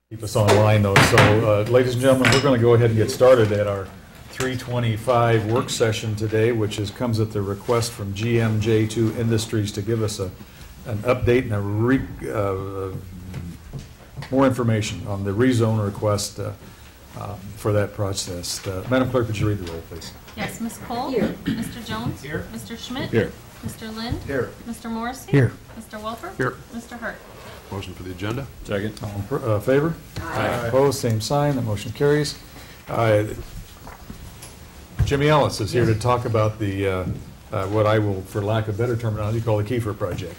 Keep us on the line, though. So, ladies and gentlemen, we're going to go ahead and get started at our 325 work session today, which comes at the request from GMJ2 Industries to give us an update and more information on the rezone request for that process. Madam Clerk, would you read the roll, please? Yes, Ms. Cole? Here. Mr. Jones? Here. Mr. Schmidt? Here. Mr. Lind? Here. Mr. Morrissey? Here. Mr. Welper? Here. Mr. Hart? Motion for the agenda? Second. All in favor? Aye. Opposed, same sign. The motion carries. Jimmy Ellis is here to talk about the what I will, for lack of better terminology, call the Kiefer project.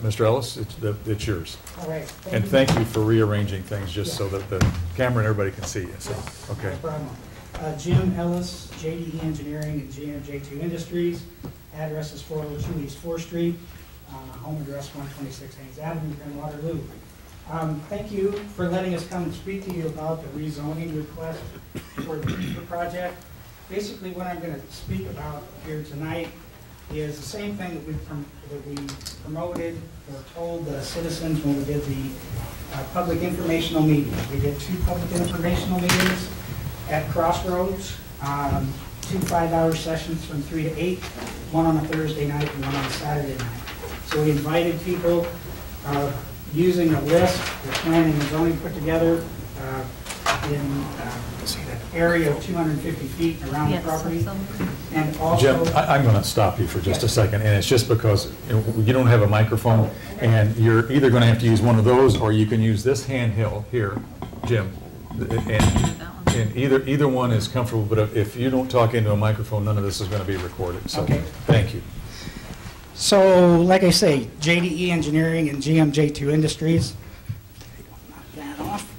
Mr. Ellis, it's yours. All right. And thank you for rearranging things just so that the camera and everybody can see you. So, okay. No problem. Jim Ellis, JDE Engineering and GMJ2 Industries. Address is 402 East 4th Street. Home address 126 Haynes Avenue in Waterloo. Thank you for letting us come and speak to you about the rezoning request for the Kiefer project. Basically, what I'm going to speak about here tonight is the same thing that we promoted or told the citizens when we did the public informational meeting. We did 2 public informational meetings at Crossroads, 2 5-hour sessions from 3 to 8, one on a Thursday night and one on a Saturday night. So we invited people using a list that planning and zoning put together in an area of 250 feet around the property. And also, Jim, I'm going to stop you for just a second, and it's just because you don't have a microphone, and you're either going to have to use one of those, or you can use this handheld here, Jim. And either one is comfortable, but if you don't talk into a microphone, none of this is going to be recorded. So, okay. Thank you. So, like I say, JDE Engineering and GMJ2 Industries. Knock that off.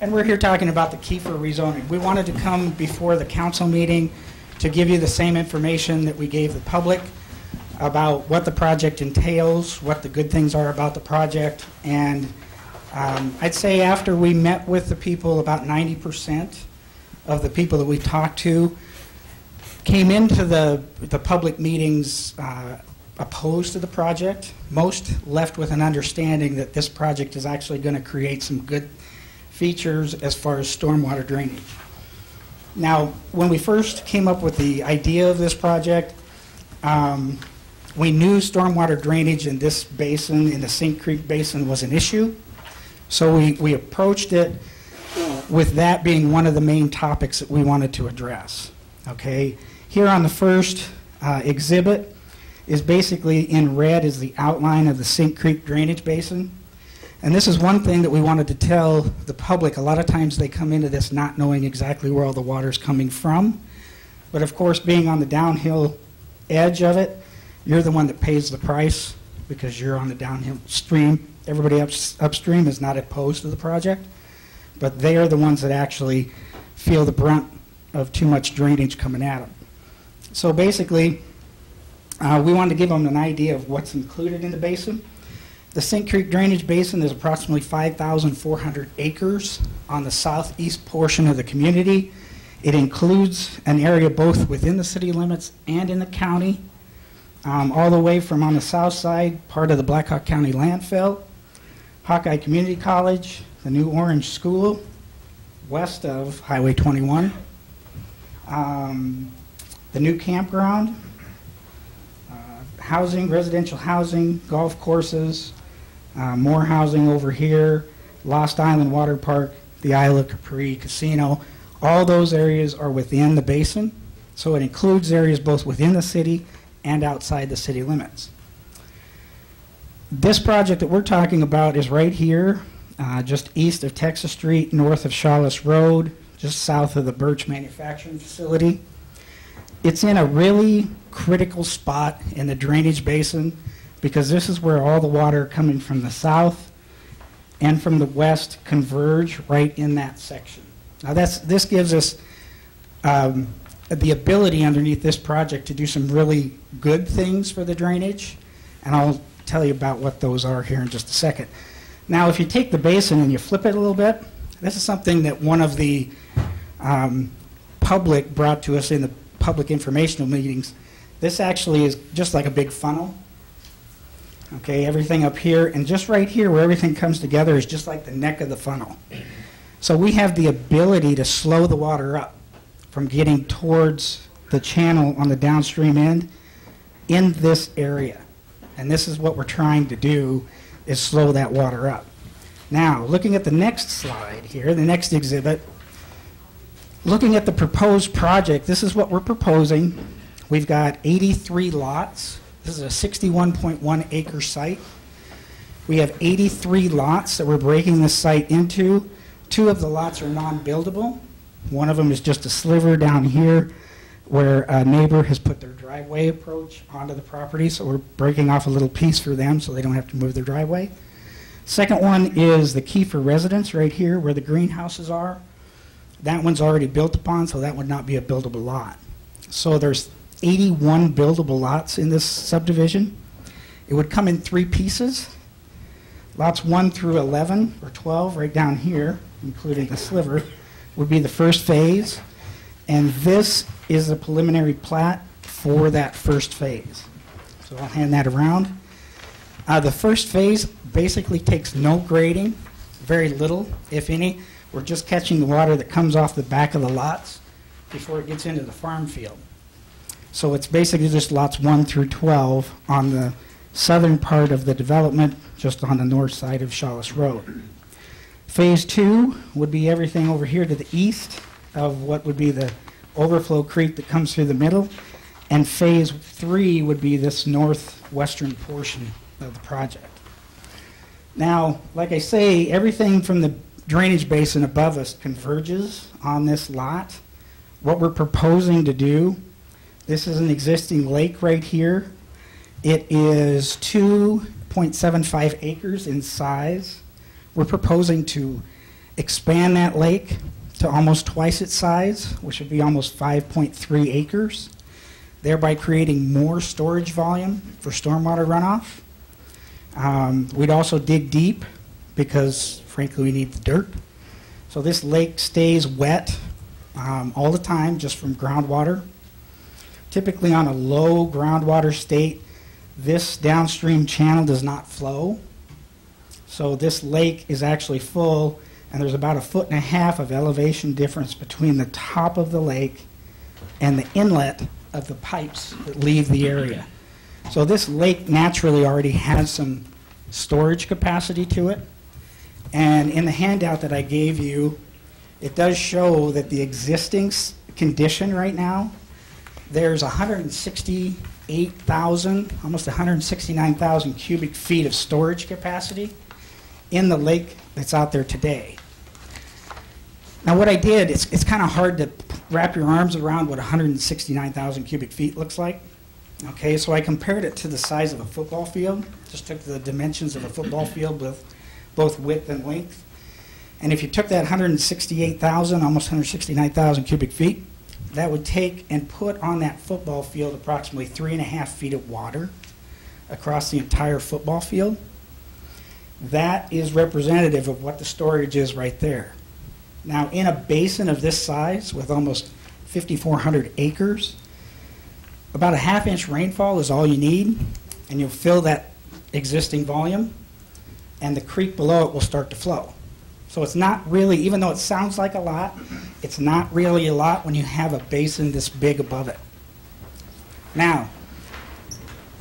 And we're here talking about the Kiefer rezoning. We wanted to come before the council meeting to give you the same information that we gave the public about what the project entails, what the good things are about the project, and I'd say after we met with the people, about 90% of the people that we talked to came into the public meetings opposed to the project. Most left with an understanding that this project is actually going to create some good features as far as stormwater drainage. Now, when we first came up with the idea of this project, we knew stormwater drainage in this basin, in the Sink Creek Basin, was an issue. So we approached it with that being one of the main topics that we wanted to address. Okay, here on the first exhibit is basically in red is the outline of the Sink Creek drainage basin. And this is one thing that we wanted to tell the public. A lot of times they come into this not knowing exactly where all the water is coming from. But of course, being on the downhill edge of it, you're the one that pays the price because you're on the downhill stream. Everybody upstream is not opposed to the project, but they are the ones that actually feel the brunt of too much drainage coming at them. So basically, we wanted to give them an idea of what's included in the basin. The Sink Creek Drainage Basin is approximately 5,400 acres on the southeast portion of the community. It includes an area both within the city limits and in the county, all the way from on the south side, part of the Blackhawk County landfill, Hawkeye Community College, the New Orange School, west of Highway 21, the new campground, housing, residential housing, golf courses, more housing over here, Lost Island Water Park, the Isle of Capri Casino. All those areas are within the basin, so it includes areas both within the city and outside the city limits. This project that we're talking about is right here, just east of Texas Street, north of Shawless Road, just south of the Birch Manufacturing Facility. It's in a really critical spot in the drainage basin because this is where all the water coming from the south and from the west converge right in that section. Now this gives us the ability underneath this project to do some really good things for the drainage, and I'll tell you about what those are here in just a second. Now, if you take the basin and you flip it a little bit, this is something that one of the public brought to us in the public informational meetings. This actually is just like a big funnel. Okay, everything up here, and just right here where everything comes together is just like the neck of the funnel. So we have the ability to slow the water up from getting towards the channel on the downstream end in this area. And this is what we're trying to do, is slow that water up. Now, looking at the next slide here, the next exhibit, looking at the proposed project, this is what we're proposing. We've got 83 lots. This is a 61.1 acre site. We have 83 lots that we're breaking this site into. 2 of the lots are non-buildable. One of them is just a sliver down here where a neighbor has put their driveway approach onto the property, so we're breaking off a little piece for them so they don't have to move their driveway. Second one is the Kiefer residence right here where the greenhouses are. That one's already built upon, so that would not be a buildable lot. So there's 81 buildable lots in this subdivision. It would come in 3 pieces. Lots 1 through 11, or 12 right down here, including the sliver, would be the first phase. And this is the preliminary plat for that first phase. So I'll hand that around. The first phase basically takes no grading, very little, if any. We're just catching the water that comes off the back of the lots before it gets into the farm field. So it's basically just lots 1 through 12 on the southern part of the development, just on the north side of Shawless Road. Phase 2 would be everything over here to the east of what would be the overflow creek that comes through the middle. And phase 3 would be this northwestern portion of the project. Now, like I say, everything from the drainage basin above us converges on this lot. What we're proposing to do, this is an existing lake right here. It is 2.75 acres in size. We're proposing to expand that lake to almost twice its size, which would be almost 5.3 acres, thereby creating more storage volume for stormwater runoff. We'd also dig deep because, frankly, we need the dirt. So this lake stays wet all the time just from groundwater. Typically on a low groundwater state, this downstream channel does not flow. So this lake is actually full, and there's about 1.5 feet of elevation difference between the top of the lake and the inlet of the pipes that leave the area. So this lake naturally already has some storage capacity to it. And in the handout that I gave you, it does show that the existing condition right now, there's 168,000, almost 169,000 cubic feet of storage capacity in the lake that's out there today. Now what I did, it's kind of hard to wrap your arms around what 169,000 cubic feet looks like. Okay, so I compared it to the size of a football field. Just took the dimensions of a football field with both width and length. And if you took that 168,000, almost 169,000 cubic feet, that would take and put on that football field approximately 3.5 feet of water across the entire football field. That is representative of what the storage is right there. Now, in a basin of this size with almost 5,400 acres, about a 1/2 inch rainfall is all you need, and you'll fill that existing volume, and the creek below it will start to flow. So it's not really, even though it sounds like a lot, it's not really a lot when you have a basin this big above it. Now,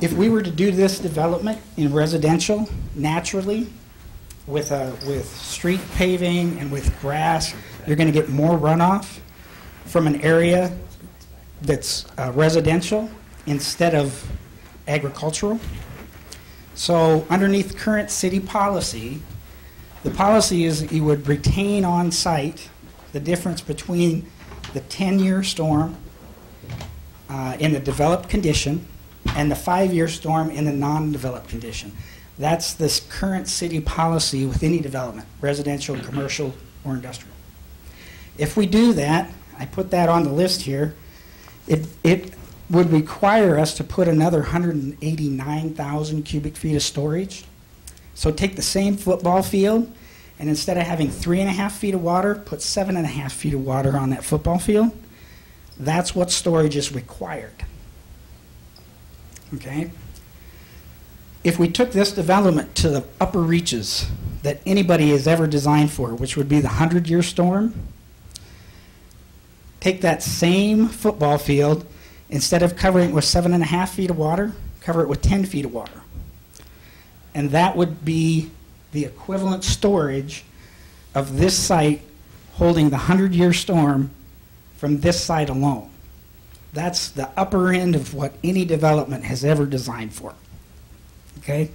if we were to do this development in residential, naturally, with street paving and with grass, you're going to get more runoff from an area that's residential instead of agricultural. So underneath current city policy, the policy is that you would retain on site the difference between the 10-year storm in the developed condition and the 5-year storm in the non-developed condition. That's this current city policy with any development, residential, commercial, or industrial. If we do that, I put that on the list here, it would require us to put another 189,000 cubic feet of storage. So take the same football field, and instead of having 3.5 feet of water, put 7.5 feet of water on that football field. That's what storage is required. Okay? If we took this development to the upper reaches that anybody has ever designed for, which would be the 100-year storm, take that same football field, instead of covering it with 7.5 feet of water, cover it with 10 feet of water. And that would be the equivalent storage of this site holding the 100-year storm from this site alone. That's the upper end of what any development has ever designed for. Okay?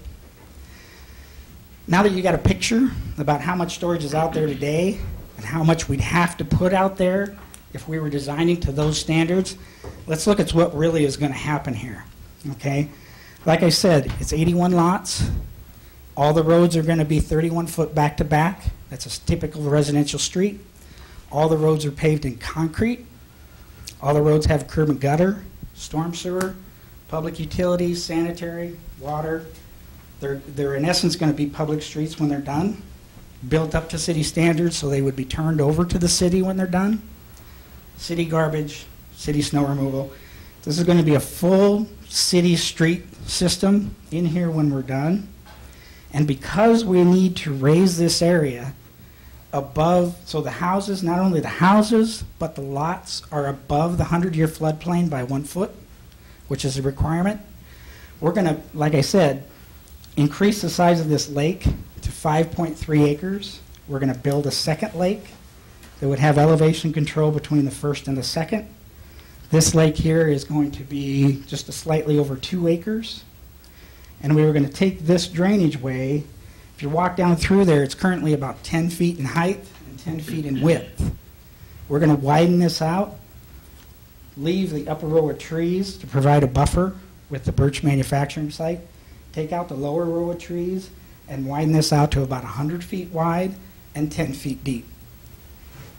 Now that you got a picture about how much storage is out there today and how much we'd have to put out there if we were designing to those standards, let's look at what really is going to happen here. Okay? Like I said, it's 81 lots. All the roads are going to be 31 foot back to back. That's a typical residential street. All the roads are paved in concrete. All the roads have curb and gutter, storm sewer, public utilities, sanitary, water. They're in essence going to be public streets when they're done, built up to city standards, so they would be turned over to the city when they're done. City garbage, city snow removal. This is going to be a full city street system in here when we're done. And because we need to raise this area above, so the houses, not only the houses, but the lots are above the 100-year floodplain by 1 foot, which is a requirement. We're going to, like I said, increase the size of this lake to 5.3 acres. We're going to build a second lake that would have elevation control between the first and the second. This lake here is going to be just a slightly over 2 acres. And we were going to take this drainage way. If you walk down through there, it's currently about 10 feet in height and 10 feet in width. We're going to widen this out, leave the upper row of trees to provide a buffer with the birch manufacturing site, take out the lower row of trees, and widen this out to about 100 feet wide and 10 feet deep.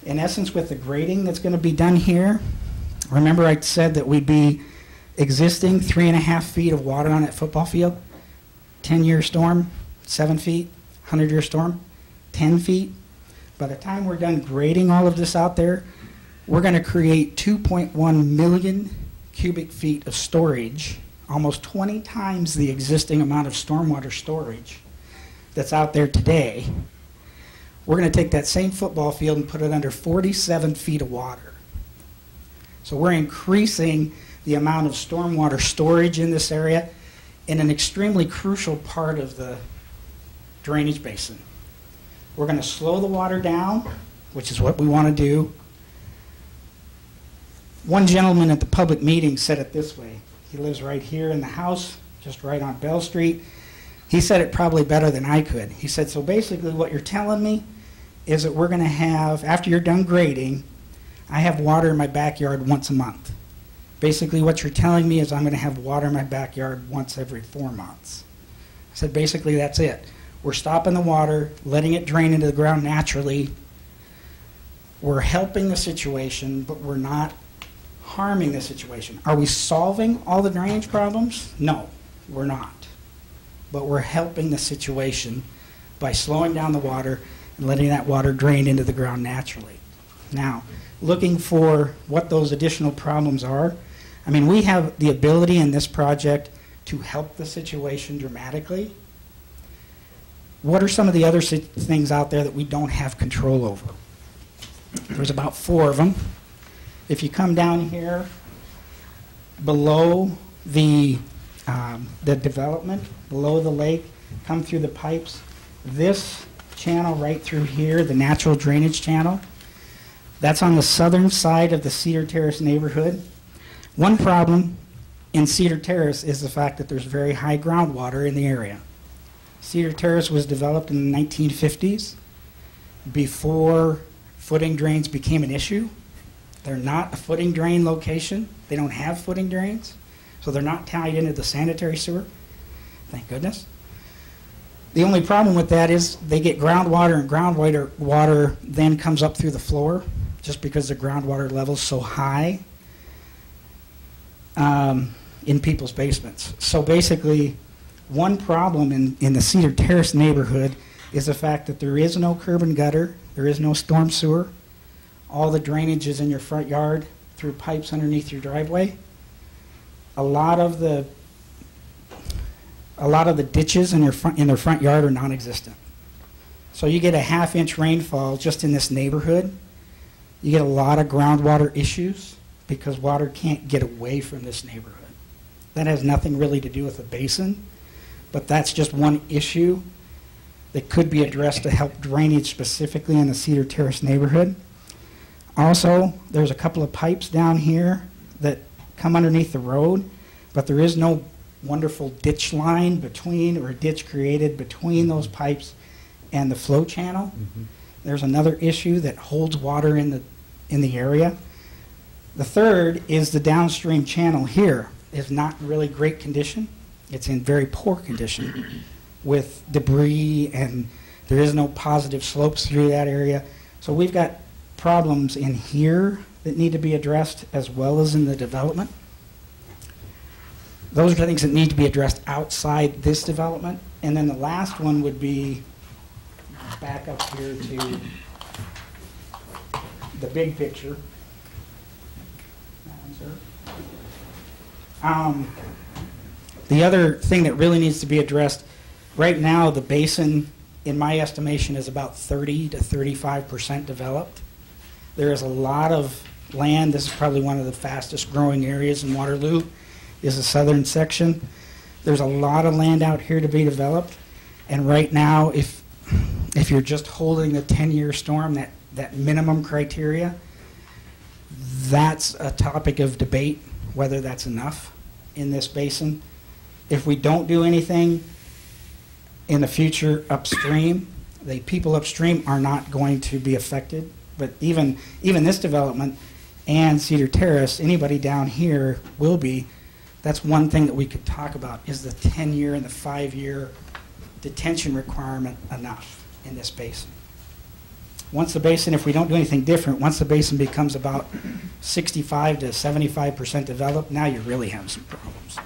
In essence, with the grading that's going to be done here, remember I said that we'd be existing 3.5 feet of water on that football field? 10-year storm, 7 feet, 100-year storm, 10 feet. By the time we're done grading all of this out there, we're going to create 2.1 million cubic feet of storage, almost 20 times the existing amount of stormwater storage that's out there today. We're going to take that same football field and put it under 47 feet of water. So we're increasing the amount of stormwater storage in this area in an extremely crucial part of the drainage basin. We're going to slow the water down, which is what we want to do. One gentleman at the public meeting said it this way. He lives right here in the house, just right on Bell Street. He said it probably better than I could. He said, so basically what you're telling me is that we're going to have, after you're done grading, I have water in my backyard once a month. Basically what you're telling me is I'm going to have water in my backyard once every 4 months. I said, basically that's it. We're stopping the water, letting it drain into the ground naturally. We're helping the situation, but we're not harming the situation. Are we solving all the drainage problems? No, we're not. But we're helping the situation by slowing down the water and letting that water drain into the ground naturally. Now, looking for what those additional problems are, I mean, we have the ability in this project to help the situation dramatically. What are some of the other things out there that we don't have control over? There's about 4 of them. If you come down here below the development, below the lake, come through the pipes, this channel right through here, the natural drainage channel, that's on the southern side of the Cedar Terrace neighborhood. One problem in Cedar Terrace is the fact that there's very high groundwater in the area. Cedar Terrace was developed in the 1950s before footing drains became an issue. They're not a footing drain location. They don't have footing drains, so they're not tied into the sanitary sewer. Thank goodness. The only problem with that is they get groundwater, and groundwater then comes up through the floor just because the groundwater level is so high in people's basements. So basically, one problem in the Cedar Terrace neighborhood is the fact that there is no curb and gutter, there is no storm sewer. All the drainage is in your front yard through pipes underneath your driveway. A lot of a lot of the ditches in their front yard are non-existent. So you get a half-inch rainfall just in this neighborhood. You get a lot of groundwater issues because water can't get away from this neighborhood. That has nothing really to do with the basin, but that's just one issue that could be addressed to help drainage specifically in the Cedar Terrace neighborhood. Also, there's a couple of pipes down here that come underneath the road, but there is no wonderful ditch line between, or a ditch created between those pipes and the flow channel. There's another issue that holds water in the area. The third is the downstream channel here is not really great condition. It's in very poor condition with debris, and there is no positive slopes through that area. So we've got problems in here that need to be addressed as well as in the development. Those are the things that need to be addressed outside this development. And then the last one would be back up here to the big picture. The other thing that really needs to be addressed, right now the basin, in my estimation, is about 30 to 35% developed. There is a lot of land. This is probably one of the fastest growing areas in Waterloo, is the southern section. There's a lot of land out here to be developed. And right now, if you're just holding the 10-year storm, that minimum criteria, that's a topic of debate, whether that's enough in this basin. If we don't do anything in the future upstream, the people upstream are not going to be affected. But even this development and Cedar Terrace, anybody down here will be. That's one thing that we could talk about, is the 10-year and the 5-year detention requirement enough in this basin. Once the basin, if we don't do anything different, once the basin becomes about 65 to 75% developed, now you really have some problems.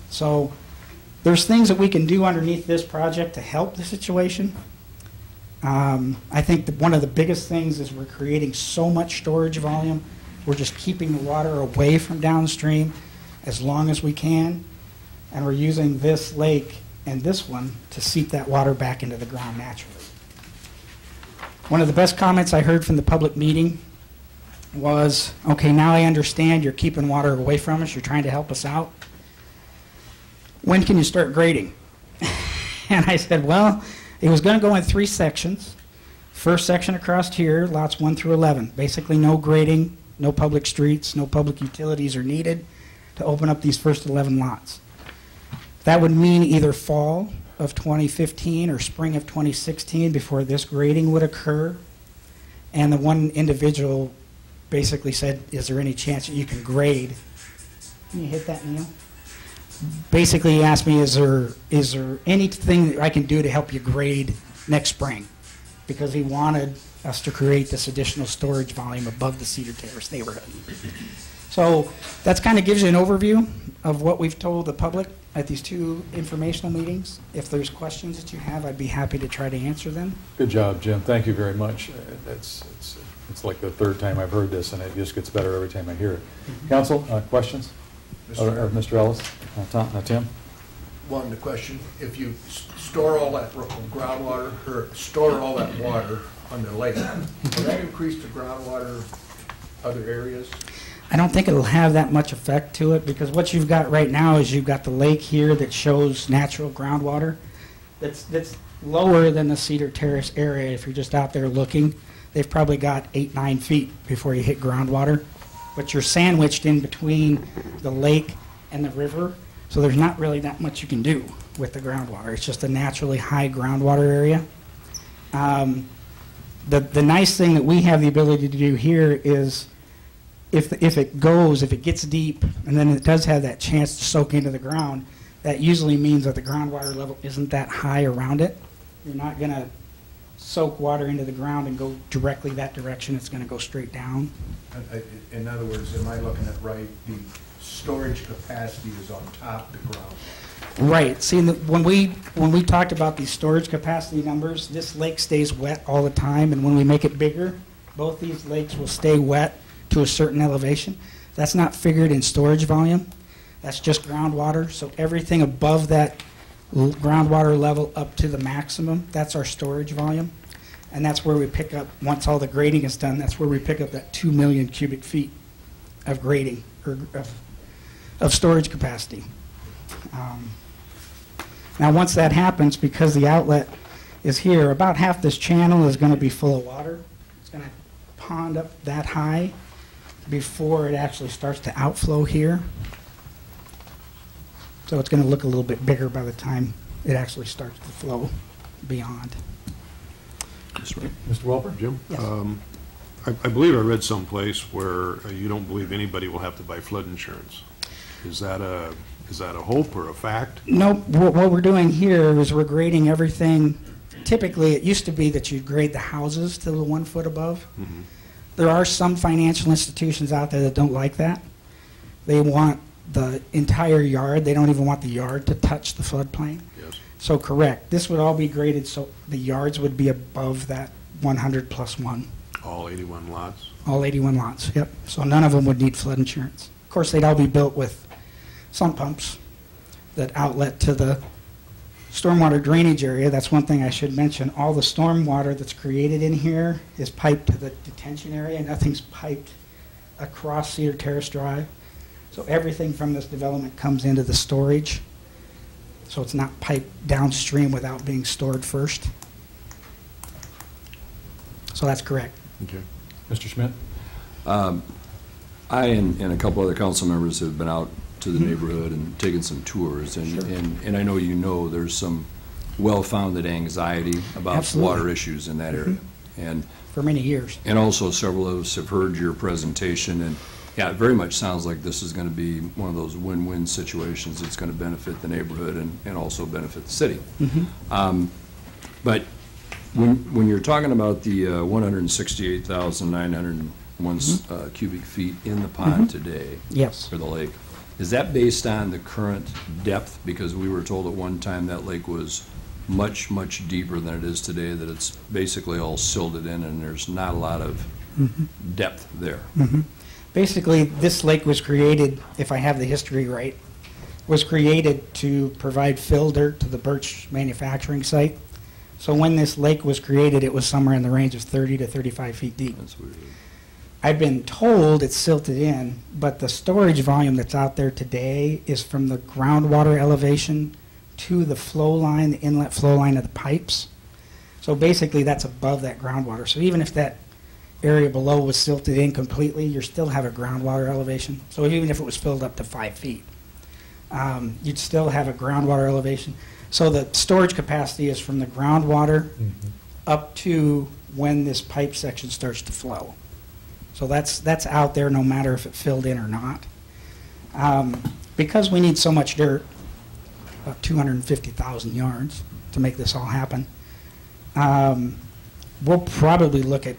So there's things that we can do underneath this project to help the situation. I think that one of the biggest things is we're creating so much storage volume. We're just keeping the water away from downstream as long as we can, and we're using this lake and this one to seep that water back into the ground naturally. One of the best comments I heard from the public meeting was, okay, now I understand you're keeping water away from us, you're trying to help us out. When can you start grading? And I said, well, it was going to go in 3 sections. First section across here, lots 1 through 11. Basically no grading, no public streets, no public utilities are needed to open up these first 11 lots. That would mean either fall of 2015 or spring of 2016 before this grading would occur. And the one individual basically said, is there any chance that you can grade? Can you hit that, Neil? Basically, he asked me, is there anything that I can do to help you grade next spring? Because he wanted us to create this additional storage volume above the Cedar Terrace neighborhood. So that kind of gives you an overview of what we've told the public at these 2 informational meetings. If there's questions that you have, I'd be happy to try to answer them. Good job, Jim. Thank you very much. It's like the 3rd time I've heard this, and it just gets better every time I hear it. Council, questions? Mr. Ellis? Tim? One, the question, if you store all that groundwater, or store all that water on the lake, will that increase the groundwater other areas? I don't think it'll have that much effect to it, because what you've got right now is you've got the lake here that shows natural groundwater that's lower than the Cedar Terrace area. If you're just out there looking, they've probably got 8-9 feet before you hit groundwater. But you're sandwiched in between the lake and the river, so there's not really that much you can do with the groundwater. It's just a naturally high groundwater area. The nice thing that we have the ability to do here is if it gets deep and then it does have that chance to soak into the ground, that usually means that the groundwater level isn't that high around it. You're not going to soak water into the ground and go directly that direction. It's going to go straight down. In other words, am I looking at right, the storage capacity is on top of the ground? Right. See, when we talked about these storage capacity numbers, this lake stays wet all the time, and when we make it bigger, both these lakes will stay wet to a certain elevation. That's not figured in storage volume. That's just groundwater. So everything above that groundwater level up to the maximum. That's our storage volume. And that's where we pick up, once all the grading is done, that's where we pick up that 2 million cubic feet of grading, or of storage capacity. Now, once that happens, because the outlet is here, about half this channel is going to be full of water. It's going to pond up that high before it actually starts to outflow here. So it's going to look a little bit bigger by the time it actually starts to flow beyond. That's right. Mr. Welper? Jim? Yes. I believe I read someplace where you don't believe anybody will have to buy flood insurance. Is that a hope or a fact? Nope. What we're doing here is we're grading everything. Typically, it used to be that you'd grade the houses to the 1 foot above. Mhm. There are some financial institutions out there that don't like that. They want the entire yard. They don't even want the yard to touch the floodplain. Yes. So correct. This would all be graded so the yards would be above that 100 plus 1. All 81 lots? All 81 lots, yep. So none of them would need flood insurance. Of course, they'd all be built with sump pumps that outlet to the stormwater drainage area. That's one thing I should mention. All the stormwater that's created in here is piped to the detention area. Nothing's piped across Cedar Terrace Drive. So everything from this development comes into the storage. So it's not piped downstream without being stored first. So that's correct. Okay. Mr. Schmidt? I and a couple other council members have been out to the neighborhood and taken some tours, and I know there's some well-founded anxiety about Absolutely. water issues in that area. And For many years. also several of us have heard your presentation, and yeah, it very much sounds like this is going to be one of those win-win situations. It's going to benefit the neighborhood and also benefit the city. But when you're talking about the 168,901 cubic feet in the pond today, Yes. for the lake, is that based on the current depth? Because we were told at one time that lake was much, much deeper than it is today, that it's basically all silted in and there's not a lot of depth there. Basically, this lake was created, if I have the history right, was created to provide fill dirt to the Birch manufacturing site. So when this lake was created, it was somewhere in the range of 30 to 35 feet deep. That's weird. I've been told it's silted in, but the storage volume that's out there today is from the groundwater elevation to the flow line, the inlet flow line of the pipes. So basically, that's above that groundwater. So even if that area below was silted in completely, you still have a groundwater elevation. So even if it was filled up to 5 feet, you'd still have a groundwater elevation. So the storage capacity is from the groundwater up to when this pipe section starts to flow. So that's out there no matter if it filled in or not. Because we need so much dirt, about 250,000 yards to make this all happen, we'll probably look at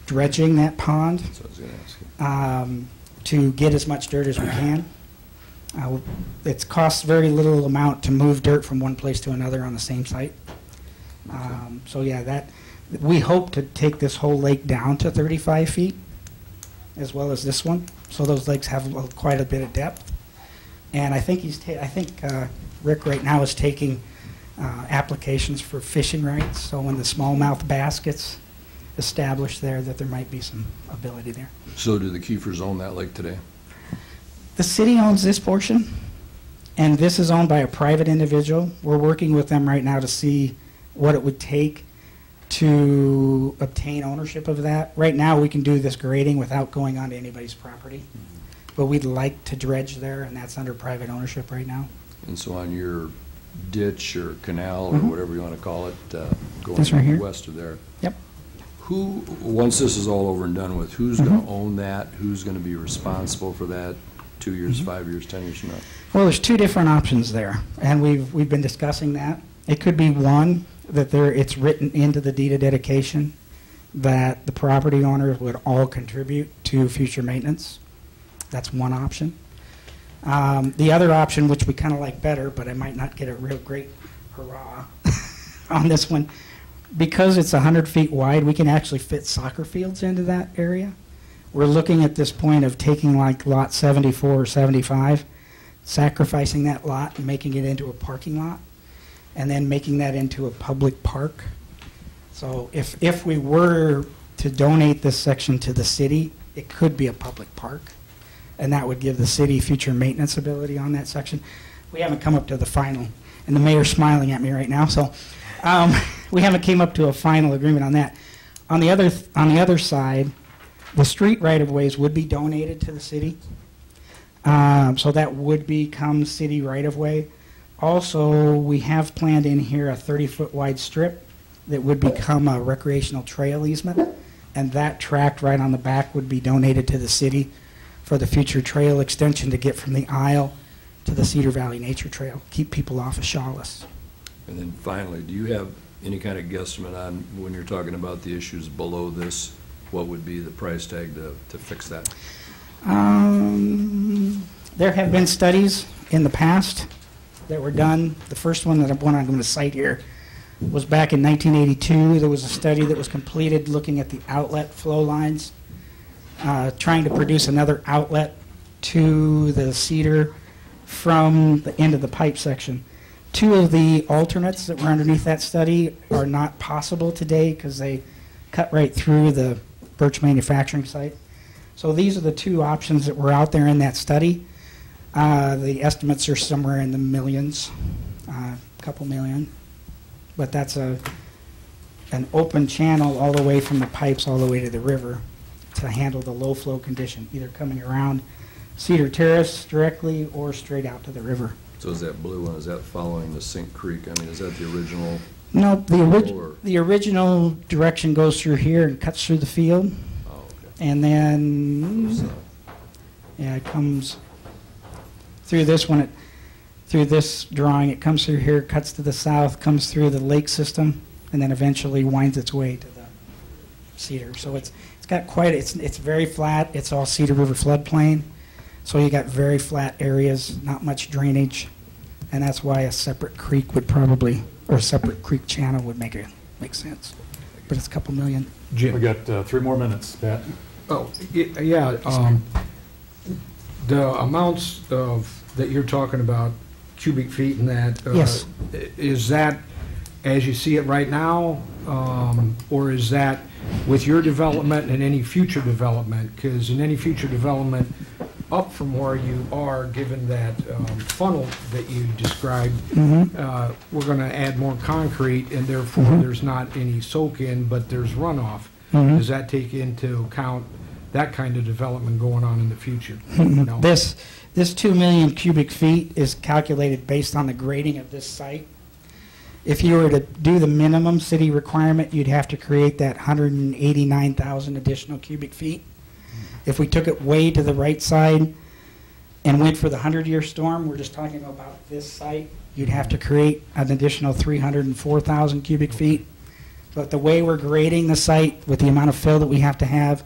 dredging that pond That's what I was going to ask you. to get as much dirt as we can. It costs very little amount to move dirt from one place to another on the same site. So yeah, we hope to take this whole lake down to 35 feet, as well as this one. So those lakes have quite a bit of depth. And I think Rick right now is taking applications for fishing rights. So when the smallmouth bass gets established there, that there might be some ability there. So do the Kiefers own that lake today? The city owns this portion, and this is owned by a private individual. We're working with them right now to see what it would take to obtain ownership of that. Right now, we can do this grading without going onto anybody's property, but we'd like to dredge there, and that's under private ownership right now. And so on your ditch or canal or whatever you want to call it, going This right here? west of there, Yep. who, once this is all over and done with, who's going to own that? Who's going to be responsible for that 2 years, 5 years, 10 years from now? Well, there's two different options there, and we've been discussing that. It could be one, that it's written into the deed of dedication that the property owners would all contribute to future maintenance. That's one option. The other option, which we kind of like better, but I might not get a real great hurrah on this one, because it's 100 feet wide, we can actually fit soccer fields into that area. We're looking at this point of taking like lot 74 or 75, sacrificing that lot and making it into a parking lot and then making that into a public park. So if we were to donate this section to the city, it could be a public park, and that would give the city future maintenance ability on that section. We haven't come up to the final, and the mayor's smiling at me right now, so we haven't came up to a final agreement on that. On the other side, the street right-of-ways would be donated to the city, so that would become city right-of-way. Also, we have planned in here a 30-foot wide strip that would become a recreational trail easement, and that tract right on the back would be donated to the city for the future trail extension to get from the aisle to the Cedar Valley Nature Trail, keep people off of Shawless. And then finally, do you have any kind of guesstimate on, when you're talking about the issues below this, what would be the price tag to fix that? There have been studies in the past that were done. The first one that I'm going to cite here was back in 1982. There was a study that was completed looking at the outlet flow lines, trying to produce another outlet to the Cedar from the end of the pipe section. Two of the alternates that were underneath that study are not possible today because they cut right through the Birch manufacturing site. So these are the two options that were out there in that study. The estimates are somewhere in the millions, a couple million. But that's an open channel all the way from the pipes all the way to the river to handle the low flow condition, either coming around Cedar Terrace directly or straight out to the river. So is that blue one, is that following the Sink Creek? I mean, is that the original? No, Or- the original direction goes through here and cuts through the field, Oh, okay. and then, So, yeah, it comes through this one, through this drawing, it comes through here, cuts to the south, comes through the lake system, and then eventually winds its way to the Cedar. So it's got quite, it's very flat, it's all Cedar River floodplain, so you got very flat areas, not much drainage, and that's why a separate creek would probably, or a separate creek channel would make sense. But it's a couple million. We Jim. got 3 more minutes, Pat. Oh, yeah, the amounts that you're talking about, cubic feet and that. Yes. Is that as you see it right now, or is that with your development and any future development? Because in any future development, up from where you are, given that funnel that you described, we're going to add more concrete, and therefore there's not any soak-in, but there's runoff. Does that take into account that kind of development going on in the future? No? This 2 million cubic feet is calculated based on the grading of this site. If you were to do the minimum city requirement, you'd have to create that 189,000 additional cubic feet. If we took it way to the right side and went for the 100-year storm, we're just talking about this site, you'd have to create an additional 304,000 cubic feet. But the way we're grading the site with the amount of fill that we have to have,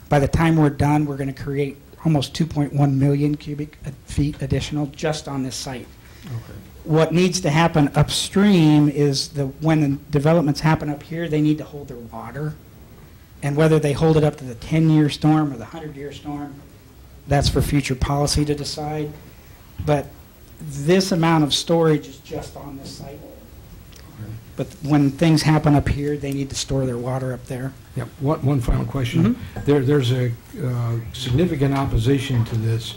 by the time we're done, we're going to create almost 2.1 million cubic feet additional just on this site. Okay. What needs to happen upstream is when the developments happen up here, they need to hold their water. And whether they hold it up to the 10-year storm or the 100-year storm, that's for future policy to decide. But this amount of storage is just on this site. But when things happen up here, they need to store their water up there. Yep. One final question. There's a significant opposition to this,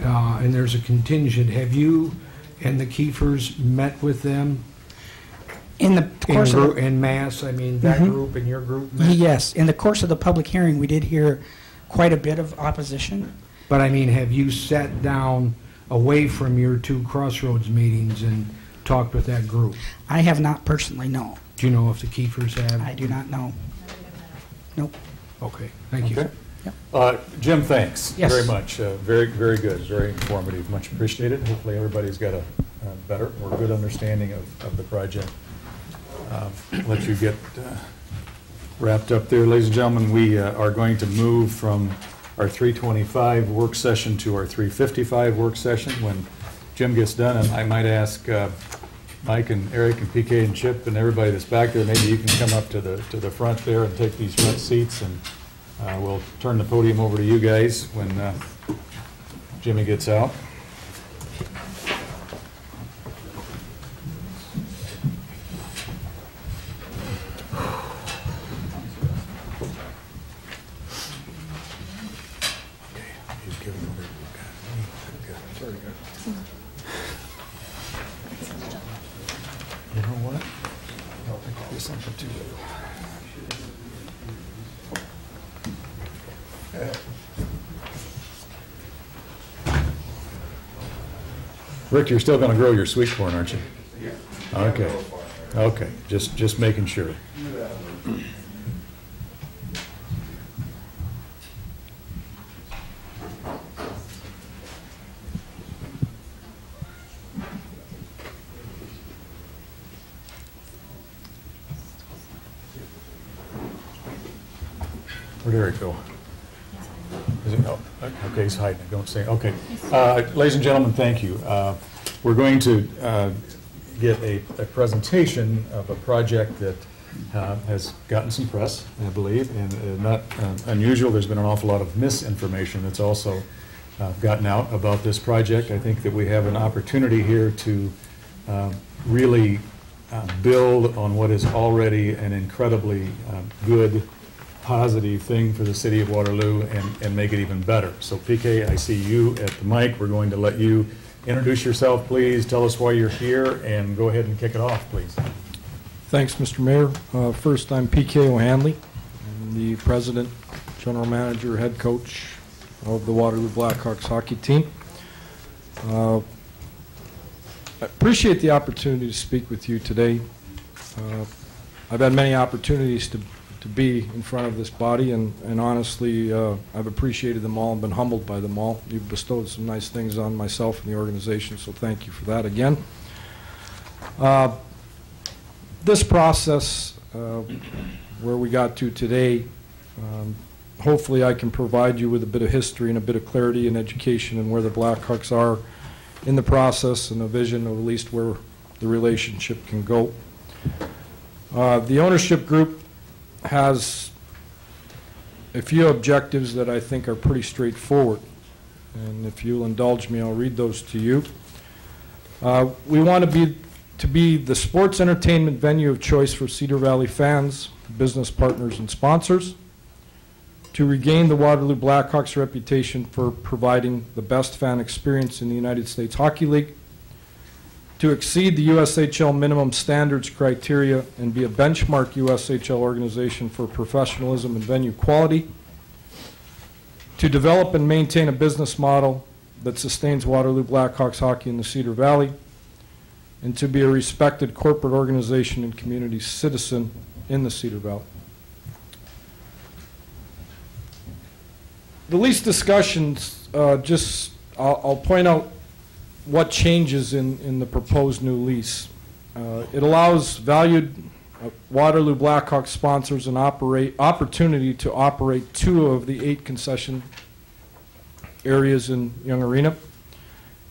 and there's a contingent. Have you and the Kiefers met with them In the course of in mass? I mean, that group and your group met? yes, in the course of the public hearing, we did hear quite a bit of opposition. But I mean, have you sat down away from your two Crossroads meetings and talked with that group? I have not personally, no. Do you know if the Kiefers have? I do not know. Nope. Okay, thank you. Okay. Jim, thanks Yes. very much. Very, very good, very informative, much appreciated. Hopefully everybody's got a better or good understanding of the project. Let you get wrapped up there. Ladies and gentlemen, we are going to move from our 325 work session to our 355 work session. When Jim gets done, and I might ask Mike and Eric and PK and Chip and everybody that's back there, maybe you can come up to the front there and take these front seats, and we'll turn the podium over to you guys when Jimmy gets out. You know what? I'll think I'll do something too. Rick, you're still going to grow your sweet corn, aren't you? Okay. Okay, just making sure. Where'd Eric go? Is it, oh, okay, he's hiding, don't say, okay. Ladies and gentlemen, thank you. We're going to get a presentation of a project that has gotten some press, I believe, and not unusual. There's been an awful lot of misinformation that's also gotten out about this project. I think that we have an opportunity here to really build on what is already an incredibly good, positive thing for the city of Waterloo and make it even better. So PK, I see you at the mic. We're going to let you introduce yourself, please. Tell us why you're here and go ahead and kick it off, please. Thanks, Mr. Mayor. First, I'm PK O'Hanley. I'm the president, general manager, head coach of the Waterloo Blackhawks hockey team. I appreciate the opportunity to speak with you today. I've had many opportunities to be in front of this body, and honestly, I've appreciated them all and been humbled by them all. You've bestowed some nice things on myself and the organization, so thank you for that again. This process, where we got to today, hopefully I can provide you with a bit of history and a bit of clarity and education and where the Blackhawks are in the process and a vision of at least where the relationship can go. The ownership group has a few objectives that I think are pretty straightforward, and if you'll indulge me, I'll read those to you. We want to be the sports entertainment venue of choice for Cedar Valley fans, business partners, and sponsors, to regain the Waterloo Blackhawks reputation for providing the best fan experience in the United States Hockey League, to exceed the USHL minimum standards criteria and be a benchmark USHL organization for professionalism and venue quality, to develop and maintain a business model that sustains Waterloo Blackhawks hockey in the Cedar Valley, and to be a respected corporate organization and community citizen in the Cedar Valley. The lease discussions, I'll point out what changes in the proposed new lease. It allows valued Waterloo Blackhawks sponsors an opportunity to operate 2 of the 8 concession areas in Young Arena.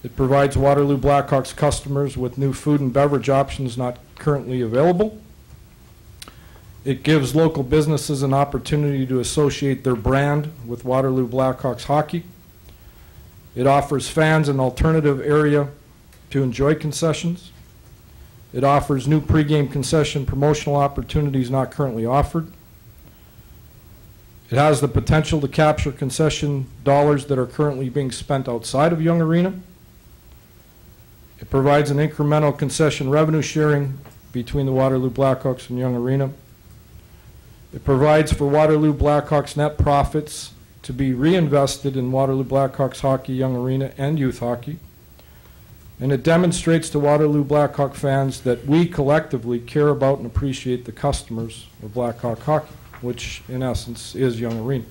It provides Waterloo Blackhawks customers with new food and beverage options not currently available. It gives local businesses an opportunity to associate their brand with Waterloo Blackhawks hockey. It offers fans an alternative area to enjoy concessions. It offers new pregame concession promotional opportunities not currently offered. It has the potential to capture concession dollars that are currently being spent outside of Young Arena. It provides an incremental concession revenue sharing between the Waterloo Blackhawks and Young Arena. It provides for Waterloo Blackhawks net profits to be reinvested in Waterloo Blackhawks hockey, Young Arena, and youth hockey. And it demonstrates to Waterloo Blackhawk fans that we collectively care about and appreciate the customers of Blackhawk hockey, which in essence is Young Arena.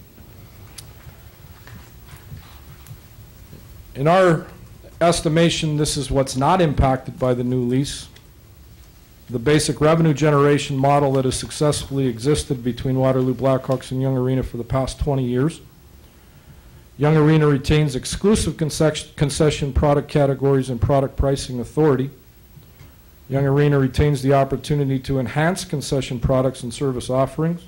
In our estimation, this is what's not impacted by the new lease. The basic revenue generation model that has successfully existed between Waterloo Blackhawks and Young Arena for the past 20 years. Young Arena retains exclusive concession product categories and product pricing authority. Young Arena retains the opportunity to enhance concession products and service offerings,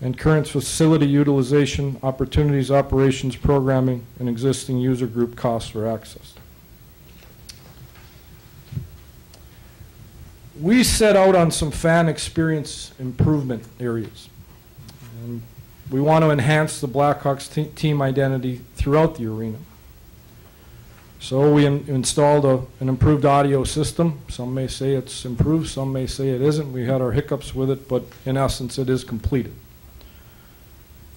and current facility utilization, opportunities, operations, programming, and existing user group costs for access. We set out on some fan experience improvement areas. And we want to enhance the Blackhawks team identity throughout the arena. So we installed an improved audio system. Some may say it's improved, some may say it isn't. We had our hiccups with it, but in essence it is completed.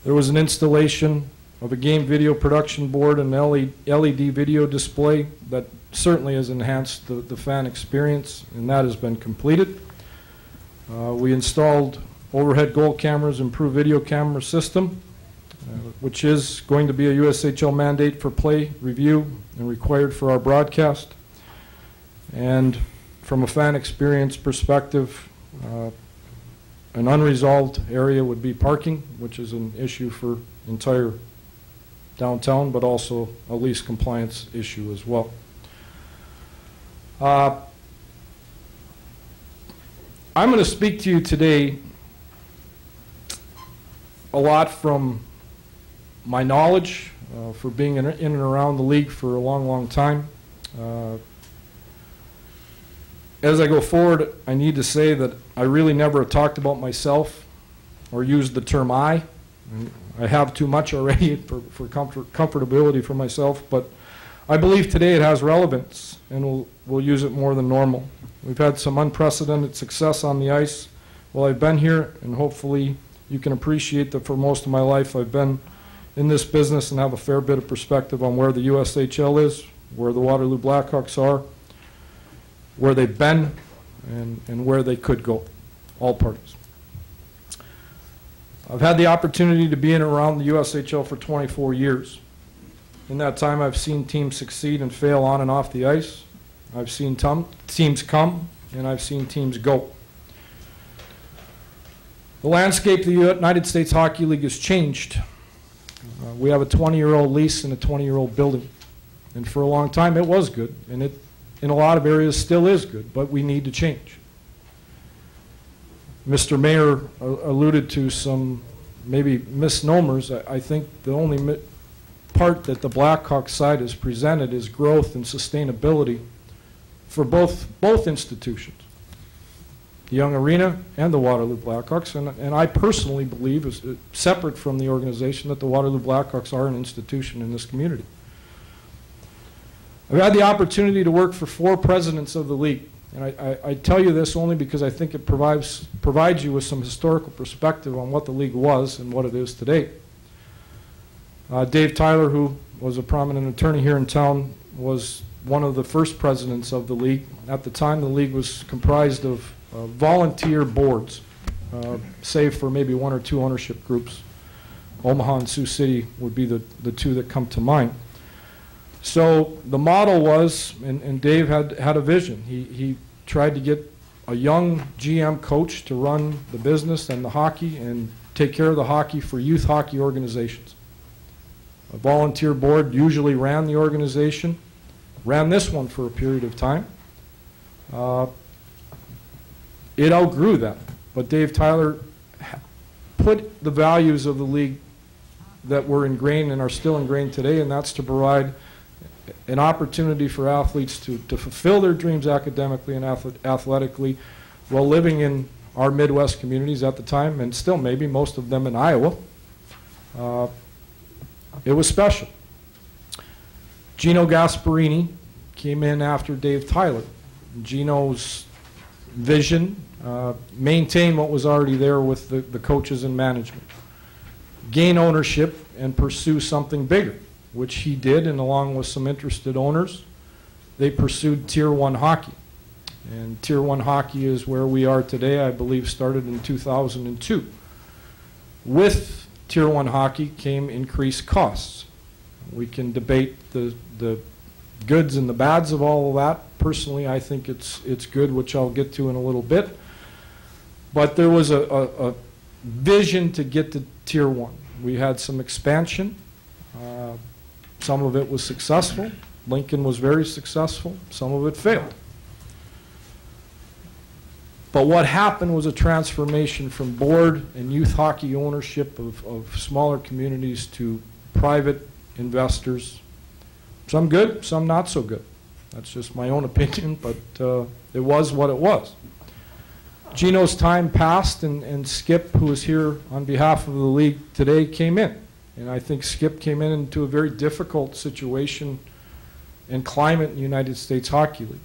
There was an installation of a game video production board and LED video display that certainly has enhanced the fan experience, and that has been completed. We installed overhead goal cameras, improved video camera system, which is going to be a USHL mandate for play review and required for our broadcast. And from a fan experience perspective, an unresolved area would be parking, which is an issue for entire downtown, but also a lease compliance issue as well. I'm going to speak to you today a lot from my knowledge for being in and around the league for a long, long time. As I go forward, I need to say that I really never have talked about myself or used the term I. I have too much already for comfortability for myself, but I believe today it has relevance, and we'll use it more than normal. We've had some unprecedented success on the ice while I've been here, and hopefully you can appreciate that for most of my life I've been in this business and have a fair bit of perspective on where the USHL is, where the Waterloo Blackhawks are, where they've been, and where they could go, all parties. I've had the opportunity to be in and around the USHL for 24 years. In that time, I've seen teams succeed and fail on and off the ice. I've seen teams come, and I've seen teams go. The landscape of the United States Hockey League has changed. We have a 20-year-old lease in a 20-year-old building. And for a long time, it was good, and it, in a lot of areas, still is good, but we need to change. Mr. Mayor alluded to some maybe misnomers. I think the only part that the Blackhawks side has presented is growth and sustainability for both institutions, the Young Arena and the Waterloo Blackhawks. And I personally believe, as separate from the organization, that the Waterloo Blackhawks are an institution in this community. I've had the opportunity to work for 4 presidents of the league. And I tell you this only because I think it provides you with some historical perspective on what the league was and what it is today. Dave Tyler, who was a prominent attorney here in town, was one of the first presidents of the league. At the time, the league was comprised of volunteer boards, save for maybe 1 or 2 ownership groups. Omaha and Sioux City would be the 2 that come to mind. So the model was, and Dave had a vision. He tried to get a young GM coach to run the business and the hockey and take care of the hockey for youth hockey organizations. A volunteer board usually ran the organization, ran this one for a period of time. It outgrew that, but Dave Tyler put the values of the league that were ingrained and are still ingrained today, and that's to provide an opportunity for athletes to fulfill their dreams academically and athletically while living in our Midwest communities at the time, and still maybe most of them in Iowa. It was special. Gino Gasparini came in after Dave Tyler. Gino's vision maintained what was already there with the coaches and management. Gain ownership and pursue something bigger, which he did, and along with some interested owners, they pursued Tier 1 hockey. And Tier 1 hockey is where we are today, I believe started in 2002. With Tier 1 hockey came increased costs. We can debate the goods and the bads of all of that. Personally, I think it's good, which I'll get to in a little bit. But there was a vision to get to Tier 1. We had some expansion. Some of it was successful. Lincoln was very successful. Some of it failed. But what happened was a transformation from board and youth hockey ownership of smaller communities to private investors. Some good, some not so good. That's just my own opinion, but it was what it was. Gino's time passed, and Skip, who is here on behalf of the league today, came in. And I think Skip came in into a very difficult situation and climate in the United States Hockey League.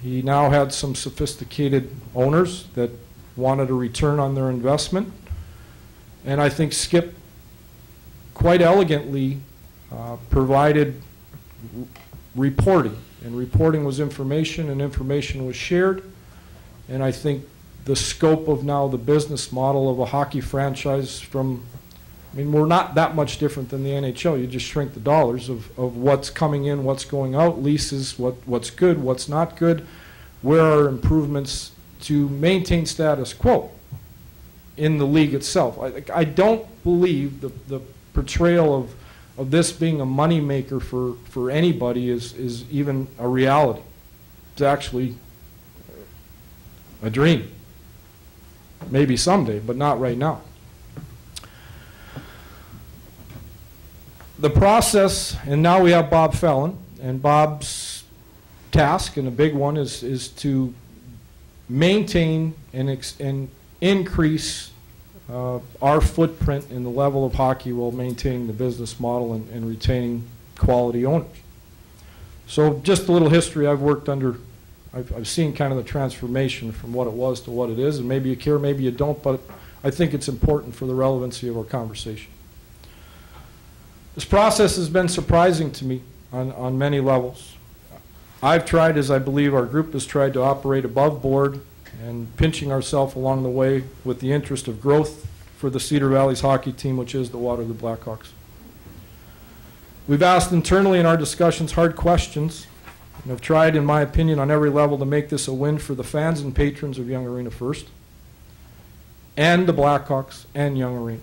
He now had some sophisticated owners that wanted a return on their investment, and I think Skip quite elegantly provided reporting, and reporting was information, and information was shared, and I think the scope of now the business model of a hockey franchise from, I mean, we're not that much different than the NHL. You just shrink the dollars of what's coming in, what's going out, leases, what's good, what's not good, where are improvements to maintain status quo in the league itself. I don't believe the portrayal of this being a moneymaker for anybody is even a reality. It's actually a dream. Maybe someday, but not right now. The process, and now we have Bob Fallon, and Bob's task, and a big one, is to maintain and increase our footprint in the level of hockey while maintaining the business model and retaining quality owners. So just a little history. I've worked under, I've seen kind of the transformation from what it was to what it is, and maybe you care, maybe you don't, but I think it's important for the relevancy of our conversation. This process has been surprising to me on many levels. I've tried, as I believe our group has tried, to operate above board and pinching ourselves along the way with the interest of growth for the Cedar Valley's hockey team, which is the Waterloo Blackhawks. We've asked internally in our discussions hard questions, and have tried, in my opinion, on every level to make this a win for the fans and patrons of Young Arena First, and the Blackhawks and Young Arena.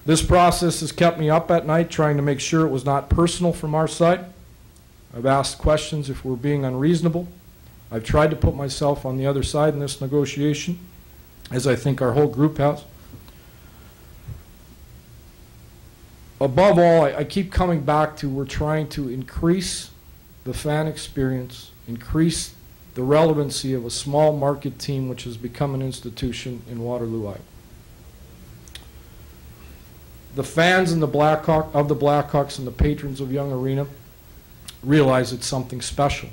This process has kept me up at night trying to make sure it was not personal from our side. I've asked questions if we're being unreasonable. I've tried to put myself on the other side in this negotiation, as I think our whole group has. Above all, I keep coming back to we're trying to increase the fan experience, increase the relevancy of a small market team which has become an institution in Waterloo, Iowa. The fans and the Blackhawks and the patrons of Young Arena realize it's something special.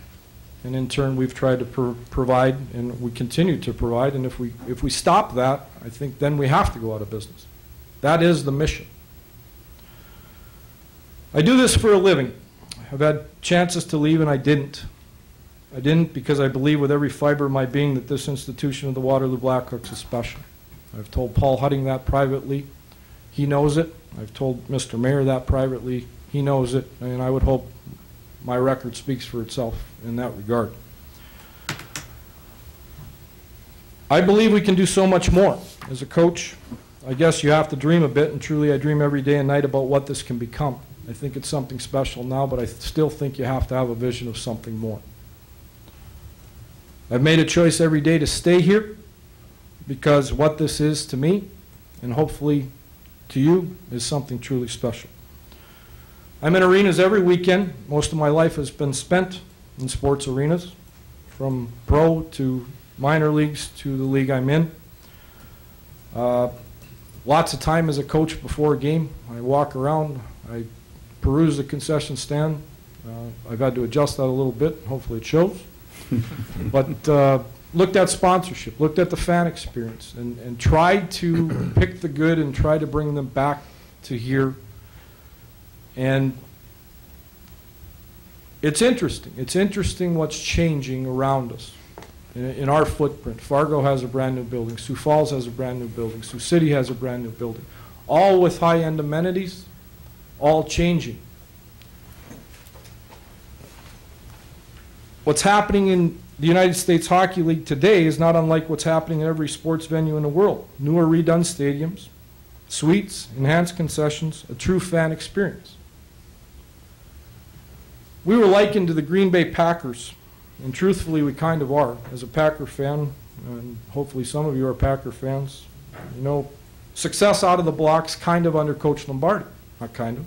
And in turn, we've tried to provide, and we continue to provide, and if we stop that, I think then we have to go out of business. That is the mission. I do this for a living. I've had chances to leave, and I didn't. I didn't because I believe with every fiber of my being that this institution of the Waterloo Blackhawks is special. I've told Paul Hutting that privately. He knows it. I've told Mr. Mayor that privately. He knows it, and I would hope my record speaks for itself in that regard. I believe we can do so much more. As a coach, I guess you have to dream a bit, and truly I dream every day and night about what this can become. I think it's something special now, but I still think you have to have a vision of something more. I've made a choice every day to stay here because what this is to me, and hopefully to you, is something truly special. I'm in arenas every weekend. Most of my life has been spent in sports arenas, from pro to minor leagues to the league I'm in. Lots of time as a coach before a game. I walk around, I peruse the concession stand. I've had to adjust that a little bit. Hopefully it shows. But looked at sponsorship, looked at the fan experience, and tried to pick the good and try to bring them back to here. And it's interesting. It's interesting what's changing around us in our footprint. Fargo has a brand new building. Sioux Falls has a brand new building. Sioux City has a brand new building. All with high-end amenities, all changing. What's happening in the United States Hockey League today is not unlike what's happening in every sports venue in the world. Newer redone stadiums, suites, enhanced concessions, a true fan experience. We were likened to the Green Bay Packers, and truthfully we kind of are. As a Packer fan, and hopefully some of you are Packer fans, you know, success out of the blocks kind of under Coach Lombardi, not kind of.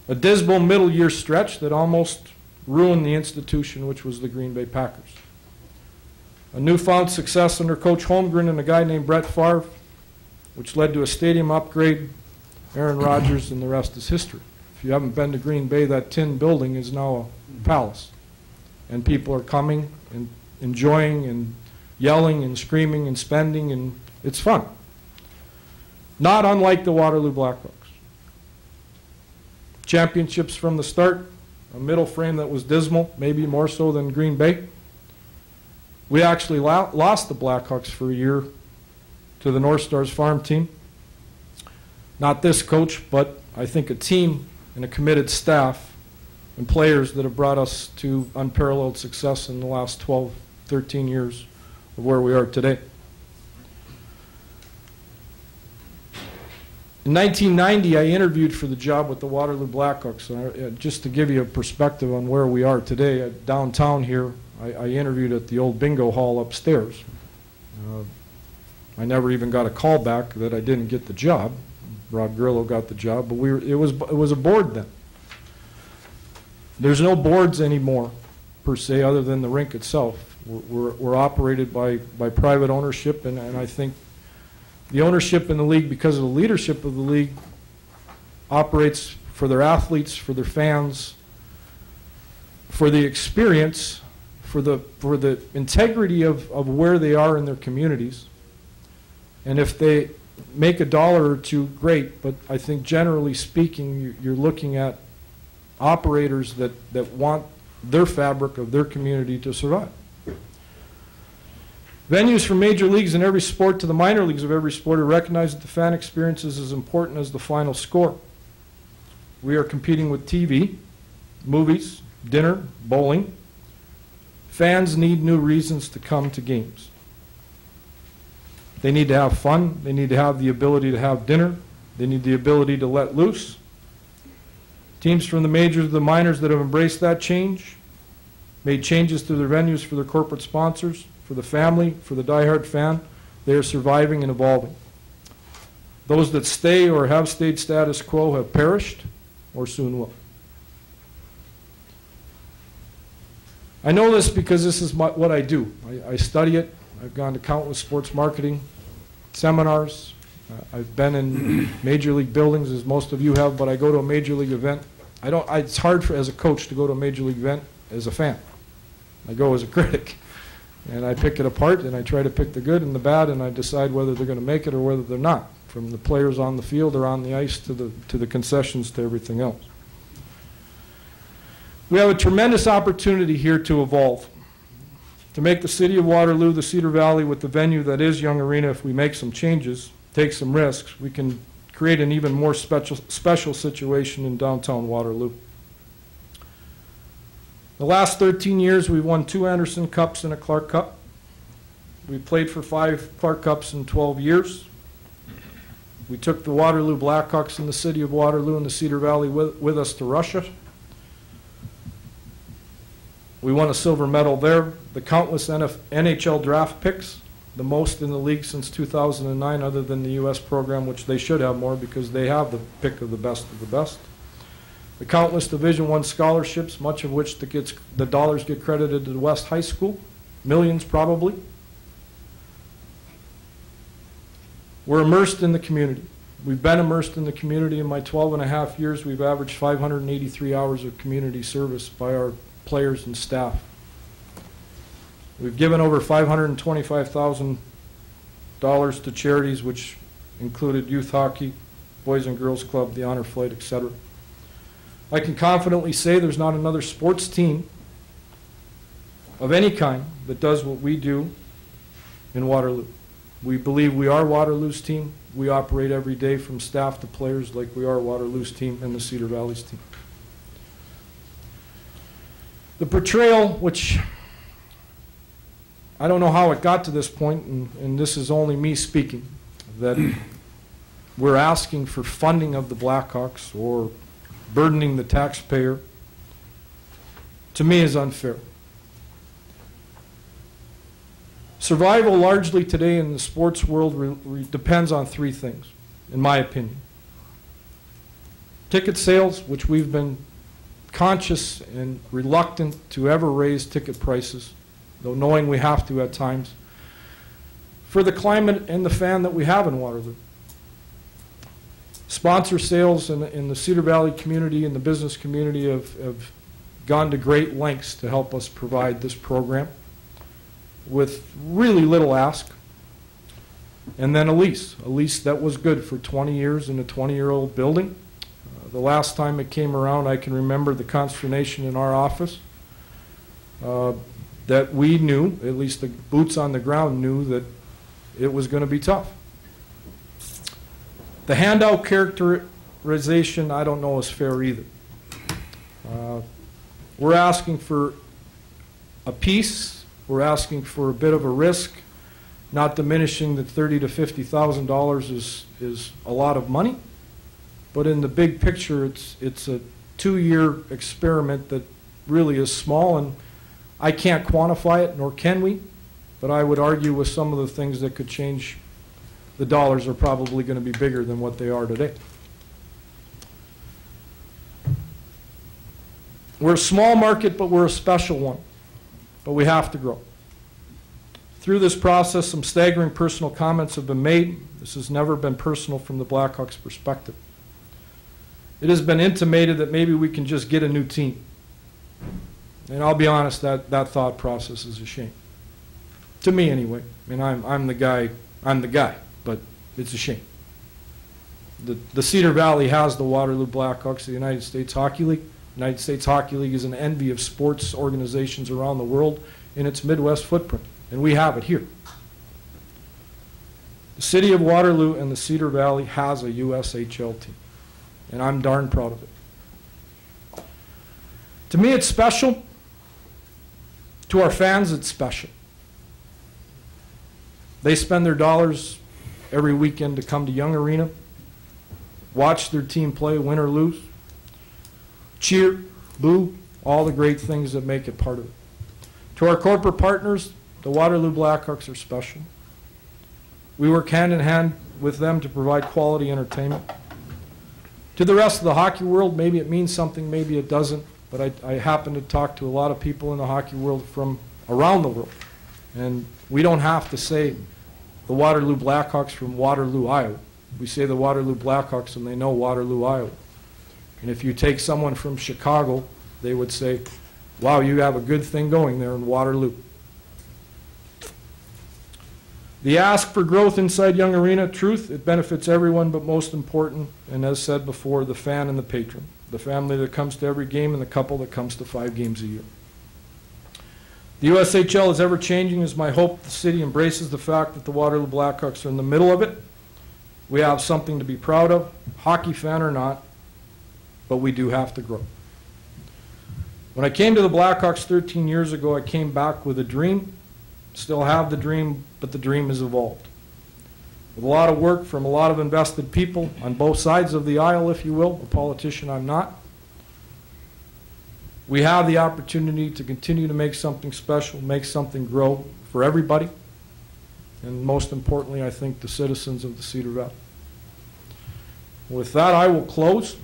A dismal middle year stretch that almost ruined the institution, which was the Green Bay Packers. A newfound success under Coach Holmgren and a guy named Brett Favre, which led to a stadium upgrade, Aaron Rodgers, and the rest is history. If you haven't been to Green Bay, that tin building is now a palace. And people are coming and enjoying and yelling and screaming and spending, and it's fun. Not unlike the Waterloo Blackhawks. Championships from the start, a middle frame that was dismal, maybe more so than Green Bay. We actually lost the Blackhawks for a year to the North Stars farm team. Not this coach, but I think a team and a committed staff and players that have brought us to unparalleled success in the last 12, 13 years of where we are today. In 1990, I interviewed for the job with the Waterloo Blackhawks. Just to give you a perspective on where we are today, downtown here, I interviewed at the old bingo hall upstairs. I never even got a call back that I didn't get the job. Rob Grillo got the job, but it was a board then. There's no boards anymore, per se, other than the rink itself. We're operated by private ownership, and I think the ownership in the league, because of the leadership of the league, operates for their athletes, for their fans, for the experience, for the integrity of where they are in their communities. And if they make a dollar or two, great, but I think generally speaking, you're looking at operators that want their fabric of their community to survive. Venues from major leagues in every sport to the minor leagues of every sport are recognized that the fan experience is as important as the final score. We are competing with TV, movies, dinner, bowling. Fans need new reasons to come to games. They need to have fun. They need to have the ability to have dinner. They need the ability to let loose. Teams from the majors to the minors that have embraced that change, made changes to their venues for their corporate sponsors, for the family, for the diehard fan, they are surviving and evolving. Those that stay or have stayed status quo have perished or soon will. I know this because this is what I do. I study it. I've gone to countless sports marketing seminars. I've been in major league buildings, as most of you have, but I go to a major league event. It's hard as a coach to go to a major league event as a fan. I go as a critic. And I pick it apart, and I try to pick the good and the bad, and I decide whether they're going to make it or whether they're not, from the players on the field or on the ice to the concessions to everything else. We have a tremendous opportunity here to evolve, to make the city of Waterloo, the Cedar Valley, with the venue that is Young Arena. If we make some changes, take some risks, we can create an even more special situation in downtown Waterloo. The last 13 years, we've won 2 Anderson Cups and a Clark Cup. We played for 5 Clark Cups in 12 years. We took the Waterloo Blackhawks in the city of Waterloo and the Cedar Valley with us to Russia. We won a silver medal there. The countless NHL draft picks, the most in the league since 2009, other than the U.S. program, which they should have more because they have the pick of the best. The countless Division I scholarships, much of which the dollars get credited to the West High School, millions probably. We're immersed in the community. We've been immersed in the community. In my 12.5 years, we've averaged 583 hours of community service by our players and staff. We've given over $525,000 to charities, which included youth hockey, Boys and Girls Club, the Honor Flight, etc. I can confidently say there's not another sports team of any kind that does what we do in Waterloo. We believe we are Waterloo's team. We operate every day from staff to players like we are Waterloo's team and the Cedar Valley's team. The portrayal, which I don't know how it got to this point, and this is only me speaking, that we're asking for funding of the Blackhawks or burdening the taxpayer, to me is unfair. Survival largely today in the sports world depends on 3 things, in my opinion. Ticket sales, which we've been conscious and reluctant to ever raise ticket prices, though knowing we have to at times, for the climate and the fan that we have in Waterloo. Sponsor sales in the Cedar Valley community and the business community have gone to great lengths to help us provide this program with really little ask. And then a lease that was good for 20 years in a 20-year-old building. The last time it came around, I can remember the consternation in our office that we knew, at least the boots on the ground knew, that it was going to be tough. The handout characterization, I don't know, is fair either. We're asking for a piece. We're asking for a bit of a risk, not diminishing that $30,000 to $50,000 is a lot of money. But in the big picture, it's a 2-year experiment that really is small, and I can't quantify it, nor can we. But I would argue with some of the things that could change, the dollars are probably going to be bigger than what they are today. We're a small market, but we're a special one. But we have to grow. Through this process, some staggering personal comments have been made. This has never been personal from the Blackhawks' perspective. It has been intimated that maybe we can just get a new team. And I'll be honest, that thought process is a shame. To me, anyway. I mean, I'm the guy, but it's a shame. The Cedar Valley has the Waterloo Blackhawks, the United States Hockey League. The United States Hockey League is an envy of sports organizations around the world in its Midwest footprint, and we have it here. The city of Waterloo and the Cedar Valley has a USHL team, and I'm darn proud of it. To me, it's special. To our fans, it's special. They spend their dollars every weekend to come to Young Arena, watch their team play, win or lose, cheer, boo, all the great things that make it part of it. To our corporate partners, the Waterloo Blackhawks are special. We work hand in hand with them to provide quality entertainment. To the rest of the hockey world, maybe it means something, maybe it doesn't, but I happen to talk to a lot of people in the hockey world from around the world. And we don't have to say the Waterloo Blackhawks from Waterloo, Iowa. We say the Waterloo Blackhawks and they know Waterloo, Iowa. And if you take someone from Chicago, they would say, wow, you have a good thing going there in Waterloo. The ask for growth inside Young Arena, truth, it benefits everyone, but most important, and as said before, the fan and the patron. The family that comes to every game and the couple that comes to 5 games a year. The USHL is ever-changing. It's my hope the city embraces the fact that the Waterloo Blackhawks are in the middle of it. We have something to be proud of, hockey fan or not, but we do have to grow. When I came to the Blackhawks 13 years ago, I came back with a dream. Still have the dream, but the dream has evolved. With a lot of work from a lot of invested people on both sides of the aisle, if you will. A politician I'm not. We have the opportunity to continue to make something special, make something grow for everybody, and most importantly, I think, the citizens of the Cedar Valley. With that, I will close,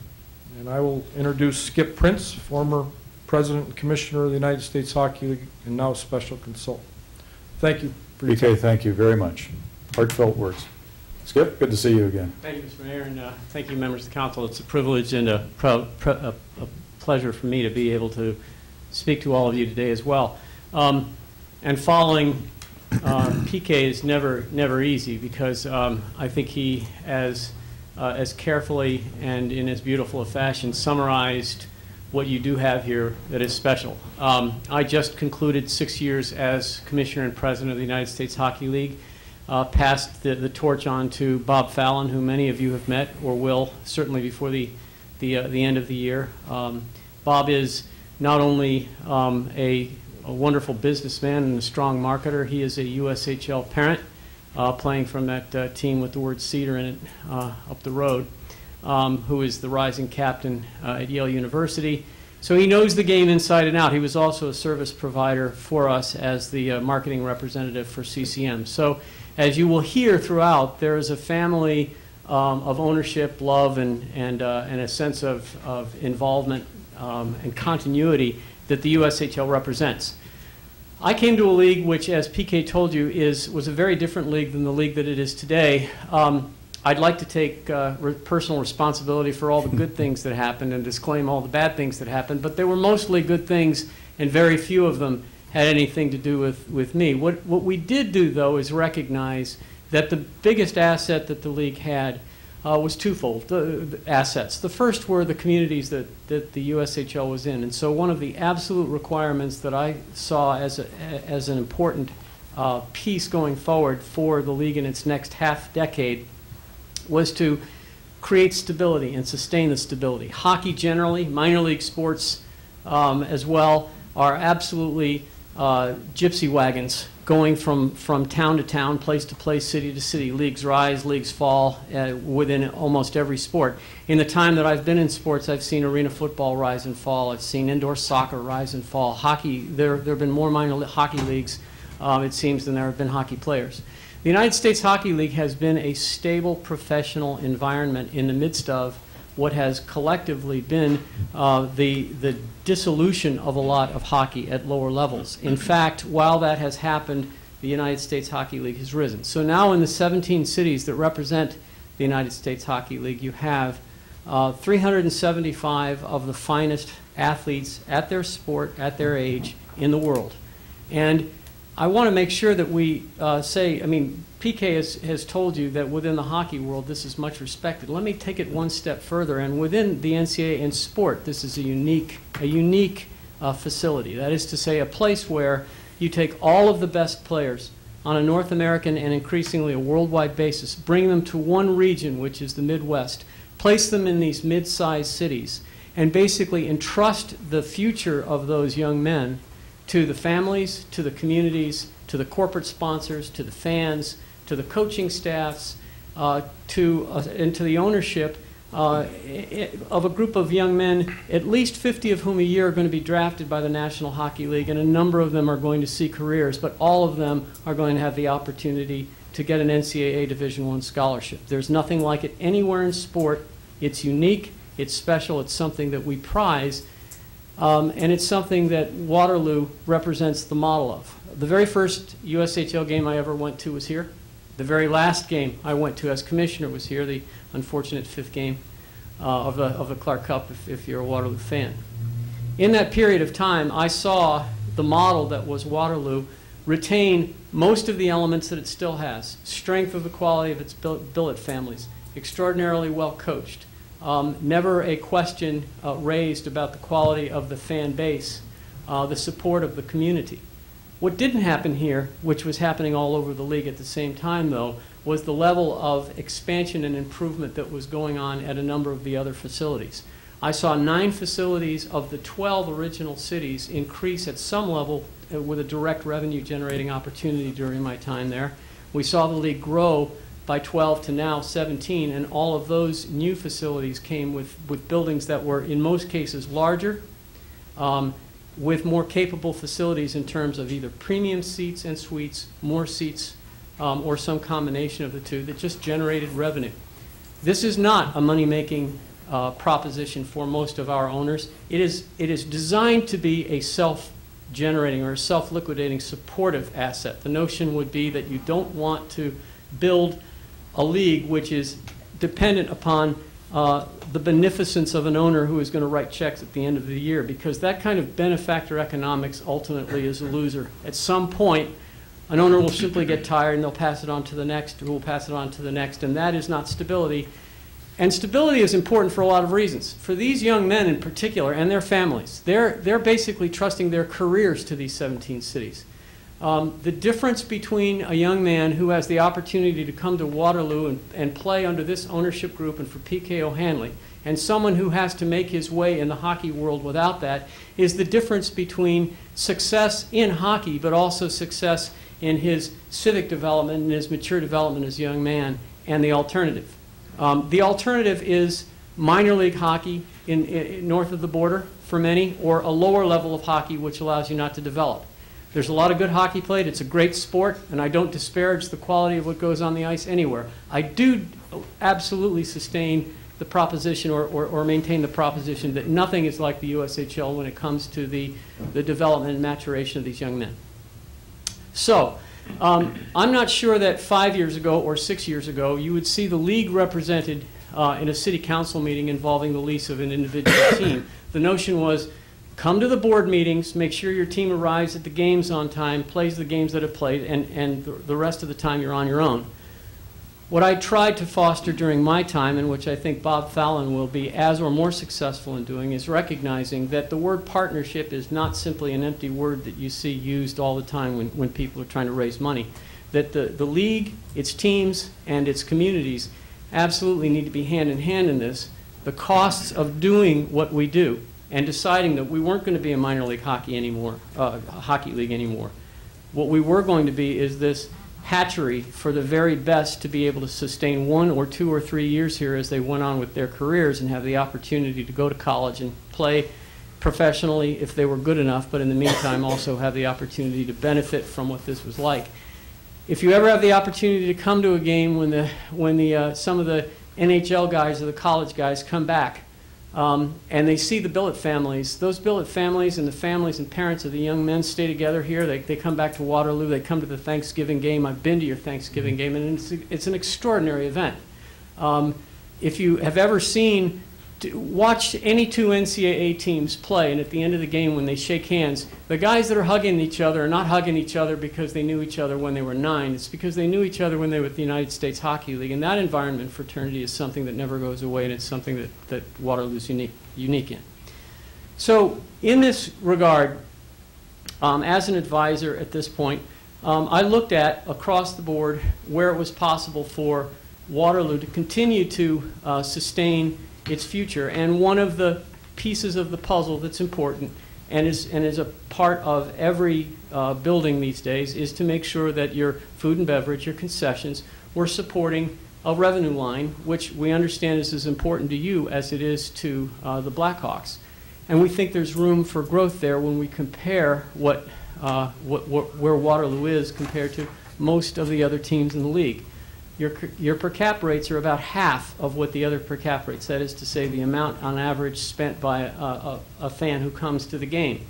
and I will introduce Skip Prince, former President and Commissioner of the United States Hockey League, and now Special Consultant. Thank you for your time. BK, thank you very much. Heartfelt words. Skip, good to see you again. Thank you, Mr. Mayor, and thank you, members of the council. It's a privilege and a pleasure for me to be able to speak to all of you today as well. And following PK is never easy, because I think he, as carefully and in as beautiful a fashion, summarized what you do have here that is special. I just concluded 6 years as Commissioner and President of the United States Hockey League, passed the torch on to Bob Fallon, who many of you have met or will certainly before the end of the year. Bob is not only a wonderful businessman and a strong marketer, he is a USHL parent, playing from that team with the word Cedar in it up the road, who is the rising captain at Yale University. So he knows the game inside and out. He was also a service provider for us as the marketing representative for CCM. So as you will hear throughout, there is a family of ownership, love, and a sense of involvement and continuity that the USHL represents. I came to a league which, as PK told you, was a very different league than the league that it is today. I'd like to take personal responsibility for all the good things that happened and disclaim all the bad things that happened, but they were mostly good things, and very few of them had anything to do with me. What we did do, though, is recognize that the biggest asset that the league had was twofold, the assets. The first were the communities that the USHL was in, and so one of the absolute requirements that I saw as an important piece going forward for the league in its next half decade was to create stability and sustain the stability. Hockey generally, minor league sports as well, are absolutely gypsy wagons going from town to town, place to place, city to city. Leagues rise, leagues fall within almost every sport. In the time that I've been in sports, I've seen arena football rise and fall. I've seen indoor soccer rise and fall. Hockey, there have been more minor hockey leagues, it seems, than there have been hockey players. The United States Hockey League has been a stable professional environment in the midst of what has collectively been the dissolution of a lot of hockey at lower levels. In fact, while that has happened, the United States Hockey League has risen. So now in the 17 cities that represent the United States Hockey League, you have 375 of the finest athletes at their sport, at their age, in the world. And I want to make sure that we say, I mean, PK has told you that within the hockey world this is much respected. Let me take it one step further, and within the NCAA and sport, this is a unique facility. That is to say, a place where you take all of the best players on a North American and increasingly a worldwide basis, bring them to one region, which is the Midwest, place them in these mid-sized cities, and basically entrust the future of those young men to the families, to the communities, to the corporate sponsors, to the fans, to the coaching staffs, and to the ownership of a group of young men, at least 50 of whom a year are going to be drafted by the National Hockey League, and a number of them are going to see careers, but all of them are going to have the opportunity to get an NCAA Division I scholarship. There's nothing like it anywhere in sport. It's unique, it's special, it's something that we prize, and it's something that Waterloo represents the model of. The very first USHL game I ever went to was here. The very last game I went to as commissioner was here, the unfortunate fifth game of the Clark Cup, if you're a Waterloo fan. In that period of time, I saw the model that was Waterloo retain most of the elements that it still has. Strength of the quality of its billet families, extraordinarily well coached, never a question raised about the quality of the fan base, the support of the community. What didn't happen here, which was happening all over the league at the same time, though, was the level of expansion and improvement that was going on at a number of the other facilities. I saw 9 facilities of the 12 original cities increase at some level with a direct revenue generating opportunity during my time there. We saw the league grow by 12 to now 17, and all of those new facilities came with buildings that were in most cases larger, with more capable facilities in terms of either premium seats and suites, more seats, or some combination of the two that just generated revenue. This is not a money-making proposition for most of our owners. It is designed to be a self-generating or a self-liquidating supportive asset. The notion would be that you don't want to build a league which is dependent upon the beneficence of an owner who is going to write checks at the end of the year, because that kind of benefactor economics ultimately is a loser. At some point, an owner will simply get tired and they'll pass it on to the next, who will pass it on to the next, and that is not stability. And stability is important for a lot of reasons. For these young men in particular and their families, they're basically trusting their careers to these 17 cities. The difference between a young man who has the opportunity to come to Waterloo and play under this ownership group and for P.K. O'Hanley, and someone who has to make his way in the hockey world without that, is the difference between success in hockey but also success in his civic development and his mature development as a young man, and the alternative. The alternative is minor league hockey in north of the border for many, or a lower level of hockey which allows you not to develop. There's a lot of good hockey played. It's a great sport, and I don't disparage the quality of what goes on the ice anywhere. I do absolutely sustain the proposition or maintain the proposition that nothing is like the USHL when it comes to the development and maturation of these young men. So I'm not sure that 5 years ago or 6 years ago you would see the league represented in a city council meeting involving the lease of an individual team. The notion was, come to the board meetings, make sure your team arrives at the games on time, plays the games that have played, and the rest of the time you're on your own. What I tried to foster during my time, and which I think Bob Fallon will be as or more successful in doing, is recognizing that the word partnership is not simply an empty word that you see used all the time when people are trying to raise money. That the league, its teams, and its communities absolutely need to be hand in hand in this. The costs of doing what we do and deciding that we weren't going to be a minor league hockey anymore, hockey league anymore. What we were going to be is this hatchery for the very best to be able to sustain 1 or 2 or 3 years here as they went on with their careers and have the opportunity to go to college and play professionally if they were good enough, but in the meantime also have the opportunity to benefit from what this was like. If you ever have the opportunity to come to a game when some of the NHL guys or the college guys come back and they see the billet families, those billet families and the families and parents of the young men stay together here. They come back to Waterloo. They come to the Thanksgiving game. I've been to your Thanksgiving game, and it's an extraordinary event. If you have ever watched any 2 NCAA teams play, and at the end of the game when they shake hands, the guys that are hugging each other are not hugging each other because they knew each other when they were 9. It's because they knew each other when they were with the United States Hockey League. And that environment, fraternity, is something that never goes away, and it's something that Waterloo's unique in. So in this regard, as an advisor at this point, I looked at, across the board, where it was possible for Waterloo to continue to sustain its future. And one of the pieces of the puzzle that's important and is a part of every building these days is to make sure that your food and beverage, your concessions, we're supporting a revenue line, which we understand is as important to you as it is to the Blackhawks. And we think there's room for growth there when we compare where Waterloo is compared to most of the other teams in the league. Your per cap rates are about half of what the other per cap rates, that is to say the amount on average spent by a fan who comes to the game.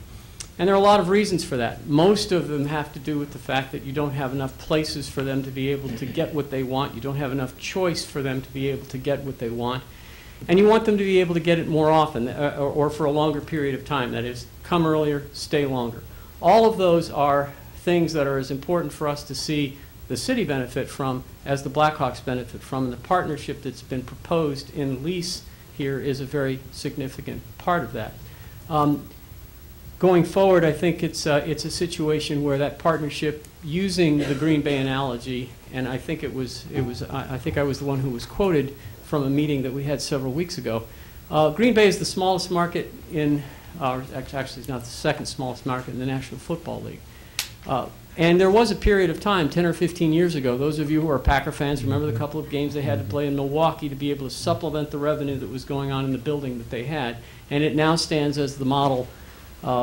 And there are a lot of reasons for that. Most of them have to do with the fact that you don't have enough places for them to be able to get what they want. You don't have enough choice for them to be able to get what they want. And you want them to be able to get it more often or for a longer period of time. That is, come earlier, stay longer. All of those are things that are as important for us to see the city benefit from as the Blackhawks benefit from. And the partnership that's been proposed in lease here is a very significant part of that. Going forward, I think it's a situation where that partnership, using the Green Bay analogy, and I think I was the one who was quoted from a meeting that we had several weeks ago. Green Bay is the smallest market actually it's not the second smallest market in the National Football League. And there was a period of time, 10 or 15 years ago, those of you who are Packer fans remember the couple of games they had to play in Milwaukee to be able to supplement the revenue that was going on in the building that they had. And it now stands as the model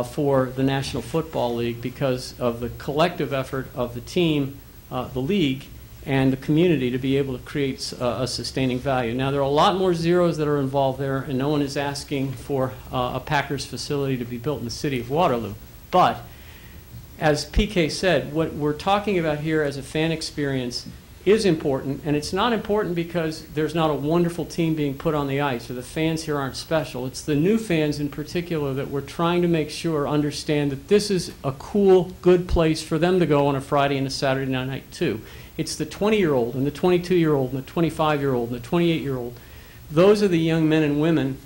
for the National Football League because of the collective effort of the team, the league, and the community to be able to create a sustaining value. Now, there are a lot more zeros that are involved there, and no one is asking for a Packers facility to be built in the city of Waterloo. But as PK said, what we're talking about here as a fan experience is important, and it's not important because there's not a wonderful team being put on the ice or the fans here aren't special. It's the new fans in particular that we're trying to make sure understand that this is a cool, good place for them to go on a Friday and a Saturday night too. It's the 20-year-old and the 22-year-old and the 25-year-old and the 28-year-old. Those are the young men and women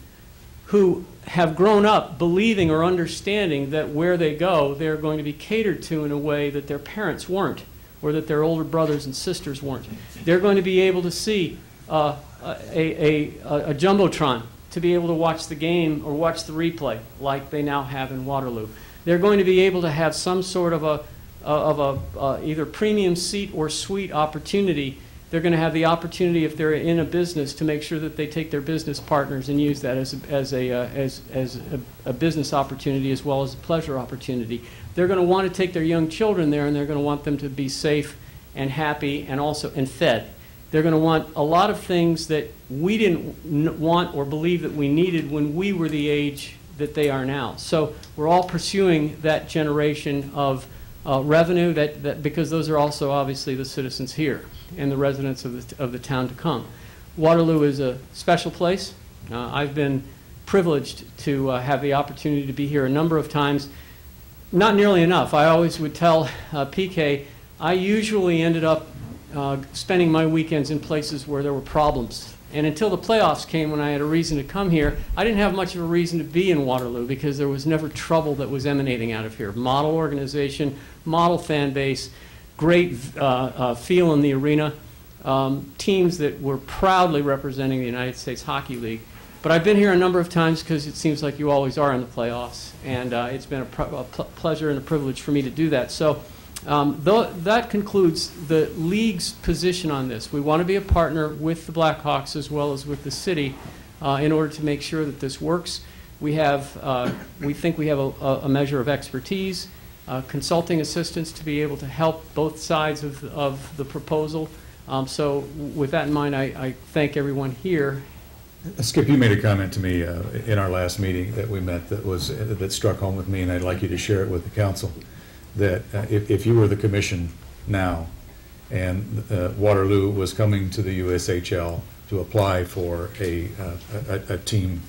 who have grown up believing or understanding that where they go, they're going to be catered to in a way that their parents weren't, or that their older brothers and sisters weren't. They're going to be able to see a Jumbotron to be able to watch the game or watch the replay like they now have in Waterloo. They're going to be able to have some sort of either premium seat or suite opportunity. They're going to have the opportunity, if they're in a business, to make sure that they take their business partners and use that as a business opportunity as well as a pleasure opportunity. They're going to want to take their young children there, and they're going to want them to be safe and happy and fed. They're going to want a lot of things that we didn't want or believe that we needed when we were the age that they are now. So we're all pursuing that generation of revenue, because those are also obviously the citizens here and the residents of the town to come. Waterloo is a special place. I've been privileged to have the opportunity to be here a number of times. Not nearly enough. I always would tell PK, I usually ended up spending my weekends in places where there were problems. And until the playoffs came, when I had a reason to come here, I didn't have much of a reason to be in Waterloo because there was never trouble that was emanating out of here. Model organization, model fan base, great feel in the arena, teams that were proudly representing the United States Hockey League. But I've been here a number of times because it seems like you always are in the playoffs, and it's been a pleasure and a privilege for me to do that. So that concludes the league's position on this. We want to be a partner with the Blackhawks as well as with the city in order to make sure that this works. We think we have a measure of expertise, consulting assistance to be able to help both sides of the proposal. So with that in mind, I thank everyone here. Skip, you made a comment to me in our last meeting that we met that struck home with me, and I'd like you to share it with the council. That if you were the commission now and Waterloo was coming to the USHL to apply for a team,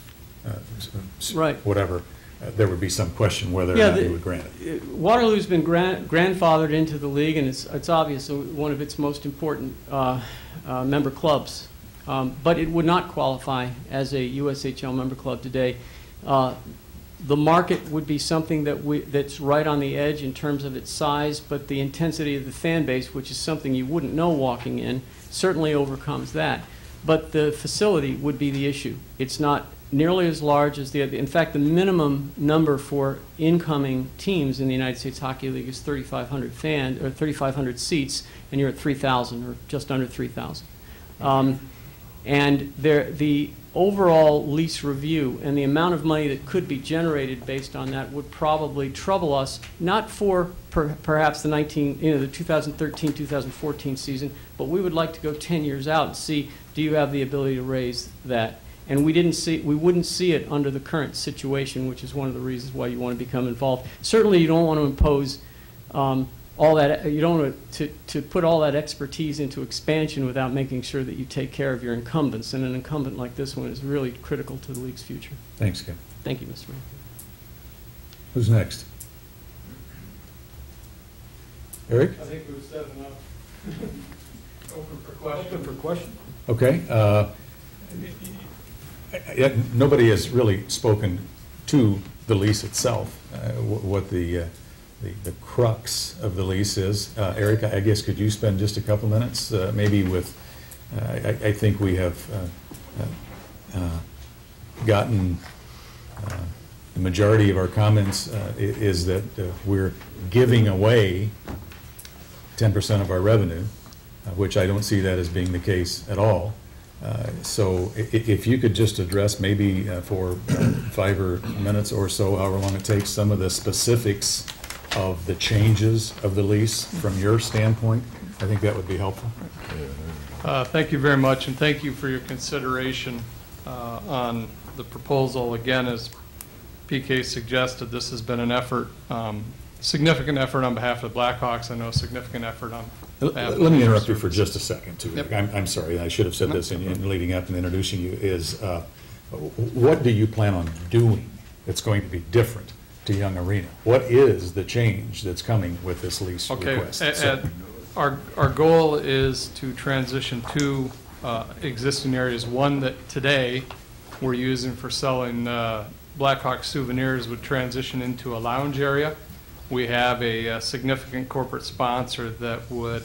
right, whatever, there would be some question whether or not you would grant it. Waterloo's been grandfathered into the league, and it's obviously one of its most important member clubs. But it would not qualify as a USHL member club today. The market would be something that's right on the edge in terms of its size, but the intensity of the fan base, which is something you wouldn't know walking in, certainly overcomes that. But the facility would be the issue. It's not nearly as large as the other. In fact, the minimum number for incoming teams in the United States Hockey League is 3,500 seats, and you're at 3,000 or just under 3,000. And the overall lease review and the amount of money that could be generated based on that would probably trouble us, not for perhaps the 2013-2014 season, but we would like to go 10 years out and see, do you have the ability to raise that? And we wouldn't see it under the current situation, which is one of the reasons why you want to become involved. Certainly, you don't want to impose all that. You don't want to put all that expertise into expansion without making sure that you take care of your incumbents. And an incumbent like this one is really critical to the league's future. Thanks, Ken. Thank you, Mr. Mayor. Who's next? Eric? I think we've said enough. Open for question. Open for question. Okay. Nobody has really spoken to the lease itself, what the crux of the lease is. Eric, I guess could you spend just a couple minutes, maybe with, I think we have gotten the majority of our comments is that we're giving away 10% of our revenue, which I don't see that as being the case at all. So if you could just address maybe for 5 minutes or so, however long it takes, some of the specifics of the changes of the lease from your standpoint, I think that would be helpful. Thank you very much, and thank you for your consideration on the proposal. Again, as PK suggested, this has been an effort, significant effort on behalf of the Blackhawks. I know a significant effort on behalf of Let me interrupt you for just a second, too. Yep. I'm sorry, I should have said this in leading up and introducing you, is what do you plan on doing that's going to be different to Young Arena? What is the change that's coming with this lease request? Our goal is to transition two existing areas. One that today we're using for selling Blackhawk souvenirs would transition into a lounge area. We have a significant corporate sponsor that would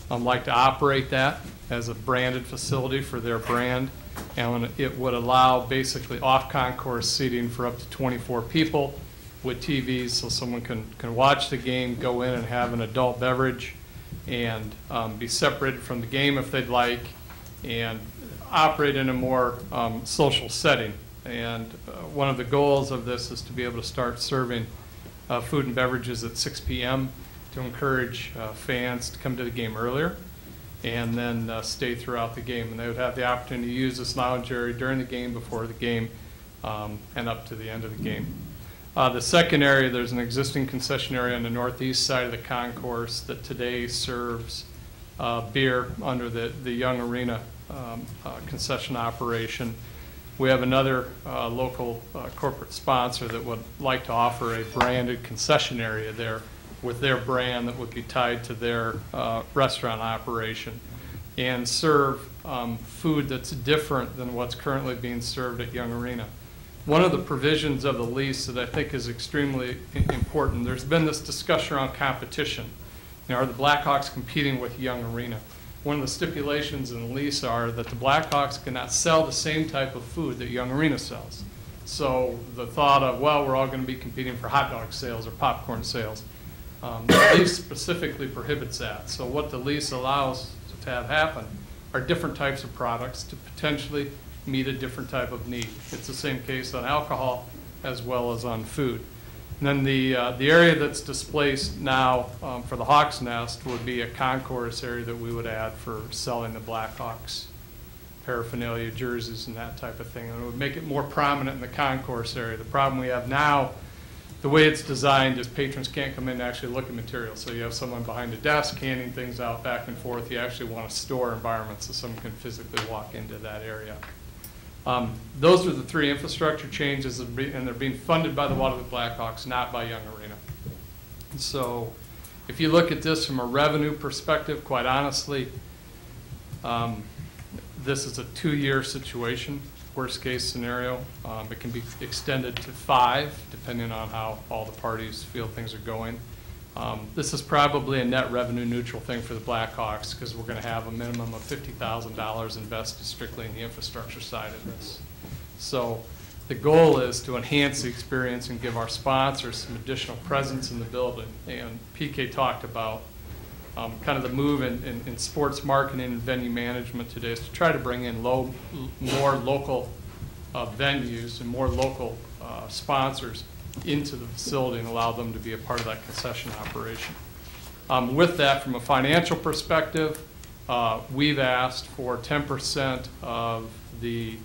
like to operate that as a branded facility for their brand, and it would allow basically off-concourse seating for up to 24 people with TVs, so someone can watch the game, go in and have an adult beverage, and be separated from the game if they'd like, and operate in a more social setting. And one of the goals of this is to be able to start serving food and beverages at 6 p.m. to encourage fans to come to the game earlier and then stay throughout the game. And they would have the opportunity to use this lounge area during the game, before the game, and up to the end of the game. The second area, there's an existing concession area on the northeast side of the concourse that today serves beer under the Young Arena concession operation. We have another local corporate sponsor that would like to offer a branded concession area there with their brand that would be tied to their restaurant operation and serve food that's different than what's currently being served at Young Arena. One of the provisions of the lease that I think is extremely important, there's been this discussion around competition. You know, are the Blackhawks competing with Young Arena? One of the stipulations in the lease are that the Blackhawks cannot sell the same type of food that Young Arena sells. So the thought of, well, we're all going to be competing for hot dog sales or popcorn sales, the lease specifically prohibits that. So what the lease allows to have happen are different types of products to potentially meet a different type of need. It's the same case on alcohol as well as on food. And then the area that's displaced now for the Hawks Nest would be a concourse area that we would add for selling the Blackhawks paraphernalia, jerseys, and that type of thing. And it would make it more prominent in the concourse area. The problem we have now, the way it's designed, is patrons can't come in and actually look at material. So you have someone behind a desk handing things out back and forth. You actually want a store environment so someone can physically walk into that area. Those are the three infrastructure changes, and they're being funded by the Waterloo Blackhawks, not by Young Arena. So if you look at this from a revenue perspective, quite honestly, this is a 2-year situation, worst case scenario. It can be extended to 5, depending on how all the parties feel things are going. This is probably a net revenue neutral thing for the Blackhawks because we're going to have a minimum of $50,000 invested strictly in the infrastructure side of this. So the goal is to enhance the experience and give our sponsors some additional presence in the building. And PK talked about kind of the move in sports marketing and venue management today is to try to bring in more local venues and more local sponsors into the facility and allow them to be a part of that concession operation. With that, from a financial perspective, we've asked for 10% of the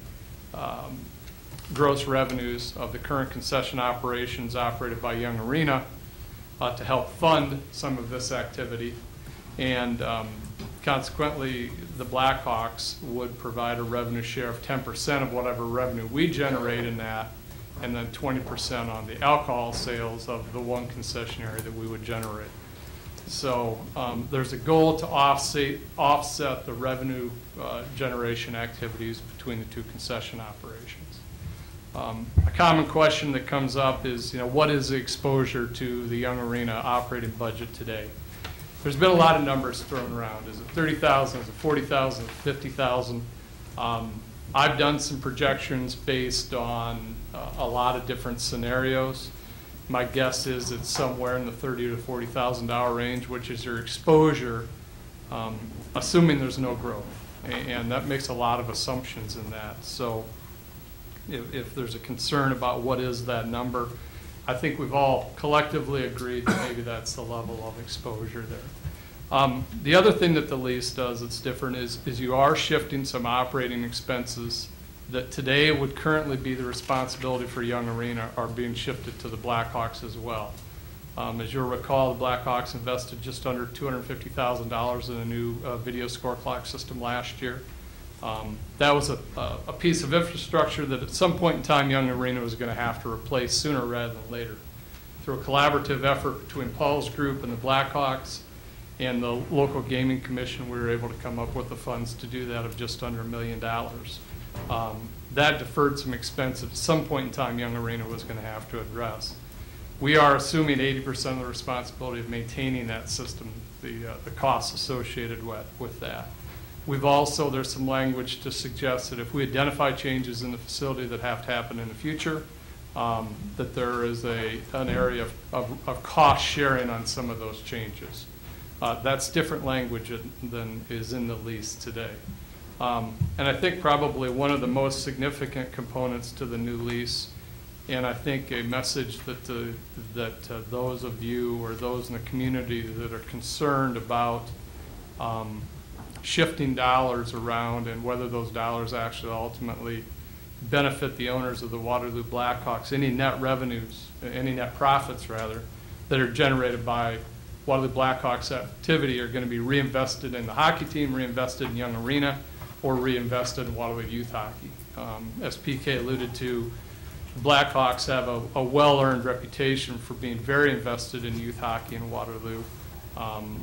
gross revenues of the current concession operations operated by Young Arena to help fund some of this activity. And consequently, the Blackhawks would provide a revenue share of 10% of whatever revenue we generate in that, and then 20% on the alcohol sales of the one concession area that we would generate. So there's a goal to offset the revenue generation activities between the two concession operations. A common question that comes up is, what is the exposure to the Young Arena operating budget today? There's been a lot of numbers thrown around. Is it 30,000? Is it 40,000? 50,000? I've done some projections based on a lot of different scenarios. My guess is it's somewhere in the $30,000 to $40,000 range, which is your exposure, assuming there's no growth. And that makes a lot of assumptions in that. So if there's a concern about what is that number, I think we've all collectively agreed that maybe that's the level of exposure there. The other thing that the lease does that's different is you are shifting some operating expenses that today would currently be the responsibility for Young Arena are being shifted to the Blackhawks as well. As you'll recall, the Blackhawks invested just under $250,000 in a new video score clock system last year. That was a piece of infrastructure that at some point in time Young Arena was going to have to replace sooner rather than later. Through a collaborative effort between Paul's group and the Blackhawks and the local gaming commission, we were able to come up with the funds to do that of just under $1 million. That deferred some expense that at some point in time Young Arena was going to have to address. We are assuming 80% of the responsibility of maintaining that system, the costs associated with that. We've also, there's some language to suggest that if we identify changes in the facility that have to happen in the future, that there is an area of cost sharing on some of those changes. That's different language than is in the lease today. And I think probably one of the most significant components to the new lease, and I think a message that those of you or those in the community that are concerned about shifting dollars around and whether those dollars actually ultimately benefit the owners of the Waterloo Blackhawks. Any net revenues, any net profits rather, that are generated by Waterloo Blackhawks activity are going to be reinvested in the hockey team, reinvested in Young Arena, or reinvested in Waterloo youth hockey. As PK alluded to, the Blackhawks have a well-earned reputation for being very invested in youth hockey in Waterloo,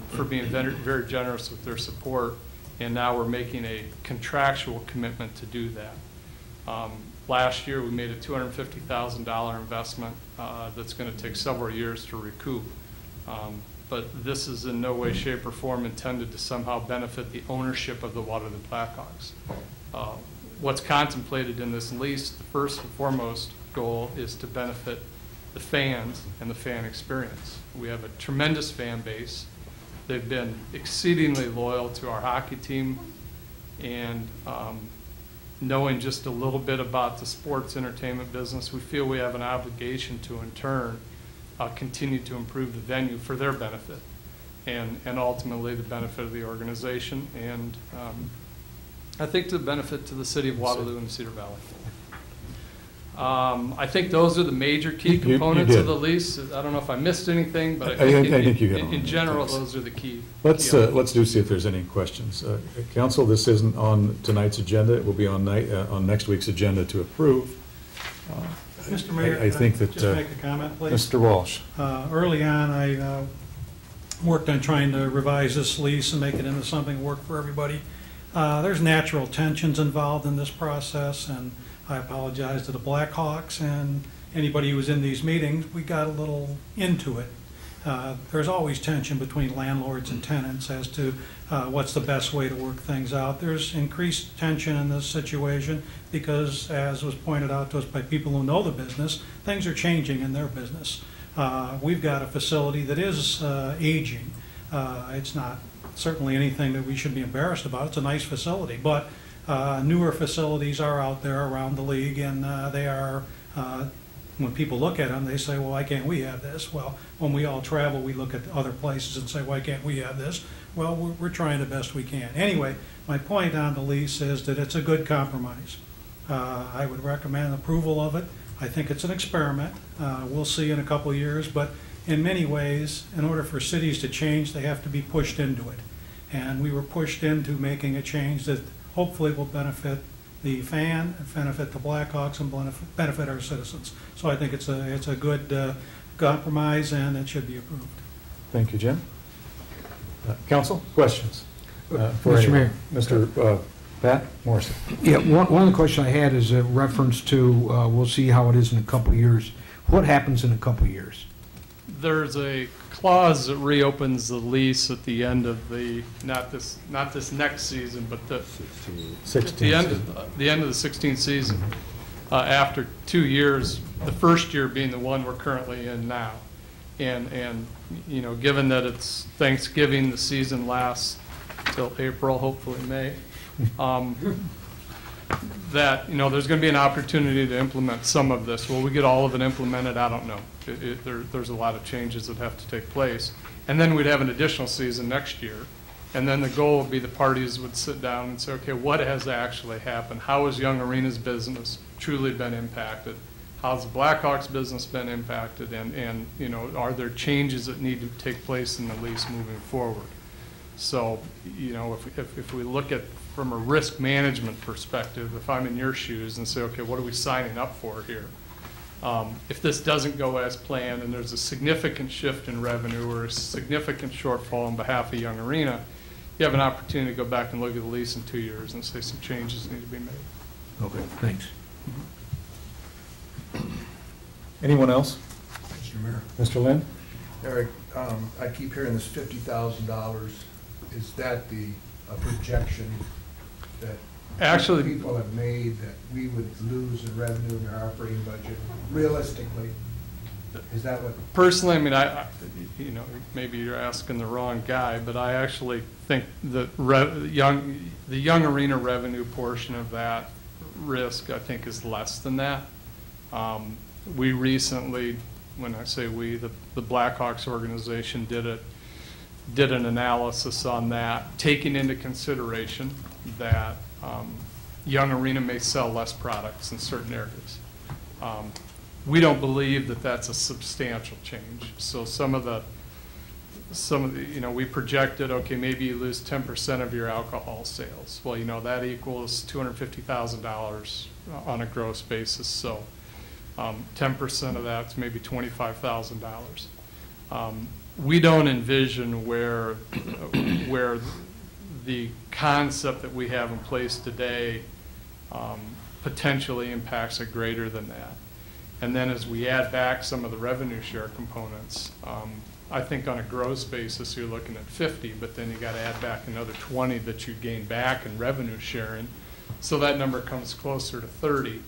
for being very, very generous with their support, and now we're making a contractual commitment to do that. Last year, we made a $250,000 investment that's going to take several years to recoup. But this is in no way, shape, or form intended to somehow benefit the ownership of the Waterloo Blackhawks. What's contemplated in this lease, the first and foremost goal is to benefit the fans and the fan experience. We have a tremendous fan base. They've been exceedingly loyal to our hockey team, and knowing just a little bit about the sports entertainment business, we feel we have an obligation to, in turn, continue to improve the venue for their benefit and ultimately the benefit of the organization, and I think the benefit to the city of Waterloo and the Cedar Valley. I think those are the major key components of the lease. I don't know if I missed anything, but I think you hit on in them. general, Thanks. those are the key. Let's see if there's any questions. Council, this isn't on tonight's agenda. It will be on next week's agenda to approve. Mr. Mayor, I think that, just make a comment, please? Mr. Walsh. Early on, I worked on trying to revise this lease and make it into something that worked for everybody. There's natural tensions involved in this process, and I apologize to the Blackhawks and anybody who was in these meetings. We got a little into it. There's always tension between landlords and tenants as to what's the best way to work things out. There's increased tension in this situation because, as was pointed out to us by people who know the business, things are changing in their business. We've got a facility that is aging. It's not certainly anything that we should be embarrassed about. It's a nice facility, but newer facilities are out there around the league, and they are, when people look at them, they say, well, why can't we have this? Well, when we all travel, we look at other places and say, why can't we have this? Well, we're trying the best we can. Anyway, my point on the lease is that it's a good compromise. I would recommend approval of it. I think it's an experiment. We'll see in a couple of years, but in many ways, in order for cities to change, they have to be pushed into it. And we were pushed into making a change that hopefully will benefit the fan, benefit the Blackhawks, and benefit our citizens. So I think it's a good compromise, and it should be approved. Thank you, Jim. Council, questions? Mr. Mayor. Mr. Pat Morrison. Yeah, one of the questions I had is a reference to, we'll see how it is in a couple of years. What happens in a couple of years? There's a clause that reopens the lease at the end of the, not this next season, but at the end of the 16th season, after 2 years, the first year being the one we're currently in now. And you know, given that it's Thanksgiving, the season lasts till April, hopefully May, that, you know, there's going to be an opportunity to implement some of this. Will we get all of it implemented? I don't know. There's a lot of changes that have to take place. And then we'd have an additional season next year. And then the goal would be the parties would sit down and say, okay, what has actually happened? How has Young Arena's business truly been impacted? How's the Blackhawks business been impacted? And you know, are there changes that need to take place in the lease moving forward? So, you know, if we look at from a risk management perspective, if I'm in your shoes and say, okay, what are we signing up for here? If this doesn't go as planned and there's a significant shift in revenue or a significant shortfall on behalf of Young Arena, you have an opportunity to go back and look at the lease in 2 years and say some changes need to be made. Okay, thanks. Anyone else? Mr. Mayor. Mr. Lynn? Eric, I keep hearing this $50,000. Is that the projection that Actually, people have made that we would lose in revenue in our operating budget? Realistically, is that what? personally, I mean, you know, maybe you're asking the wrong guy, but I actually think the Young Arena revenue portion of that risk, I think, is less than that. We recently, when I say we, the Blackhawks organization did an analysis on that, taking into consideration that Young Arena may sell less products in certain areas. We don't believe that that's a substantial change. So some of the, you know, we projected, okay, maybe you lose 10% of your alcohol sales. Well, you know, that equals $250,000 on a gross basis. So 10% of that's maybe $25,000. We don't envision where the concept that we have in place today potentially impacts it greater than that. And then as we add back some of the revenue share components, I think on a gross basis you're looking at 50, but then you got to add back another 20 that you gain back in revenue sharing. So that number comes closer to 30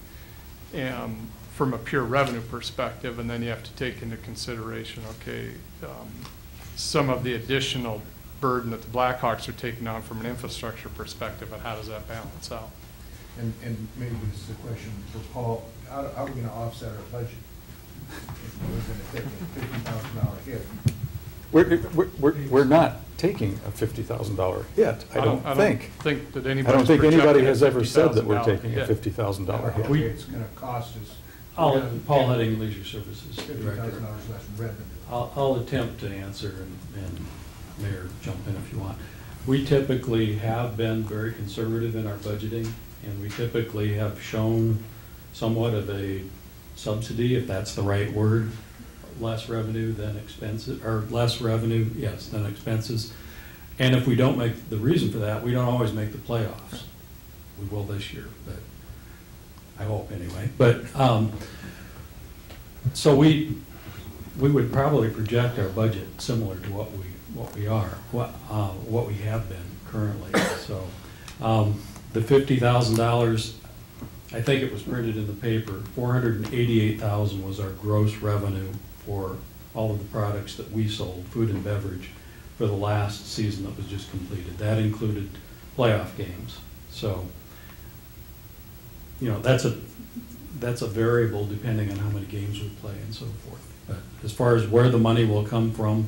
from a pure revenue perspective, and then you have to take into consideration, okay, some of the additional burden that the Blackhawks are taking on from an infrastructure perspective, and how does that balance out? And maybe this is a question for Paul. How are we going to offset our budget if we're going to take a $50,000 hit? We're not taking a $50,000 hit, I don't think. That I don't think anybody has ever projected said that we're $50,000 taking a $50,000 hit. Okay, it's going to cost us Paul Heading, Leisure Services $50,000 Director. less revenue. I'll attempt to answer, and Mayor, jump in if you want. We typically have been very conservative in our budgeting, and we typically have shown somewhat of a subsidy, if that's the right word, less revenue than expenses, or less revenue, yes, than expenses. And if we don't make, the reason for that, we don't always make the playoffs. We will this year, but I hope anyway. But so we would probably project our budget similar to what we have been currently. So the $50,000, I think it was printed in the paper, $488,000 was our gross revenue for all of the products that we sold, food and beverage, for the last season that was just completed. That included playoff games. So, you know, that's a variable depending on how many games we play and so forth. But as far as where the money will come from,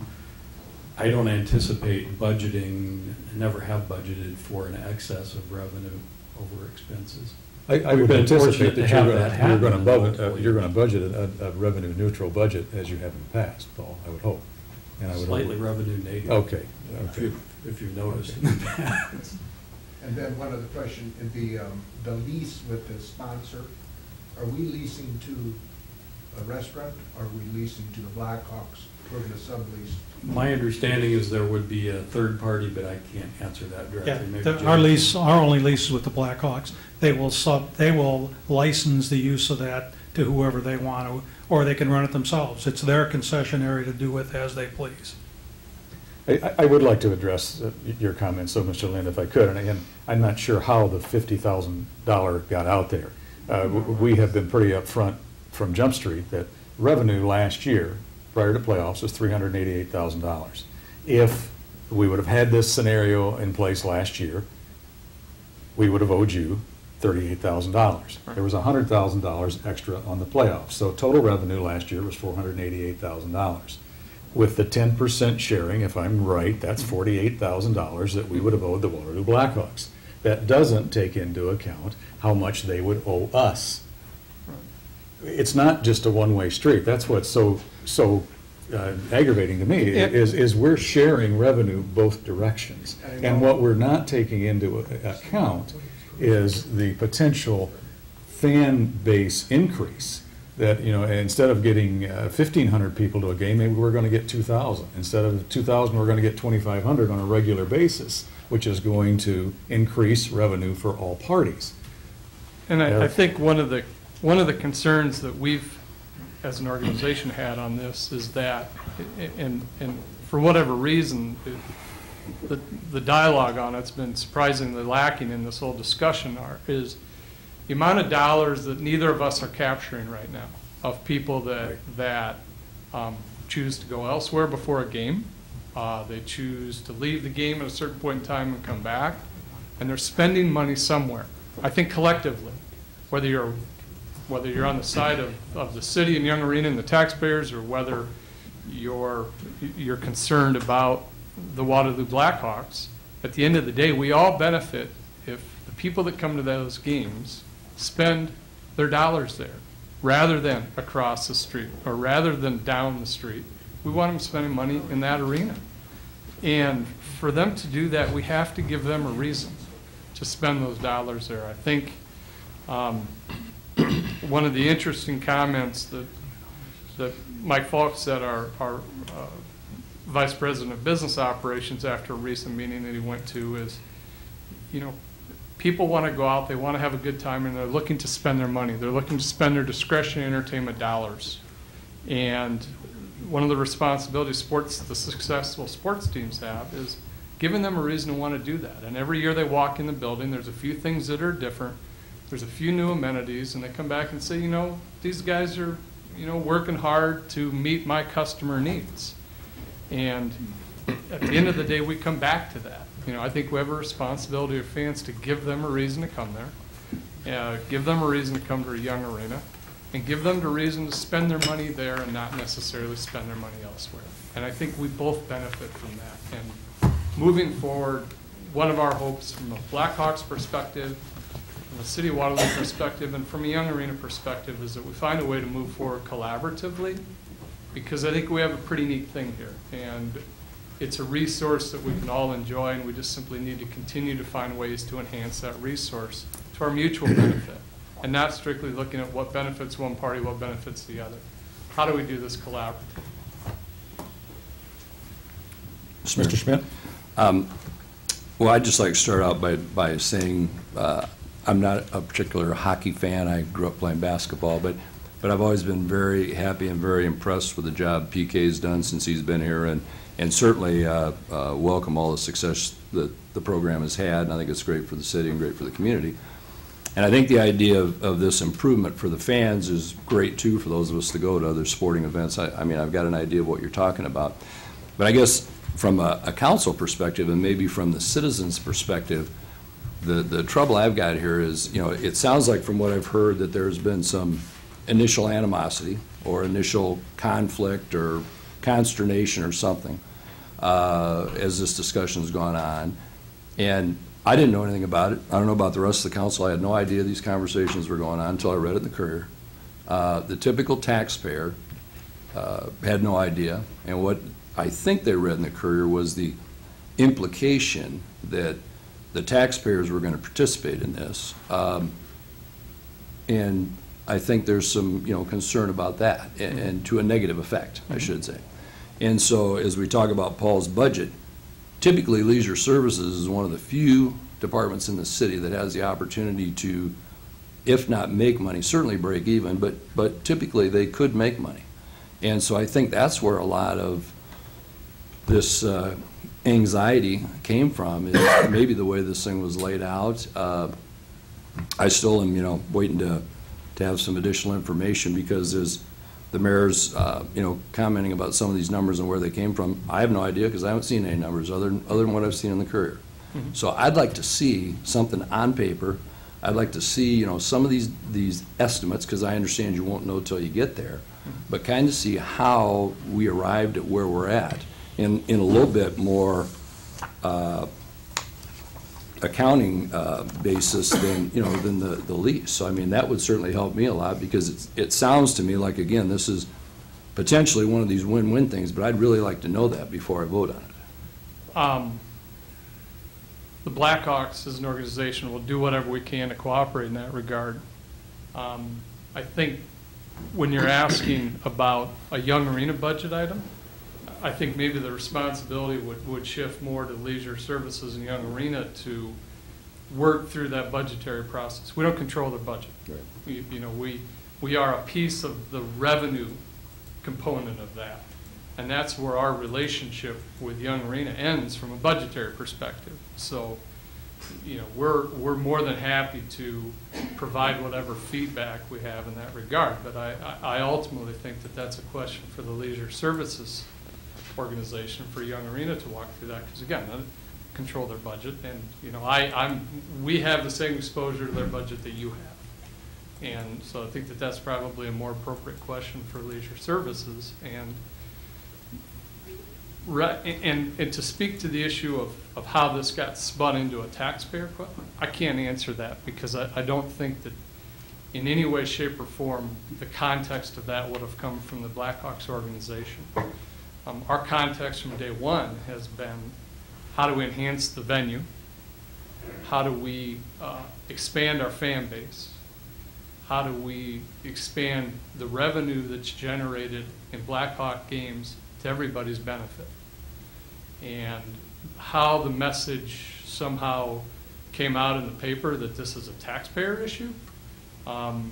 I don't anticipate budgeting, never have budgeted for an excess of revenue over expenses. I would anticipate that you're going to budget a revenue neutral budget as you have in the past, Paul, I would hope. And I would Slightly revenue negative. Okay. If you've noticed. And then one other question, the lease with the sponsor, are we leasing to a restaurant, or are we leasing to the Blackhawks? We're going to sublease? My understanding is there would be a third party, but I can't answer that directly. Maybe Yeah, Jim. our only lease is with the Blackhawks. They will license the use of that to whoever they want to, or they can run it themselves. It's their concession area to do with as they please. I would like to address your comments, so Mr. Lind, if I could. And again, I'm not sure how the $50,000 got out there. We have been pretty upfront from Jump Street that revenue last year, prior to playoffs, was $388,000. If we would have had this scenario in place last year, we would have owed you $38,000. There was $100,000 extra on the playoffs. So total revenue last year was $488,000. With the 10% sharing, if I'm right, that's $48,000 that we would have owed the Waterloo Blackhawks. That doesn't take into account how much they would owe us. It's not just a one-way street. That's what's so aggravating to me, is we're sharing revenue both directions. And what we're not taking into account is the potential fan base increase. That, you know, instead of getting 1,500 people to a game, maybe we're going to get 2,000. Instead of 2,000, we're going to get 2,500 on a regular basis, which is going to increase revenue for all parties. And I think one of the concerns that we've, as an organization, had on this is that, and for whatever reason, the dialogue on it's been surprisingly lacking in this whole discussion is the amount of dollars that neither of us are capturing right now of people that choose to go elsewhere before a game. They choose to leave the game at a certain point in time and come back, and they're spending money somewhere. I think collectively, whether you're on the side of the city and Young Arena and the taxpayers, or whether you're concerned about the Waterloo Blackhawks, at the end of the day, we all benefit if the the people that come to those games spend their dollars there rather than across the street or rather than down the street. We want them spending money in that arena. And for them to do that, we have to give them a reason to spend those dollars there. I think one of the interesting comments that Mike Falk said, our Vice President of Business Operations, after a recent meeting that he went to, is, you know, people want to go out, they want to have a good time, and they're looking to spend their money. They're looking to spend their discretionary entertainment dollars. And one of the responsibilities the successful sports teams have is giving them a reason to want to do that. And every year they walk in the building, there's a few things that are different. There's a few new amenities, and they come back and say, you know, these guys are, you know, working hard to meet my customer needs. And at the end of the day, we come back to that. You know, I think we have a responsibility as fans to give them a reason to come there, give them a reason to come to a young arena, and give them the reason to spend their money there and not necessarily spend their money elsewhere. And I think we both benefit from that. And moving forward, one of our hopes from a Blackhawks perspective, from a City of Waterloo perspective, and from a young arena perspective is that we find a way to move forward collaboratively, because I think we have a pretty neat thing here. And it's a resource that we can all enjoy, and we just simply need to continue to find ways to enhance that resource to our mutual benefit, and not strictly looking at what benefits one party, what benefits the other. How do we do this collaboratively? Mr. Schmidt? Well, I'd just like to start out by saying I'm not a particular hockey fan. I grew up playing basketball, but I've always been very happy and very impressed with the job PK's done since he's been here, and certainly welcome all the success that the program has had. And I think it's great for the city and great for the community. And I think the idea of this improvement for the fans is great, too, for those of us to go to other sporting events. I mean, I've got an idea of what you're talking about. But I guess from a council perspective and maybe from the citizens' perspective, the trouble I've got here is, you know, it sounds like from what I've heard that there's been some initial animosity or initial conflict or consternation or something as this discussion's gone on. And I didn't know anything about it. I don't know about the rest of the council. I had no idea these conversations were going on until I read it in the Courier. The typical taxpayer had no idea. And what I think they read in the Courier was the implication that the taxpayers were going to participate in this. And I think there's some, you know, concern about that, and to a negative effect, I should say. And so as we talk about Paul's budget, typically leisure services is one of the few departments in the city that has the opportunity to, if not make money, certainly break even, but typically they could make money. And so I think that's where a lot of this anxiety came from, is maybe the way this thing was laid out. I still am, you know, waiting to have some additional information, because as the mayor's, you know, commenting about some of these numbers and where they came from, I have no idea, because I haven't seen any numbers other than what I've seen in the Courier. Mm-hmm. So I'd like to see something on paper. I'd like to see, you know, some of these estimates, because I understand you won't know till you get there, but kind of see how we arrived at where we're at in a little bit more accounting basis than, you know, than the lease. So I mean, that would certainly help me a lot, because it sounds to me like, again, this is potentially one of these win-win things, but I'd really like to know that before I vote on it. The Blackhawks as an organization will do whatever we can to cooperate in that regard. I think when you're asking about a young arena budget item, I think maybe the responsibility would shift more to leisure services and young arena to work through that budgetary process. We don't control their budget. Right. We are a piece of the revenue component of that. And that's where our relationship with young arena ends from a budgetary perspective. So, you know, we're more than happy to provide whatever feedback we have in that regard. But I ultimately think that that's a question for the leisure services organization, for young arena to walk through that, because again, I control their budget, and you know, we have the same exposure to their budget that you have, and so I think that that's probably a more appropriate question for leisure services. And And to speak to the issue of how this got spun into a taxpayer, I can't answer that because I don't think that in any way, shape, or form the context of that would have come from the Blackhawks organization. Our context from day one has been, how do we enhance the venue? How do we expand our fan base? How do we expand the revenue that's generated in Blackhawk games to everybody's benefit? And how the message somehow came out in the paper that this is a taxpayer issue, again,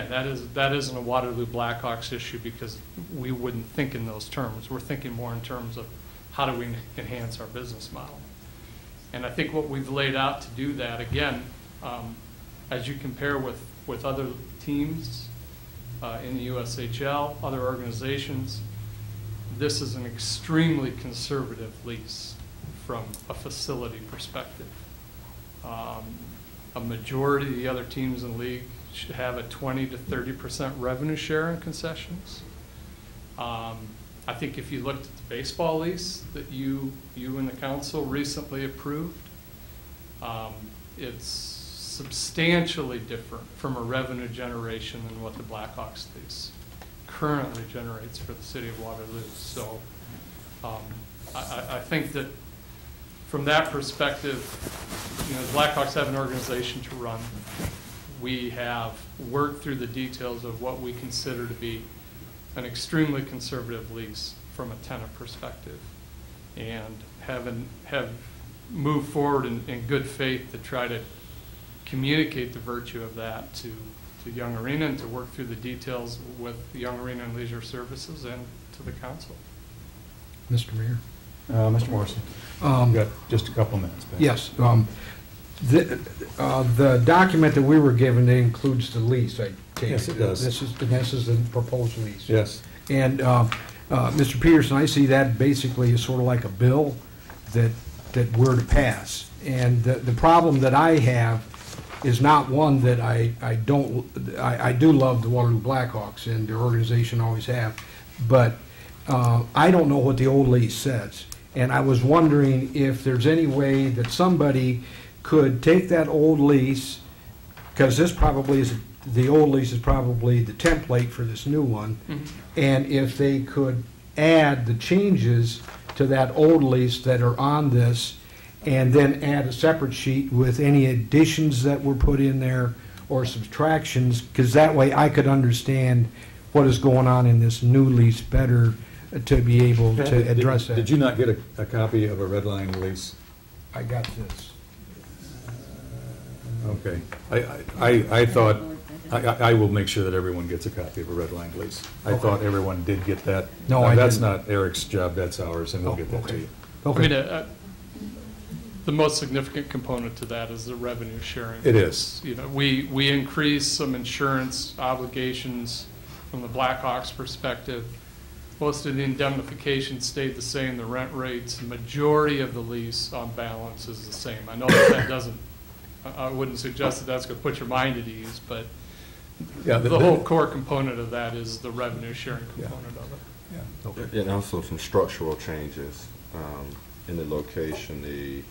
that isn't a Waterloo Blackhawks issue because we wouldn't think in those terms. We're thinking more in terms of how do we enhance our business model. And I think what we've laid out to do that, again, as you compare with other teams in the USHL, other organizations, this is an extremely conservative lease from a facility perspective. A majority of the other teams in the league should have a 20 to 30% revenue share in concessions. I think if you looked at the baseball lease that you and the council recently approved, it's substantially different from a revenue generation than what the Blackhawks lease currently generates for the city of Waterloo. So I think that from that perspective, you know, the Blackhawks have an organization to run. We have worked through the details of what we consider to be an extremely conservative lease from a tenant perspective, and have moved forward in good faith to try to communicate the virtue of that to Young Arena and to work through the details with Young Arena and Leisure Services and to the council. Mr. Mayor? Mr. Morrison, you've got just a couple minutes. Ben. Yes. The document that we were given, that includes the lease, I take it. Yes, it does. This is the proposed lease. Yes. And Mr. Peterson, I see that basically as sort of like a bill that we're to pass. And the problem that I have is not one that I do love the Waterloo Blackhawks, and their organization always have, but I don't know what the old lease says. And I was wondering if there's any way that somebody could take that old lease, because this probably is, the old lease is probably the template for this new one, and if they could add the changes to that old lease that are on this, and then add a separate sheet with any additions that were put in there or subtractions, because that way I could understand what is going on in this new lease better to be able to address that. Did you not get a copy of a red line lease? I got this. Okay. I thought, I will make sure that everyone gets a copy of a red line lease. I thought everyone did get that. No, I that's didn't. not Eric's job, that's ours, and we'll get that to you. Okay. I mean, the most significant component to that is the revenue sharing. It is. You know, we increased some insurance obligations from the Blackhawks perspective. Most of the indemnification stayed the same, the rent rates, the majority of the lease on balance is the same. I know that doesn't, I wouldn't suggest that that's going to put your mind at ease, but Yeah, the whole core component of that is the revenue sharing component of it. Yeah. Okay. And also some structural changes in the location, the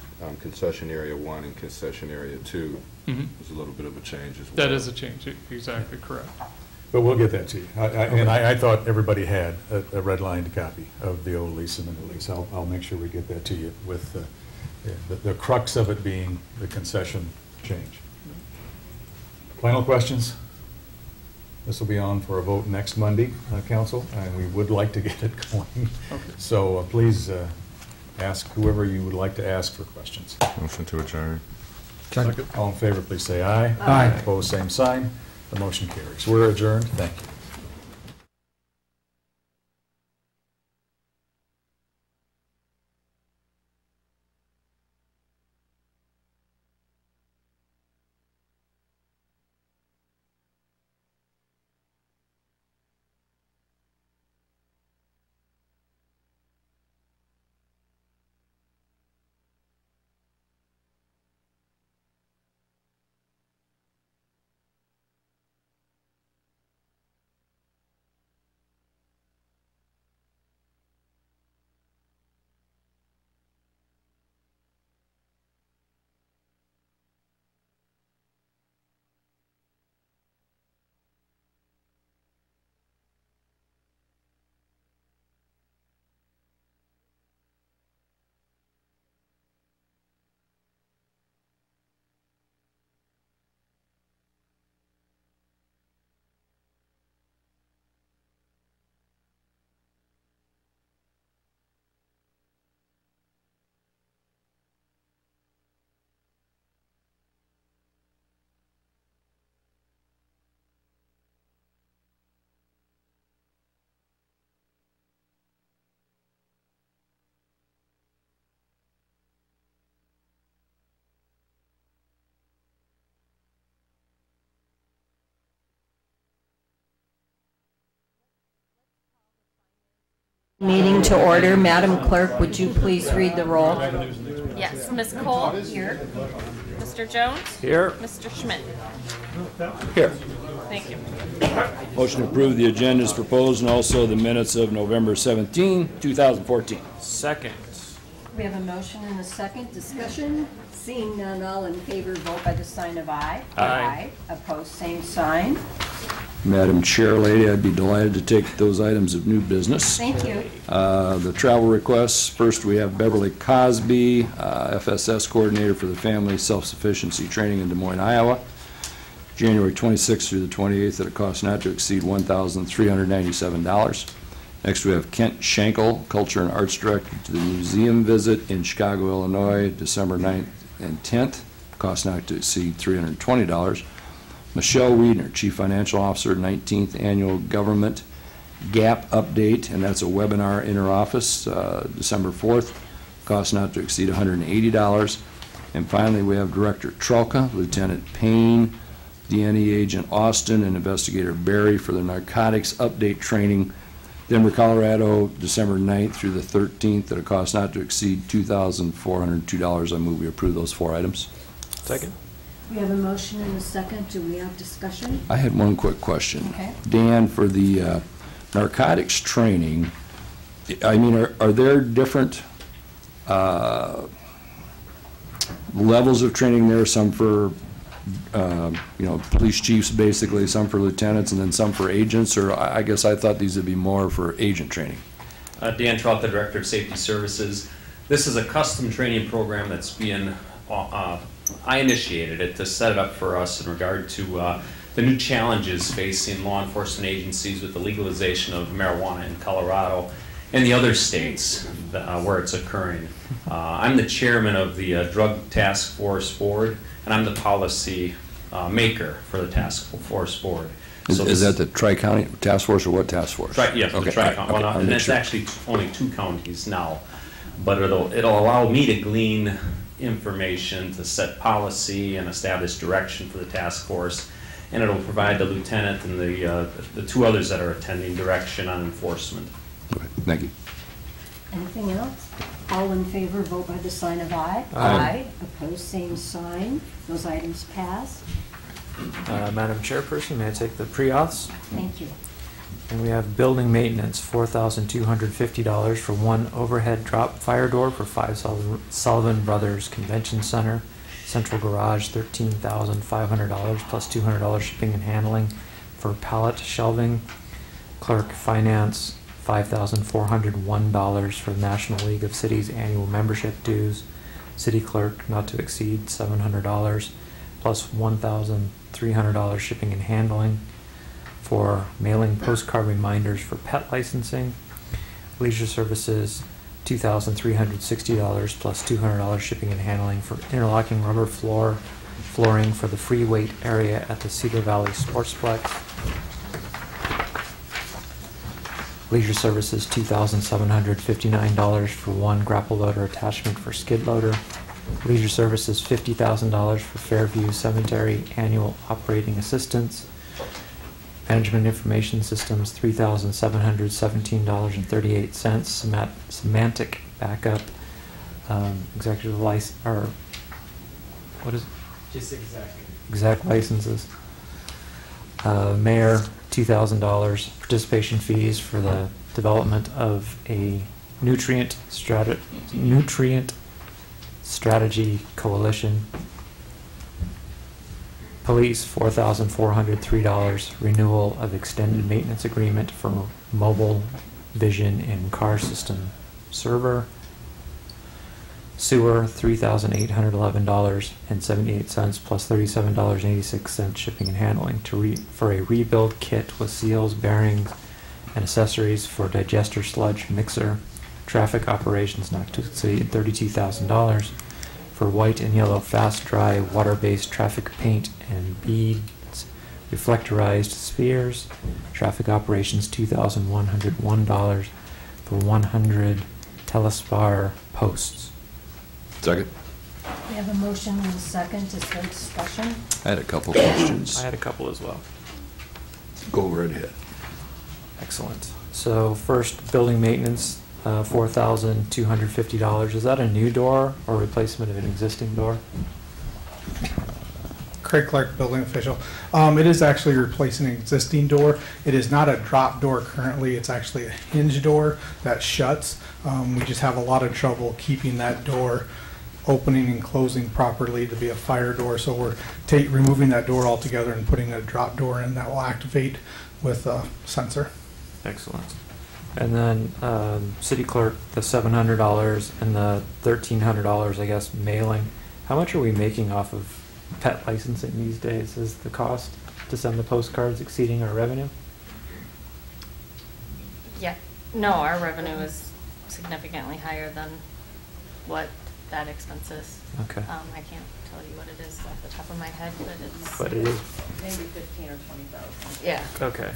concession area 1 and concession area 2 is a little bit of a change as well. That is a change, exactly correct. But we'll get that to you. And I thought everybody had a red-lined copy of the old lease and the new lease. I'll make sure we get that to you with the crux of it being the concession change. Final questions? This will be on for a vote next Monday, Council, and we would like to get it going. Okay. So please ask whoever you would like to ask for questions. Motion to adjourn. Second. All in favor, please say aye. Aye. Opposed, same sign. The motion carries. We're adjourned. Thank you. Meeting to order. Madam Clerk, would you please read the roll? Yes, Ms. Cole? Here. Mr. Jones? Here. Mr. Schmidt? Here. Thank you. Motion to approve the agenda is proposed and also the minutes of November 17, 2014. Second. We have a motion and a second. Discussion. Seeing none, all in favor, vote by the sign of aye. Aye. Opposed, same sign. Madam Chair Lady, I'd be delighted to take those items of new business. Thank you. The travel requests, first we have Beverly Cosby, FSS Coordinator for the Family Self-Sufficiency Training in Des Moines, Iowa, January 26th through the 28th at a cost not to exceed $1,397. Next we have Kent Schenkel, Culture and Arts Director to the museum visit in Chicago, Illinois, December 9th and 10th, cost not to exceed $320. Michelle Wiedner, Chief Financial Officer, 19th Annual Government Gap Update, and that's a webinar inter-office, December 4th, cost not to exceed $180. And finally, we have Director Trulka, Lieutenant Payne, DNE Agent Austin, and Investigator Barry for the Narcotics Update Training, Denver, Colorado, December 9th through the 13th, at a cost not to exceed $2,402. I move we approve those 4 items. Second. We have a motion and a second. Do we have discussion? I had one quick question. Okay. Dan, for the narcotics training, I mean, are there different levels of training there? Some for, police chiefs, basically, some for lieutenants, and then some for agents? Or I guess I thought these would be more for agent training. Dan Trout, the Director of Safety Services. This is a custom training program that's being I initiated it to set it up for us in regard to the new challenges facing law enforcement agencies with the legalization of marijuana in Colorado and the other states where it's occurring. I'm the chairman of the Drug Task Force Board, and I'm the policy maker for the Task Force Board. Is that the Tri-County Task Force, or what task force? Yes, okay. the Tri-County. Okay. And it's actually only 2 counties now, but it'll allow me to glean information to set policy and establish direction for the task force, and it'll provide the lieutenant and the 2 others that are attending direction on enforcement. Okay, thank you. Anything else? All in favor, vote by the sign of aye. Aye. Opposed, same sign. Those items pass. Madam Chairperson, may I take the pre-auths? Thank you. And we have building maintenance, $4,250 for 1 overhead drop fire door for 5 Sullivan Brothers Convention Center. Central garage, $13,500 plus $200 shipping and handling for pallet shelving. Clerk finance, $5,401 for the National League of Cities annual membership dues. City clerk, not to exceed $700 plus $1,300 shipping and handling for mailing postcard reminders for pet licensing. Leisure services, $2,360 plus $200 shipping and handling for interlocking rubber flooring for the free weight area at the Cedar Valley Sportsplex. Leisure services, $2,759 for 1 grapple loader attachment for skid loader. Leisure services, $50,000 for Fairview Cemetery annual operating assistance. Management Information Systems, $3,717.38. Semantic Backup, executive license, or what is it? Just exactly. Exact licenses. Mayor, $2,000. Participation fees for the development of a nutrient strategy coalition. Police, $4,403, renewal of extended maintenance agreement for mobile vision and car system server. Sewer, $3,811.78 plus $37.86 shipping and handling for a rebuild kit with seals, bearings, and accessories for digester sludge mixer. Traffic operations not to exceed $32,000 for white and yellow fast dry water-based traffic paint and beads, reflectorized spheres. Traffic operations $2,101 for 100 telespar posts. Second. We have a motion and a second. Is there discussion? I had a couple questions. I had a couple as well. Go right ahead. Excellent. So first, building maintenance, $4,250. Is that a new door or replacement of an existing door? Craig Clark, building official. It is actually replacing an existing door. It is not a drop door currently. It's actually a hinge door that shuts. We just have a lot of trouble keeping that door opening and closing properly to be a fire door. So we're removing that door altogether and putting a drop door in that will activate with a sensor. Excellent. And then city clerk, the $700 and the $1,300, I guess, mailing. How much are we making off of pet licensing these days? Is the cost to send the postcards exceeding our revenue? Yeah, no, our revenue is significantly higher than what that expense is. Okay. I can't tell you what it is off the top of my head, but it's. But it is. Maybe 15 or 20,000. Yeah. Okay.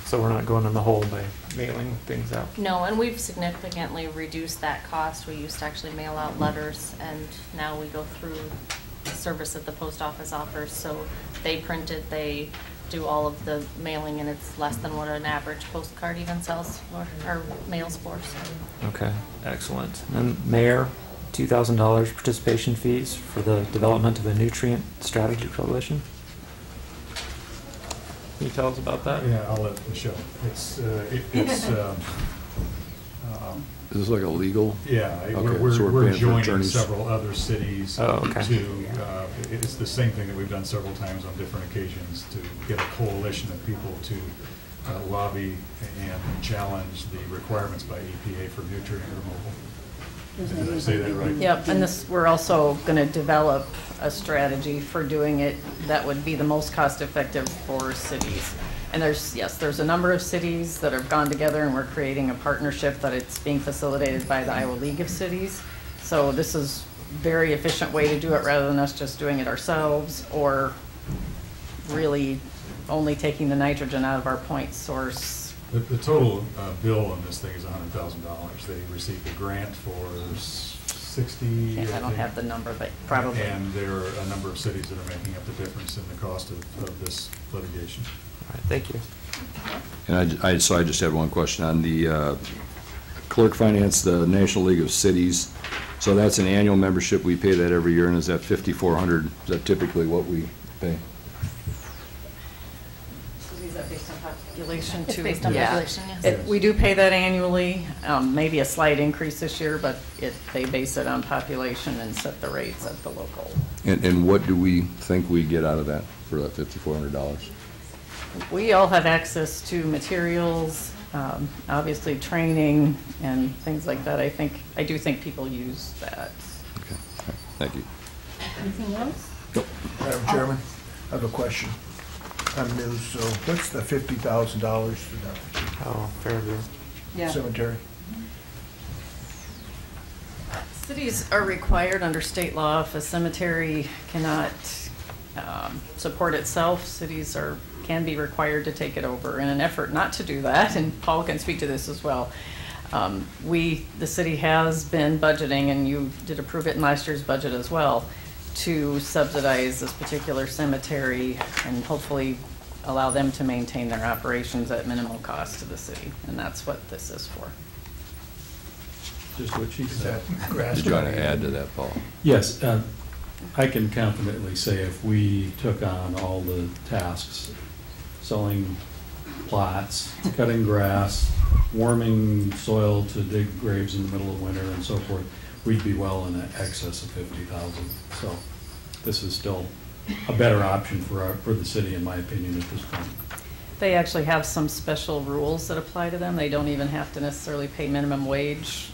So we're not going in the hole by mailing things out? No, and we've significantly reduced that cost. We used to actually mail out letters, and now we go through the service that the post office offers. So they print it, they do all of the mailing, and it's less than what an average postcard even sells for, or mails for. So. Okay, excellent. And Mayor, $2,000 participation fees for the development of a nutrient strategy coalition. Can you tell us about that? Yeah, I'll let Michelle. It's Is this like a legal? Yeah, Okay, we're so we're paying for joining attorneys. several other cities okay. to, it's the same thing that we've done several times on different occasions, to get a coalition of people to lobby and challenge the requirements by EPA for nutrient removal. Did I say that right? Yep, and we're also going to develop a strategy for doing it that would be the most cost-effective for cities. And there's a number of cities that have gone together, and we're creating a partnership that it's being facilitated by the Iowa League of Cities. So this is a very efficient way to do it rather than us just doing it ourselves or really only taking the nitrogen out of our point source. The total bill on this thing is $100,000. They received a grant for 60. I don't have the number, but probably. And there are a number of cities that are making up the difference in the cost of this litigation. All right, thank you. And so I just had one question on the clerk finance, the National League of Cities. So that's an annual membership. We pay that every year, and is that $5,400? Is that typically what we pay? Is that based on population It's too? based on population, yes. We do pay that annually, maybe a slight increase this year, but they base it on population and set the rates at the local. And what do we think we get out of that for that $5,400? We all have access to materials, obviously training and things like that. I do think people use that. Okay, thank you. Anything else? Madam Chairman, I have a question. I'm new, so what's the $50,000 for that Oh, Fairview. Yeah. cemetery? Cities are required under state law, if a cemetery cannot support itself, cities can be required to take it over. In an effort not to do that, and Paul can speak to this as well, the city has been budgeting, and you did approve it in last year's budget as well, to subsidize this particular cemetery and hopefully allow them to maintain their operations at minimal cost to the city. And that's what this is for. Just what she said. Did you want to add to that, Paul? Yes, I can confidently say if we took on all the tasks, sowing plots, cutting grass, warming soil to dig graves in the middle of winter and so forth, we'd be well in excess of 50,000. So this is still a better option for the city, in my opinion, at this point. They actually have some special rules that apply to them. They don't even have to necessarily pay minimum wage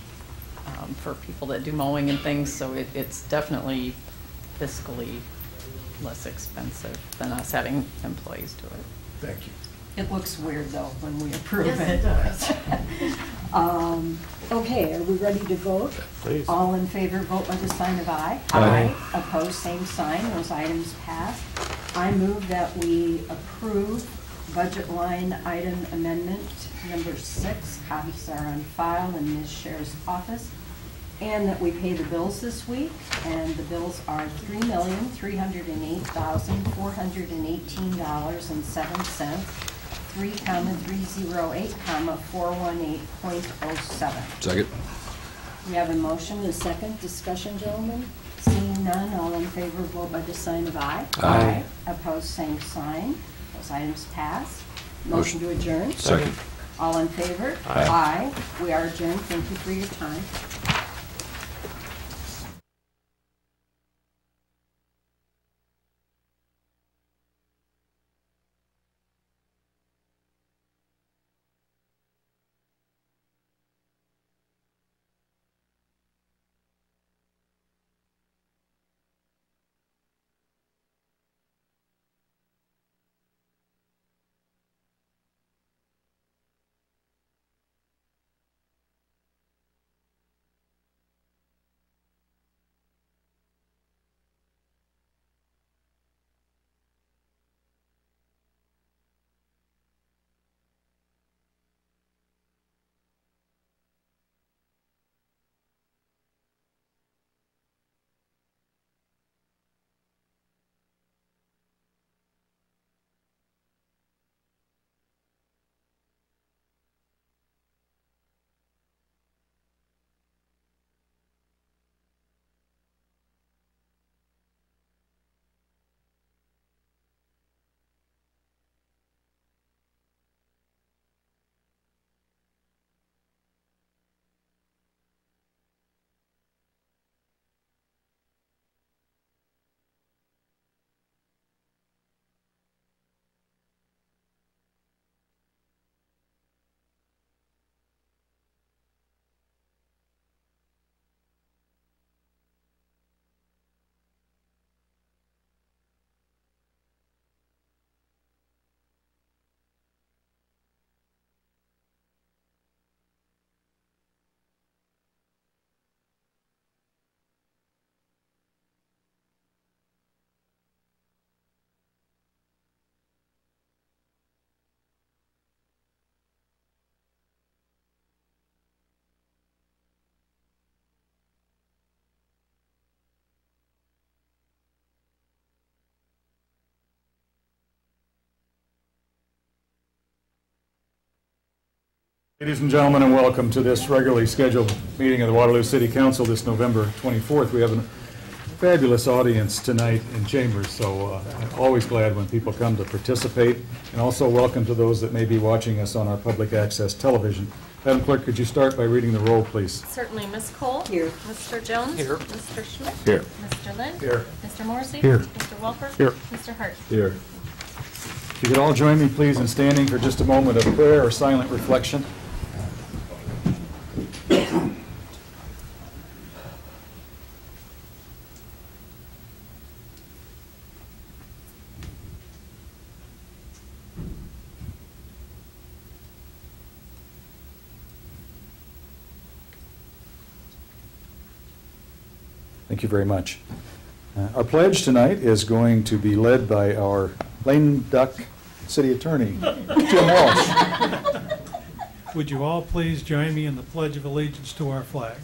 for people that do mowing and things, so it's definitely fiscally less expensive than us having employees do it. Thank you. It looks weird, though, when we approve it. Yes, it does. Okay, are we ready to vote? Please. All in favor, vote by the sign of aye. Aye. Opposed, same sign. Those items passed. I move that we approve budget line item amendment number 6. Copies are on file in Ms. Scher's office. And that we pay the bills this week, and the bills are $3,308,418.07 3,308,418.07. Second. We have a motion and a second. Discussion, gentlemen? Seeing none, all in favor, vote by the sign of aye. Aye. Opposed, same sign. Those items pass. Motion to adjourn? Second. All in favor? Aye. We are adjourned. Thank you for your time. Ladies and gentlemen, and welcome to this regularly scheduled meeting of the Waterloo City Council this November 24th. We have a fabulous audience tonight in Chambers, so I'm always glad when people come to participate. And also welcome to those that may be watching us on our public access television. Madam Clerk, could you start by reading the roll, please? Certainly. Ms. Cole? Here. Mr. Jones? Here. Mr. Schmidt? Here. Mr. Lind? Here. Mr. Morrissey? Here. Mr. Welper? Here. Mr. Hart? Here. If you could all join me, please, in standing for just a moment of prayer or silent reflection. Thank you very much. Our pledge tonight is going to be led by our lame duck city attorney, Jim Walsh. Would you all please join me in the Pledge of Allegiance to our flag?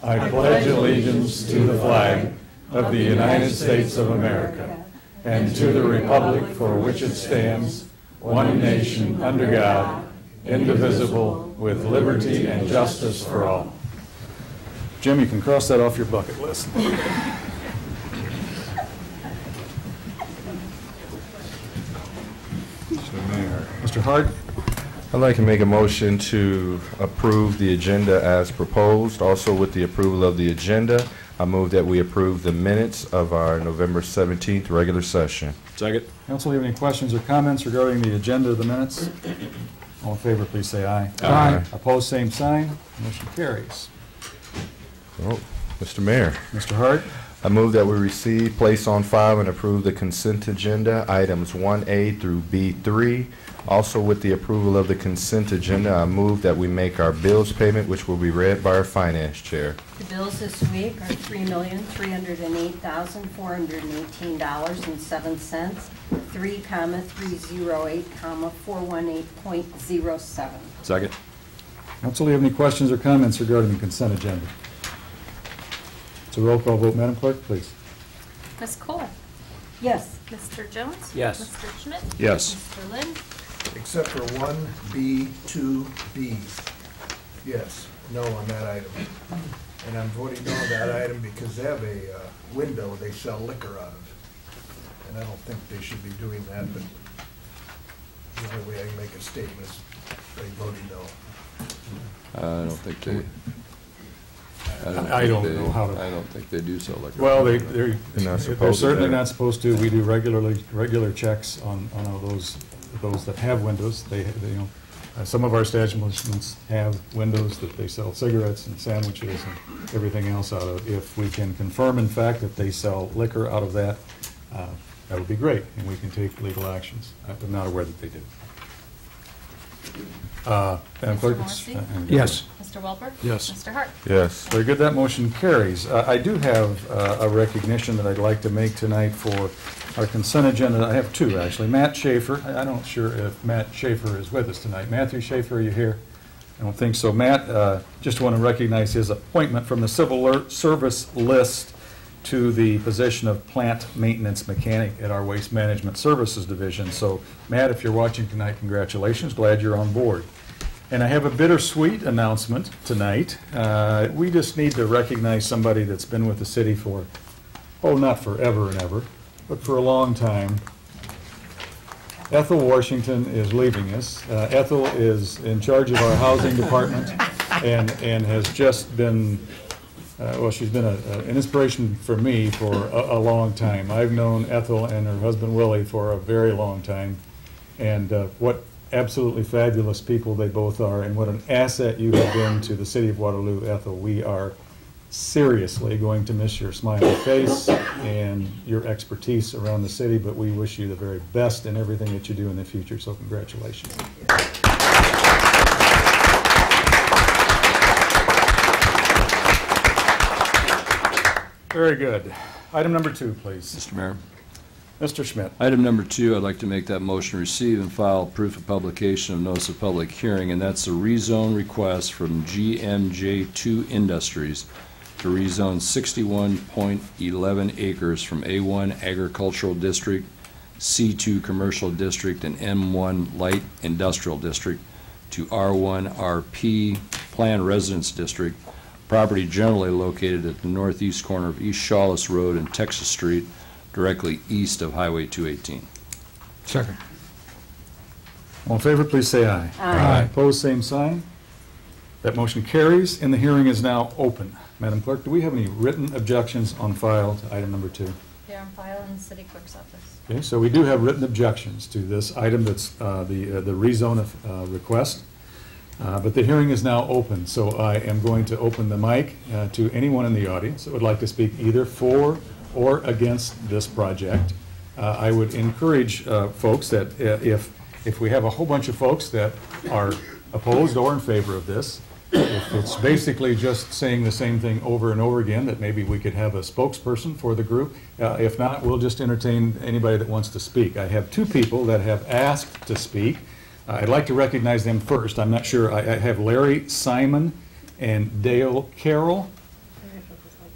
I pledge allegiance to the flag of the United States of America and to the republic for which it stands, one nation, under God, indivisible, with liberty and justice for all. Jim, you can cross that off your bucket list. Mr. Hart? I'd like to make a motion to approve the agenda as proposed. Also, with the approval of the agenda, I move that we approve the minutes of our November 17th regular session. Second. Council, have any questions or comments regarding the agenda of the minutes? All in favor, please say aye. Aye. Opposed, same sign. Motion carries. Oh, Mr. Mayor. Mr. Hart? I move that we receive, place on file, and approve the consent agenda, items 1A through B3. Also, with the approval of the consent agenda, I move that we make our bills payment, which will be read by our finance chair. The bills this week are $3,308,418.07, 3,308,418.07. Second. Council, do you have any questions or comments regarding the consent agenda? It's a roll call vote. Madam Clerk, please. Ms. Cole? Yes. Mr. Jones? Yes. Mr. Schmidt? Yes. Mr. Lind? except for 1B, 2B. Yes, no on that item. And I'm voting no on that item because they have a window they sell liquor out of. And I don't think they should be doing that, but the only way I can make a statement is by voting no. I don't think they. I don't know how to. I don't think they do sell liquor. Well, they're not supposed they're to. certainly not supposed to. We do regular checks on all those that have windows. They you know, some of our establishments have windows that they sell cigarettes and sandwiches and everything else out of. If we can confirm, in fact, that they sell liquor out of that, that would be great, and we can take legal actions. I'm not aware that they do. Madam Clerk? Morrissey? Yes. Mr. Welper? Yes. Mr. Hart? Yes. Very good, that motion carries. I do have a recognition that I'd like to make tonight for our consent agenda. I have two, actually. Matt Schaefer, I'm not sure if Matt Schaefer is with us tonight. Matthew Schaefer, are you here? I don't think so. Matt, just want to recognize his appointment from the Civil Service list to the position of plant maintenance mechanic at our Waste Management Services Division. So, Matt, if you're watching tonight, congratulations. Glad you're on board. And I have a bittersweet announcement tonight. We just need to recognize somebody that's been with the city for, oh, not forever and ever, but for a long time. Ethel Washington is leaving us. Ethel is in charge of our housing department and has just been, well, she's been an inspiration for me for a long time. I've known Ethel and her husband Willie for a very long time, and what absolutely fabulous people they both are, and what an asset you have been to the city of Waterloo, Ethel. We are seriously going to miss your smiling face and your expertise around the city, but we wish you the very best in everything that you do in the future, so congratulations. Very good. Item number 2, please. Mr. Mayor. Mr. Schmidt. Item number 2, I'd like to make that motion, receive and file proof of publication of notice of public hearing, and that's a rezone request from GMJ2 Industries to rezone 61.11 acres from A1 Agricultural District, C2 Commercial District, and M1 Light Industrial District to R1 RP Planned Residence District, property generally located at the northeast corner of East Shawless Road and Texas Street, directly east of Highway 218. Second. All in favor, please say aye. Aye. Opposed, same sign. That motion carries, and the hearing is now open. Madam Clerk, do we have any written objections on file to item number 2? They're on file in the city clerk's office. Okay, so we do have written objections to this item that's the rezone of request, but the hearing is now open, so I am going to open the mic to anyone in the audience that would like to speak either for or against this project. I would encourage folks that if we have a whole bunch of folks that are opposed or in favor of this, if it's basically just saying the same thing over and over again, that maybe we could have a spokesperson for the group. If not, we'll just entertain anybody that wants to speak. I have 2 people that have asked to speak. I'd like to recognize them first. I'm not sure. I have Larry Simon and Dale Carroll.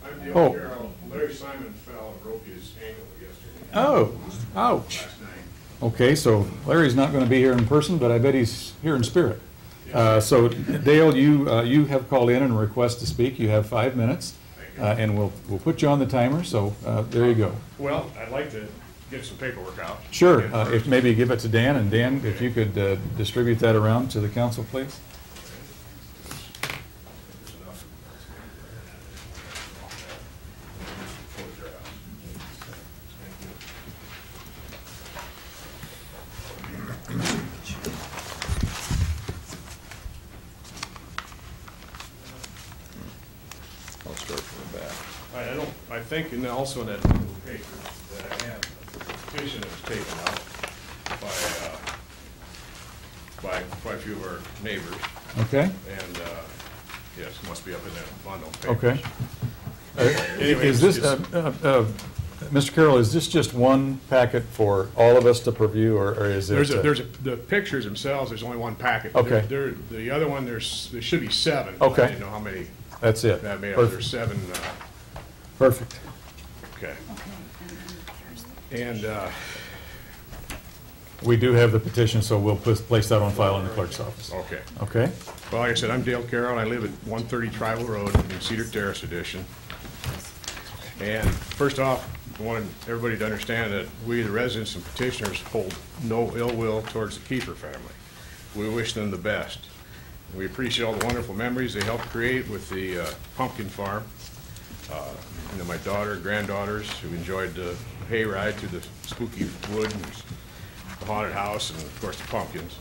I'm Dale Oh. Carroll. Larry Simon fell and broke his ankle yesterday. Oh, ouch. Last night. Okay, so Larry's not going to be here in person, but I bet he's here in spirit. So Dale, you have called in and request to speak. You have 5 minutes, and we'll put you on the timer. So there you go. Well, I'd like to get some paperwork out. Sure. If maybe give it to Dan, and Dan, if you could distribute that around to the council, please. I'll start from the back. I think, and also in that little paper that I have, a petition that was taken out by quite a few of our neighbors. Okay. And, yes, it must be up in that bundle of Okay. papers. Anyway, Is this, it's- Mr. Carroll, is this just one packet for all of us to preview, or is it? the pictures themselves, there's only one packet. Okay. The other one, there should be 7. Okay. I didn't know how many That's it. that made up. Perfect. There's 7, Perfect. okay. And, We do have the petition, so we'll place that on file in the clerk's office. Okay. Okay? Well, like I said, I'm Dale Carroll, and I live at 130 Tribal Road in Cedar Terrace Edition. And first off, I wanted everybody to understand that we, the residents and petitioners, hold no ill will towards the Kiefer family. We wish them the best. We appreciate all the wonderful memories they helped create with the pumpkin farm. You know, my daughter, granddaughters who enjoyed the hay ride through the spooky wood and the haunted house, and of course the pumpkins.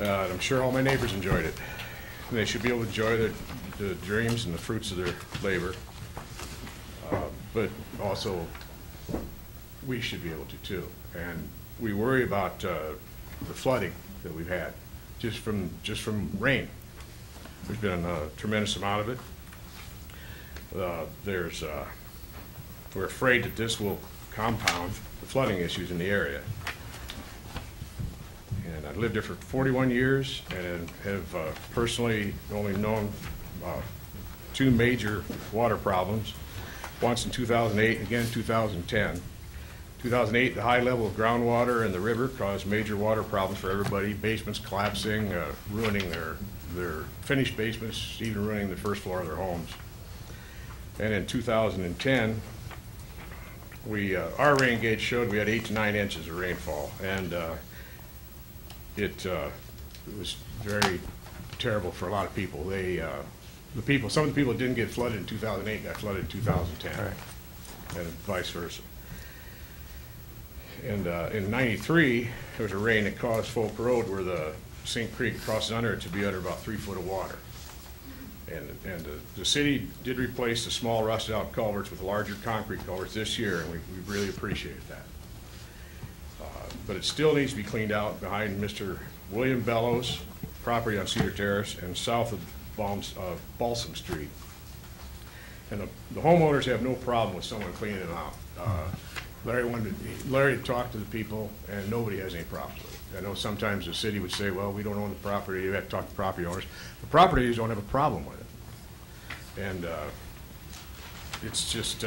I'm sure all my neighbors enjoyed it. They should be able to enjoy the dreams and the fruits of their labor. But also, we should be able to too. And we worry about the flooding that we've had just from rain. There's been a tremendous amount of it. We're afraid that this will compound the flooding issues in the area. And I've lived there for 41 years and have personally only known two major water problems. Once in 2008, again in 2010. 2008, the high level of groundwater in the river caused major water problems for everybody. Basements collapsing, ruining their finished basements, even ruining the first floor of their homes. And in 2010, our rain gauge showed we had 8 to 9 inches of rainfall, and it was very terrible for a lot of people. Some of the people that didn't get flooded in 2008 got flooded in 2010, right, and vice versa. And in '93, there was a rain that caused Folk Road, where the St. Creek crosses under it, to be under about 3 foot of water. And the city did replace the small rusted out culverts with larger concrete culverts this year, and we really appreciated that. But it still needs to be cleaned out behind Mr. William Bellows' property on Cedar Terrace and south of Balsam Street. And the homeowners have no problem with someone cleaning them out. Larry talked to the people, and nobody has any problems with it. I know sometimes the city would say, well, we don't own the property, you have to talk to property owners. The property owners don't have a problem with it. And it's just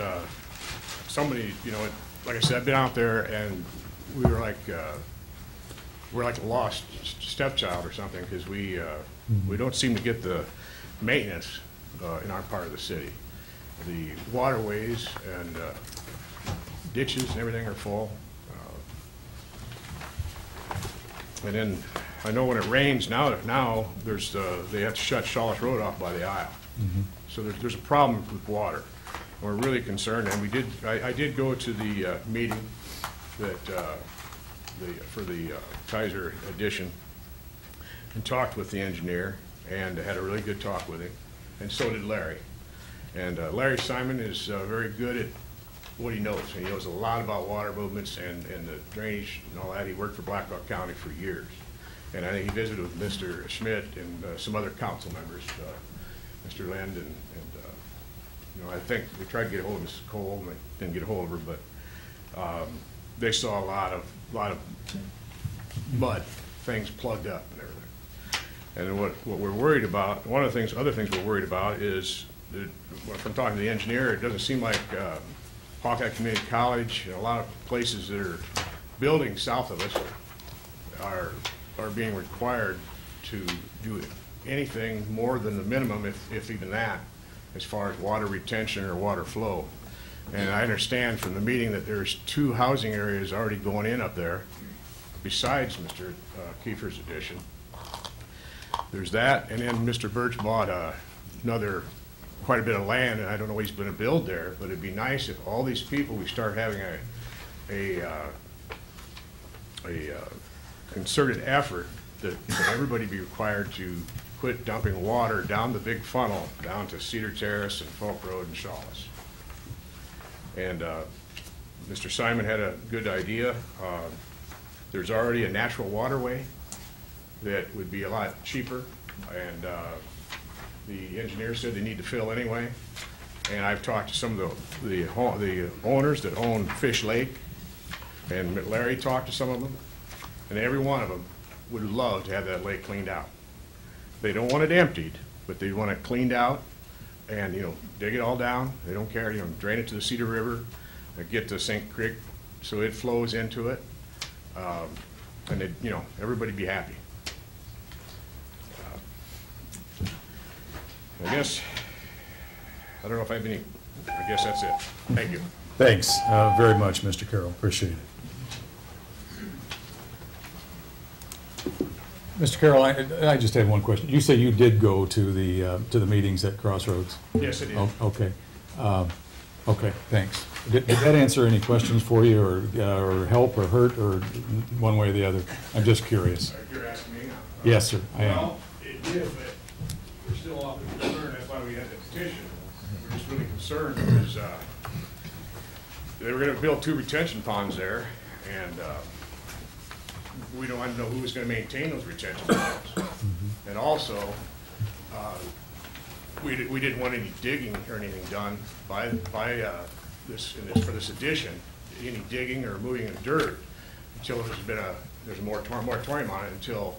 somebody, you know, like I said, I've been out there, and we're like a lost stepchild or something, because we don't seem to get the maintenance in our part of the city. The waterways and ditches and everything are full. And then I know when it rains now there's they have to shut Shawless Road off by the aisle. Mm-hmm. So there's a problem with water. And we're really concerned, and I did go to the meeting that for the Kaiser addition and talked with the engineer, and had a really good talk with him, and so did Larry. And Larry Simon is very good at what he knows. He knows a lot about water movements and the drainage and all that. He worked for Blackhawk County for years. And I think he visited with Mr. Schmidt and some other council members, Mr. Lind, and you know, I think we tried to get a hold of Mrs. Cole, and they didn't get a hold of her, but they saw a lot of mud, things plugged up and everything. And what we're worried about, one of the other things we're worried about is, from talking to the engineer, it doesn't seem like Hawkeye Community College and a lot of places that are building south of us are being required to do anything more than the minimum, if even that, as far as water retention or water flow. And I understand from the meeting that there's 2 housing areas already going in up there, besides Mr. Kiefer's addition. There's that, and then Mr. Birch bought quite a bit of land, and I don't know what he's going to build there, but it'd be nice if all these people, we start having a concerted effort that everybody be required to quit dumping water down the big funnel down to Cedar Terrace and Folk Road and Shawless. And Mr. Simon had a good idea. There's already a natural waterway that would be a lot cheaper, and the engineer said they need to fill anyway. And I've talked to some of the owners that own Fish Lake, and Larry talked to some of them, and every one of them would love to have that lake cleaned out. They don't want it emptied, but they want it cleaned out and, you know, dig it all down. They don't care, you know, drain it to the Cedar River, get to St. Creek so it flows into it, And it, everybody be happy. I guess, I don't know if I have any, I guess that's it. Thank you. Thanks very much, Mr. Carroll. Appreciate it. Mr. Carroll, I just had one question. You say you did go to the meetings at Crossroads? Yes, I did. Oh, okay. Okay, thanks. Did that answer any questions for you, or help, or hurt, or one way or the other? I'm just curious. You're asking me now? Yes, sir, I am. Well, it did, but we're still awfully concerned. That's why we had the petition. We're just really concerned because they were going to build 2 retention ponds there, and we don't know who was going to maintain those retention ponds. And also, we didn't want any digging or anything done by for this addition, any digging or moving of dirt until there's a moratorium on it until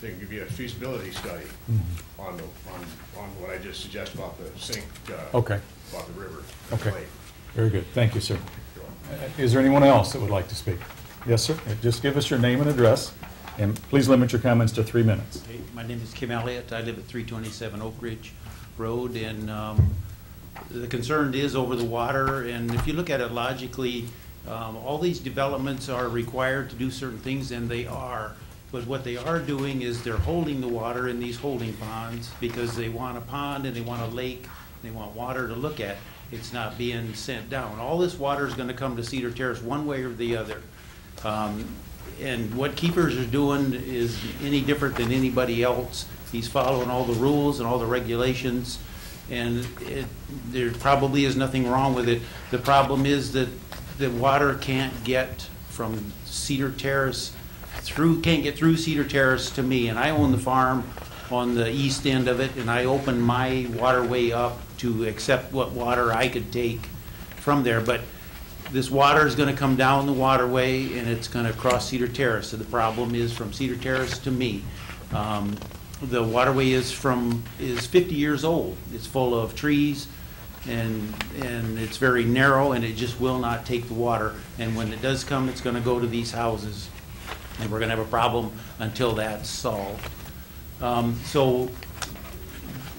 they can give you a feasibility study on what I just suggested about the sink, Okay. about the river. Okay. Lake. Very good. Thank you, sir. Is there anyone else that would like to speak? Yes, sir. Just give us your name and address, and please limit your comments to 3 minutes. Hey, my name is Kim Elliott. I live at 327 Oak Ridge Road, and the concern is over the water. And if you look at it logically, all these developments are required to do certain things, and they are. But what they are doing is they're holding the water in these holding ponds because they want a pond and they want a lake, and they want water to look at. It's not being sent down. All this water is going to come to Cedar Terrace one way or the other. And what Keepers is doing is any different than anybody else. He's following all the rules and all the regulations, and there probably is nothing wrong with it. The problem is that the water can't get from Cedar Terrace can't get through Cedar Terrace to me, and I own the farm on the east end of it, and I opened my waterway up to accept what water I could take from there. But this water is going to come down the waterway and it's going to cross Cedar Terrace. So the problem is from Cedar Terrace to me. The waterway is 50 years old. It's full of trees and it's very narrow, and it just will not take the water. And when it does come, it's going to go to these houses, and we're going to have a problem until that's solved. So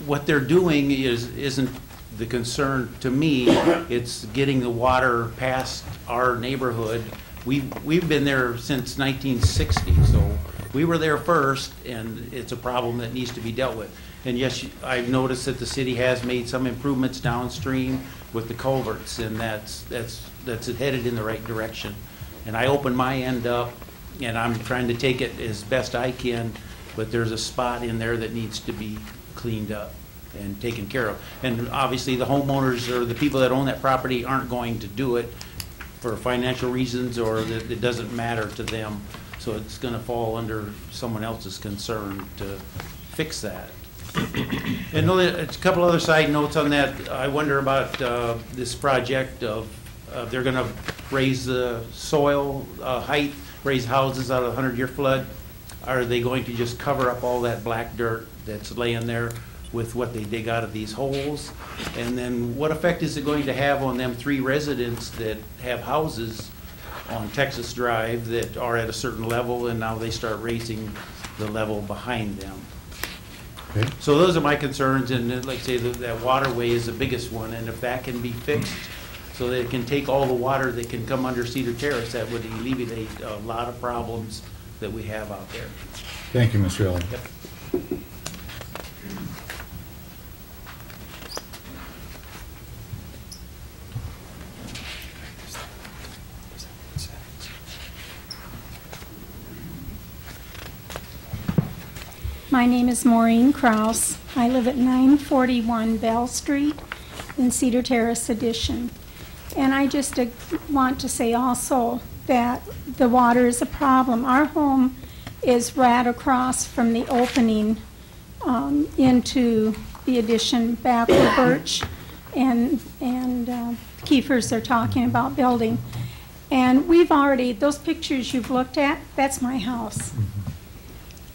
what they're doing isn't the concern to me. It's getting the water past our neighborhood. We've been there since 1960, so we were there first, and it's a problem that needs to be dealt with. And yes, I've noticed that the city has made some improvements downstream with the culverts, and that's headed in the right direction. And I opened my end up, and I'm trying to take it as best I can, but there's a spot in there that needs to be cleaned up and taken care of. And obviously the homeowners or the people that own that property aren't going to do it for financial reasons, or that it doesn't matter to them. So it's going to fall under someone else's concern to fix that. And a couple other side notes on that. I wonder about this project of they're going to raise the soil height, raise houses out of the 100-year flood. Are they going to just cover up all that black dirt that's laying there with what they dig out of these holes? And then what effect is it going to have on them 3 residents that have houses on Texas Drive that are at a certain level, and now they start raising the level behind them? Okay. So those are my concerns, and like I say, that waterway is the biggest one, and if that can be fixed so that it can take all the water that can come under Cedar Terrace, that would alleviate a lot of problems that we have out there. Thank you, Mr. Elliott. Yep. My name is Maureen Kraus. I live at 941 Bell Street in Cedar Terrace Addition. And I just want to say also that the water is a problem. Our home is right across from the opening into the addition back where Birch and Kiefers are talking about building. And we've already, those pictures you've looked at, that's my house.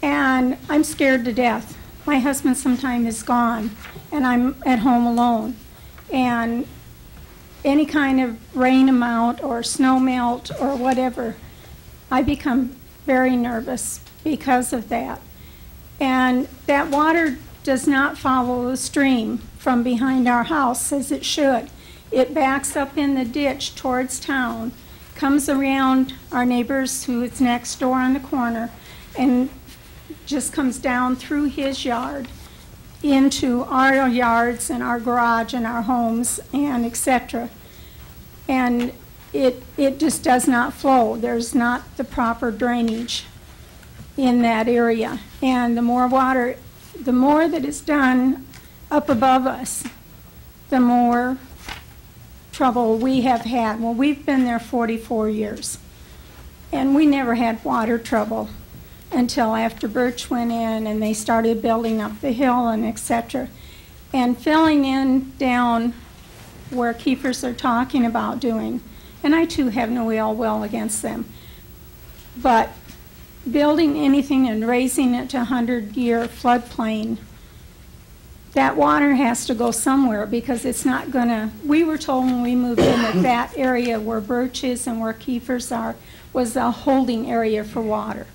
And I'm scared to death. My husband sometimes is gone, and I'm at home alone. And any kind of rain amount or snow melt or whatever, I become very nervous because of that. And that water does not follow the stream from behind our house as it should. It backs up in the ditch towards town, comes around our neighbors who is next door on the corner, and just comes down through his yard into our yards and our garage and our homes and etc. And it just does not flow. There's not the proper drainage in that area. And the more water, the more that is done up above us, the more trouble we have had. Well, we've been there 44 years, and we never had water trouble until after Birch went in and they started building up the hill and etc. And filling in down where Keepers are talking about doing, and I too have no ill will against them, but building anything and raising it to 100-year floodplain, that water has to go somewhere because it's not going to. We were told when we moved in that that area where Birch is and where Keepers are was a holding area for water.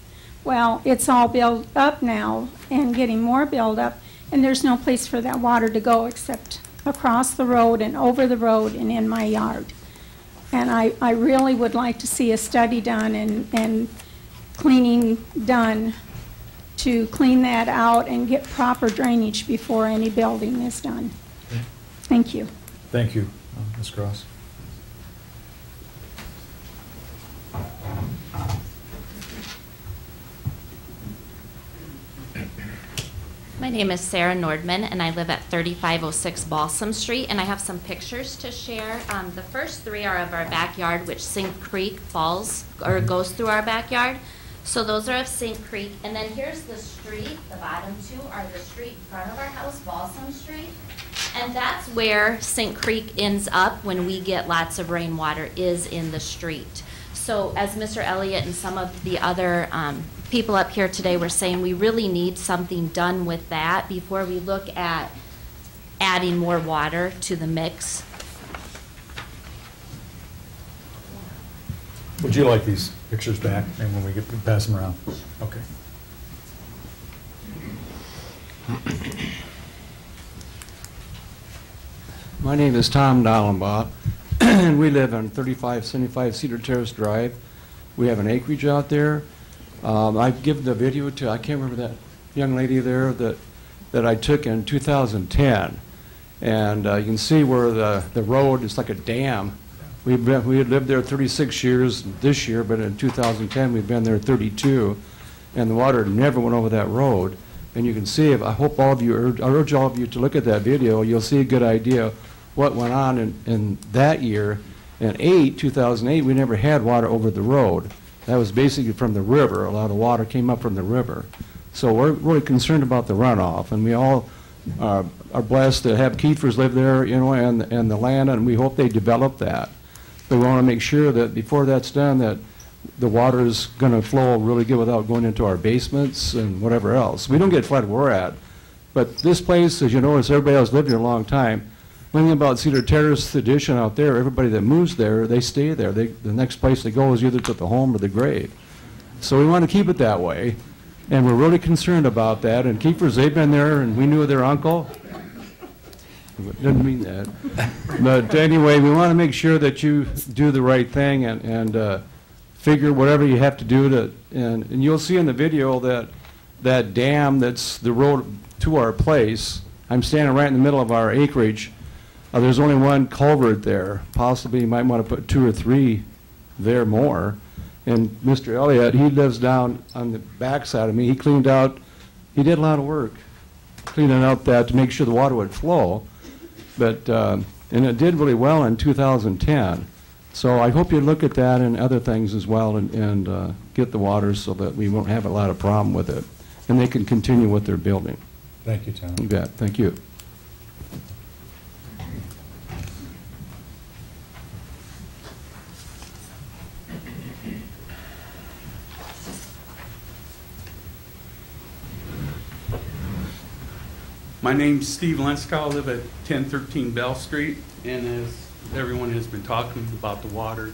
Well, it's all built up now and getting more built up, and there's no place for that water to go except across the road and over the road and in my yard. And I really would like to see a study done and cleaning done to clean that out and get proper drainage before any building is done. Okay. Thank you. Thank you, Ms. Cross. My name is Sarah Nordman, and I live at 3506 Balsam Street, and I have some pictures to share. The first three are of our backyard, which Sink Creek falls or goes through our backyard. So those are of Sink Creek, and then here's the street. The bottom two are the street in front of our house, Balsam Street, and that's where Sink Creek ends up when we get lots of rainwater, is in the street. So as Mr. Elliott and some of the other people up here today were saying, we really need something done with that before we look at adding more water to the mix. Would you like these pictures back, and when we get pass them around? Okay. My name is Tom Dallenbaugh, and we live on 3575 Cedar Terrace Drive. We have an acreage out there. I've given the video to, I can't remember that young lady there that I took in 2010. And you can see where the road is like a dam. We had lived there 36 years this year, but in 2010 we've been there 32. And the water never went over that road. And you can see, I hope all of you, I urge all of you to look at that video. You'll see a good idea what went on in that year. In 2008, we never had water over the road. That was basically from the river. A lot of water came up from the river. So we're really concerned about the runoff, and we all are blessed to have Keepers live there, you know, and the land, and we hope they develop that. But we want to make sure that before that's done, that the water is going to flow really good without going into our basements and whatever else. We don't get flooded where we're at, but this place, as you notice, everybody else lived here a long time. One thing about Cedar Terrace Addition out there, everybody that moves there, they stay there. The next place they go is either to the home or the grave. So we want to keep it that way, and we're really concerned about that. And Keepers, they've been there, and we knew their uncle. Didn't mean that. But anyway, we want to make sure that you do the right thing and figure whatever you have to do to, and you'll see in the video that dam that's the road to our place. I'm standing right in the middle of our acreage. There's only one culvert there. Possibly you might want to put 2 or 3 there more. And Mr. Elliott, he lives down on the back side of me. He cleaned out, he did a lot of work cleaning out that to make sure the water would flow. But, and it did really well in 2010. So I hope you look at that and other things as well and get the water so that we won't have a lot of problem with it. And they can continue with their building. Thank you, Tom. You bet. Thank you. My name's Steve Lenskow. I live at 1013 Bell Street, and as everyone has been talking about the water,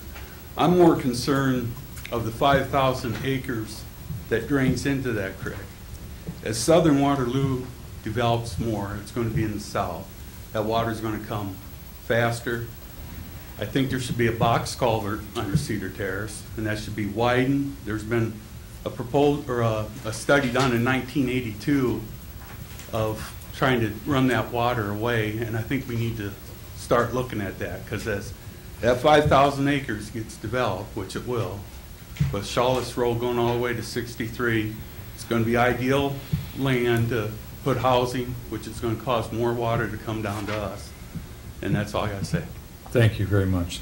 I'm more concerned of the 5,000 acres that drains into that creek. As southern Waterloo develops more, it's going to be in the south. That water is going to come faster. I think there should be a box culvert under Cedar Terrace, and that should be widened. There's been a study done in 1982 of trying to run that water away, and I think we need to start looking at that, because as that 5,000 acres gets developed, which it will, with Shawless Road going all the way to 63, it's going to be ideal land to put housing, which is going to cause more water to come down to us. And that's all I got to say. Thank you very much.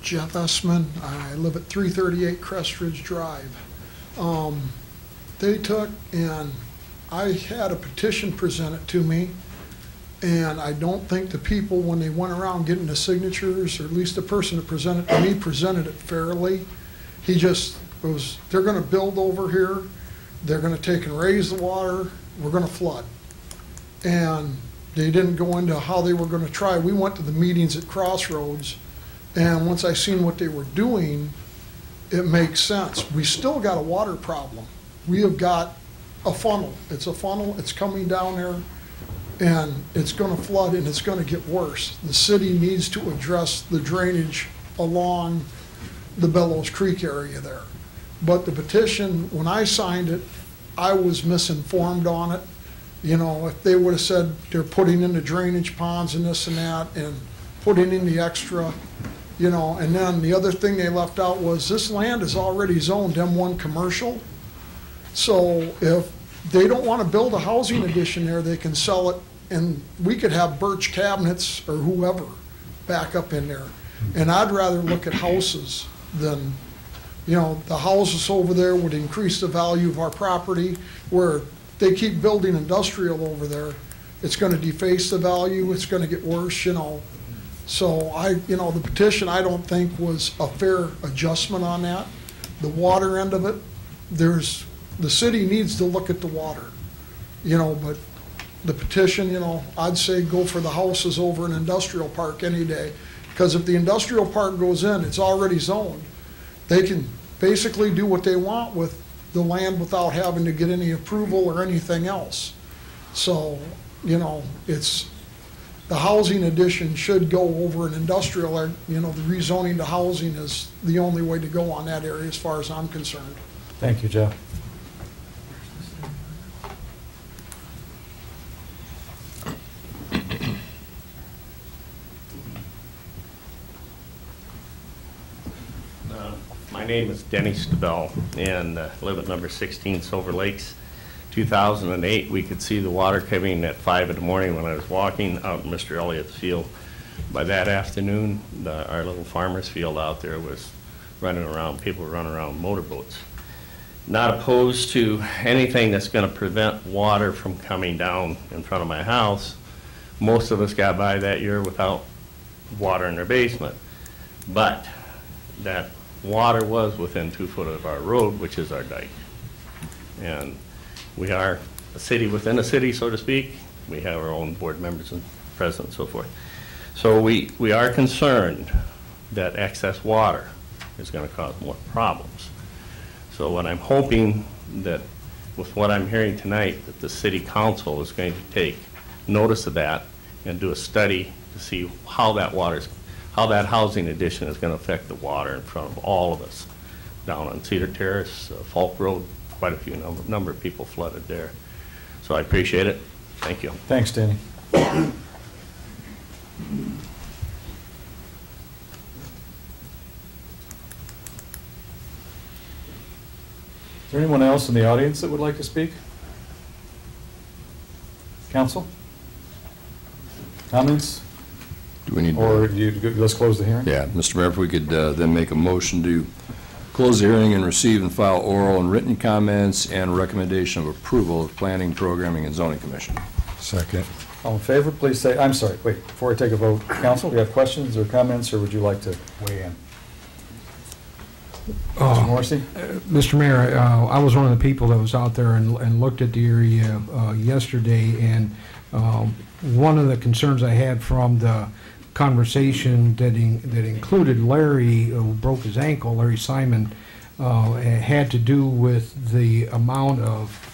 Jeff Essman. I live at 338 Crest Ridge Drive. They took, and I had a petition presented to me, and I don't think the people, when they went around getting the signatures, or at least the person that presented to me, presented it fairly. He just was, they're going to build over here, they're going to take and raise the water, we're going to flood. And they didn't go into how they were going to try. We went to the meetings at Crossroads, and once I seen what they were doing, it makes sense. We still got a water problem. We have got a funnel. It's a funnel, it's coming down there, and it's going to flood, and it's going to get worse. The city needs to address the drainage along the Bellows Creek area there. But the petition, when I signed it, I was misinformed on it. You know, if they would have said they're putting in the drainage ponds and this and that, and putting in the extra, you know, and then the other thing they left out was this land is already zoned M1 commercial. So if they don't want to build a housing addition there, they can sell it, and we could have Birch Cabinets or whoever back up in there. And I'd rather look at houses than, you know, the houses over there would increase the value of our property. Where they keep building industrial over there, it's going to deface the value, it's going to get worse, you know. So you know, the petition I don't think was a fair adjustment on that. The water end of it, the city needs to look at the water, you know, but the petition, you know, I'd say go for the houses over an industrial park any day. Because if the industrial park goes in, it's already zoned. They can basically do what they want with the land without having to get any approval or anything else. So, you know, the housing addition should go over an industrial, or, you know, the rezoning to housing is the only way to go on that area as far as I'm concerned. Thank you, Jeff. My name is Denny Stabell, and live at number 16 Silver Lakes. 2008, we could see the water coming at 5 in the morning when I was walking out in Mr. Elliott's field. By that afternoon, our little farmer's field out there was running around, people were running around motorboats. Not opposed to anything that's going to prevent water from coming down in front of my house. Most of us got by that year without water in their basement. But that water was within 2 foot of our road, which is our dike. And we are a city within a city, so to speak. We have our own board members and president and so forth. So we are concerned that excess water is going to cause more problems. So what I'm hoping that with what I'm hearing tonight, that the city council is going to take notice of that and do a study to see how that housing addition is going to affect the water in front of all of us down on Cedar Terrace, Falk Road. Quite a few number of people flooded there. So I appreciate it. Thank you. Thanks, Danny. Is there anyone else in the audience that would like to speak? Council? Comments? Do we need? Or let's close the hearing? Yeah, Mr. Mayor, if we could then make a motion to close the hearing and receive and file oral and written comments and recommendation of approval of Planning, Programming, and Zoning Commission. Second. All in favor, please say, I'm sorry, wait, before I take a vote, council, do you have questions or comments, or would you like to weigh in? Mr. Morrissey? Mr. Mayor, I was one of the people that was out there and looked at the area yesterday, and one of the concerns I had from the conversation that included Larry, who broke his ankle, Larry Simon, had to do with the amount of,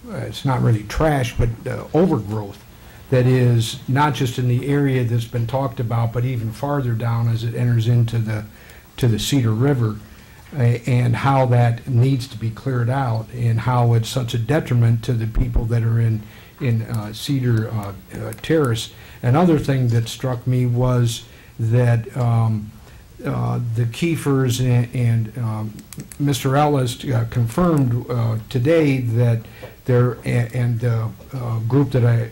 it's not really trash, but overgrowth that is not just in the area that's been talked about, but even farther down as it enters into the Cedar River, and how that needs to be cleared out, and how it's such a detriment to the people that are in Cedar Terrace. Another thing that struck me was that the Kiefers and Mr. Ellis confirmed today that and the group that I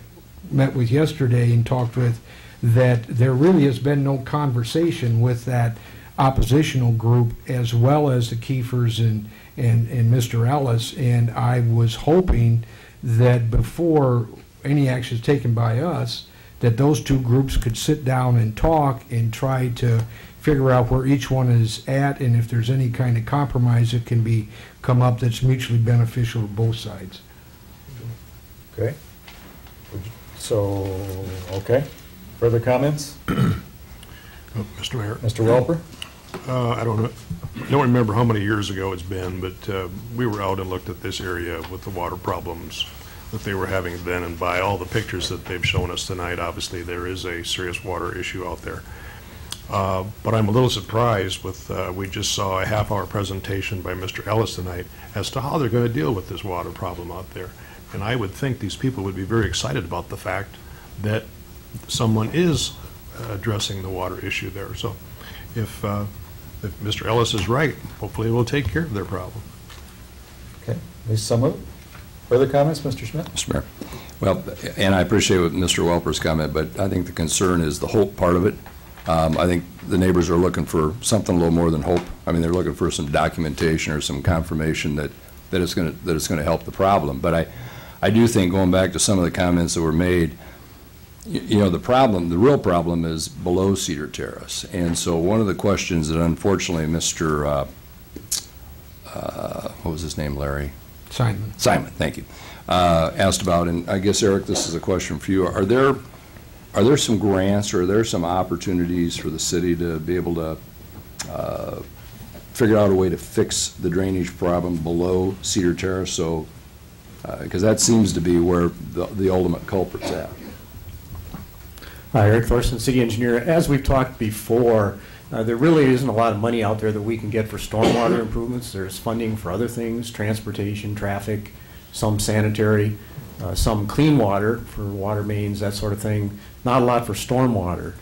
met with yesterday and talked with, that there really has been no conversation with that oppositional group as well as the Kiefers and Mr. Ellis, and I was hoping that before any action is taken by us, that those two groups could sit down and talk and try to figure out where each one is at, and if there's any kind of compromise that can be come up that's mutually beneficial to both sides. Okay. So, okay. Further comments? Mr. Mayor. Mr. Welper? I don't remember how many years ago it's been, but we were out and looked at this area with the water problems that they were having then, and by all the pictures that they've shown us tonight, obviously there is a serious water issue out there. But I'm a little surprised with, we just saw a half-hour presentation by Mr. Ellis tonight as to how they're going to deal with this water problem out there. And I would think these people would be very excited about the fact that someone is addressing the water issue there. So if Mr. Ellis is right, hopefully we'll take care of their problem. Okay, at least some of it. Further comments, Mr. Schmidt? Mr. Mayor. Well, and I appreciate what Mr. Welper's comment, but I think the concern is the hope part of it. I think the neighbors are looking for something a little more than hope. I mean, they're looking for some documentation or some confirmation that it's going to help the problem. But I do think, going back to some of the comments that were made, you know, the real problem is below Cedar Terrace. And so one of the questions that unfortunately Mr. What was his name, Larry? Simon, thank you. Asked about, and I guess, Eric, this is a question for you. Are there some grants, or are there some opportunities for the city to be able to figure out a way to fix the drainage problem below Cedar Terrace? So, because that seems to be where the ultimate culprit's at. Hi, Eric Thorson, City Engineer. As we've talked before, there really isn't a lot of money out there that we can get for stormwater improvements. There's funding for other things, transportation, traffic, some sanitary, some clean water for water mains, that sort of thing. Not a lot for stormwater.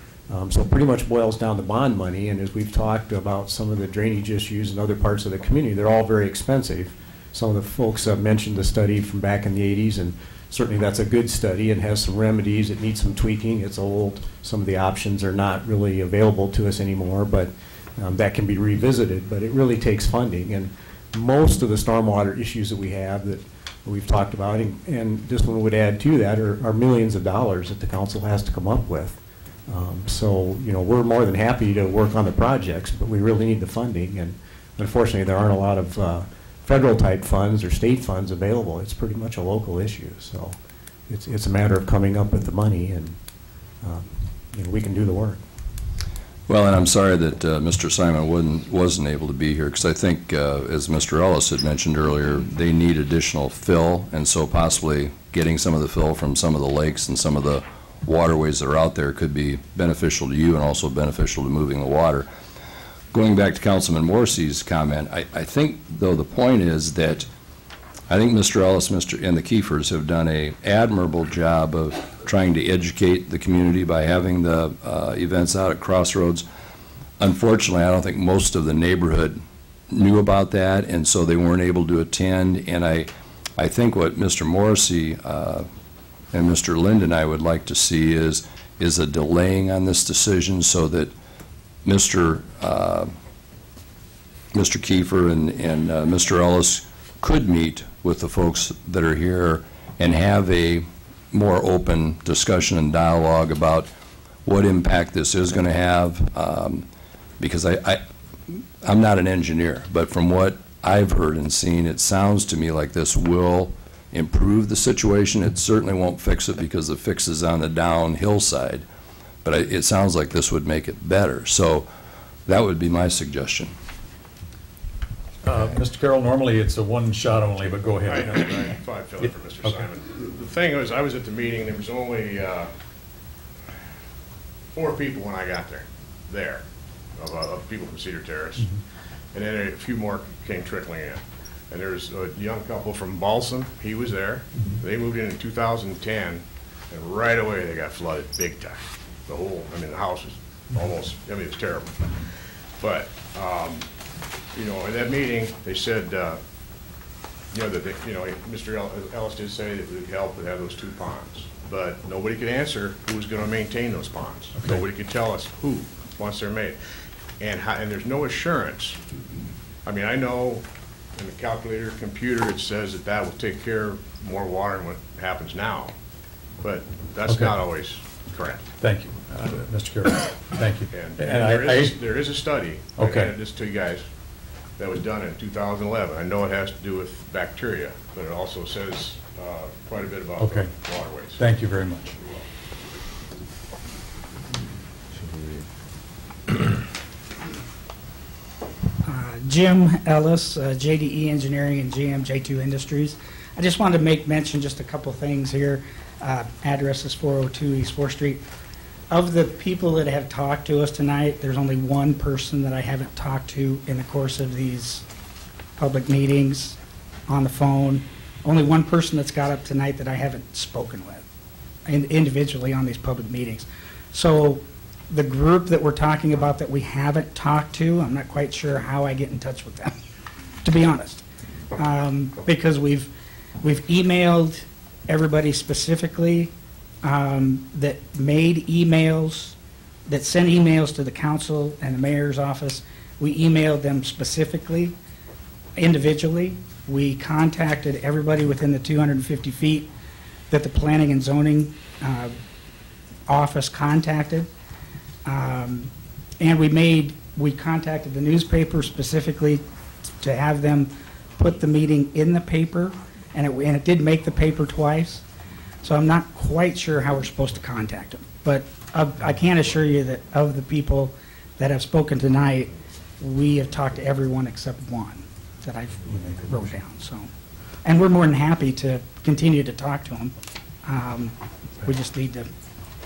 So it pretty much boils down to bond money, and as we've talked about some of the drainage issues in other parts of the community, they're all very expensive. Some of the folks have mentioned the study from back in the 80s, and certainly that's a good study and has some remedies. It needs some tweaking. It's old. Some of the options are not really available to us anymore, but that can be revisited. But it really takes funding, and most of the stormwater issues that we have that we've talked about, and this one would add to that, are millions of dollars that the council has to come up with. So, you know, we're more than happy to work on the projects, but we really need the funding, and unfortunately there aren't a lot of federal type funds or state funds available. It's pretty much a local issue, so it's a matter of coming up with the money, and you know, we can do the work. Well, and I'm sorry that Mr. Simon wasn't able to be here, because I think, as Mr. Ellis had mentioned earlier, they need additional fill, and so possibly getting some of the fill from some of the lakes and some of the waterways that are out there could be beneficial to you and also beneficial to moving the water. Going back to Councilman Morrissey's comment, I think, though, the point is that I think Mr. Ellis and the Kiefers have done an admirable job of trying to educate the community by having the events out at Crossroads. Unfortunately, I don't think most of the neighborhood knew about that, and so they weren't able to attend. And I think what Mr. Morrissey and Mr. Lind and I would like to see is a delaying on this decision so that Mr. Kiefer and Mr. Ellis could meet with the folks that are here and have a more open discussion and dialogue about what impact this is going to have, because I'm not an engineer, but from what I've heard and seen, it sounds to me like this will improve the situation. It certainly won't fix it because the fix is on the downhill side, but it sounds like this would make it better. So that would be my suggestion. Mr. Carroll, normally it's a one shot only, but go ahead. I thought I'd fill in for Mr. Simon. The thing was, I was at the meeting, there was only 4 people when I got there, of people from Cedar Terrace. And then a few more came trickling in. And there was a young couple from Balsam, he was there. They moved in 2010, and right away they got flooded big time. The house was almost, it's terrible. But, in that meeting, they said, that Mr. Ellis did say that it would help to have those 2 ponds. But nobody could answer who was going to maintain those ponds. Okay. Nobody could tell us who, once they're made. And there's no assurance. I know in the calculator, computer, it says that will take care of more water than what happens now. But that's not always correct. Thank you, Mr. Carroll. Thank you. And there is a study, okay, I handed this to you guys, that was done in 2011. I know it has to do with bacteria, but it also says quite a bit about the waterways. Thank you very much. Jim Ellis, JDE Engineering and GMJ2 Industries. I just wanted to make mention just a couple things here. Address is 402 East 4th Street. Of the people that have talked to us tonight, there's only one person that I haven't talked to in the course of these public meetings on the phone. Only one person that's got up tonight that I haven't spoken with individually on these public meetings. So the group that we're talking about that we haven't talked to, I'm not quite sure how I get in touch with them, to be honest. Because we've emailed everybody specifically that made emails, that sent emails to the council and the mayor's office. We emailed them specifically, individually. We contacted everybody within the 250 feet that the planning and zoning office contacted. And we contacted the newspaper specifically to have them put the meeting in the paper, and it did make the paper twice. So I'm not quite sure how we're supposed to contact them. But I can assure you that of the people that have spoken tonight, we have talked to everyone except one that I've wrote down. So, and we're more than happy to continue to talk to them. We just need to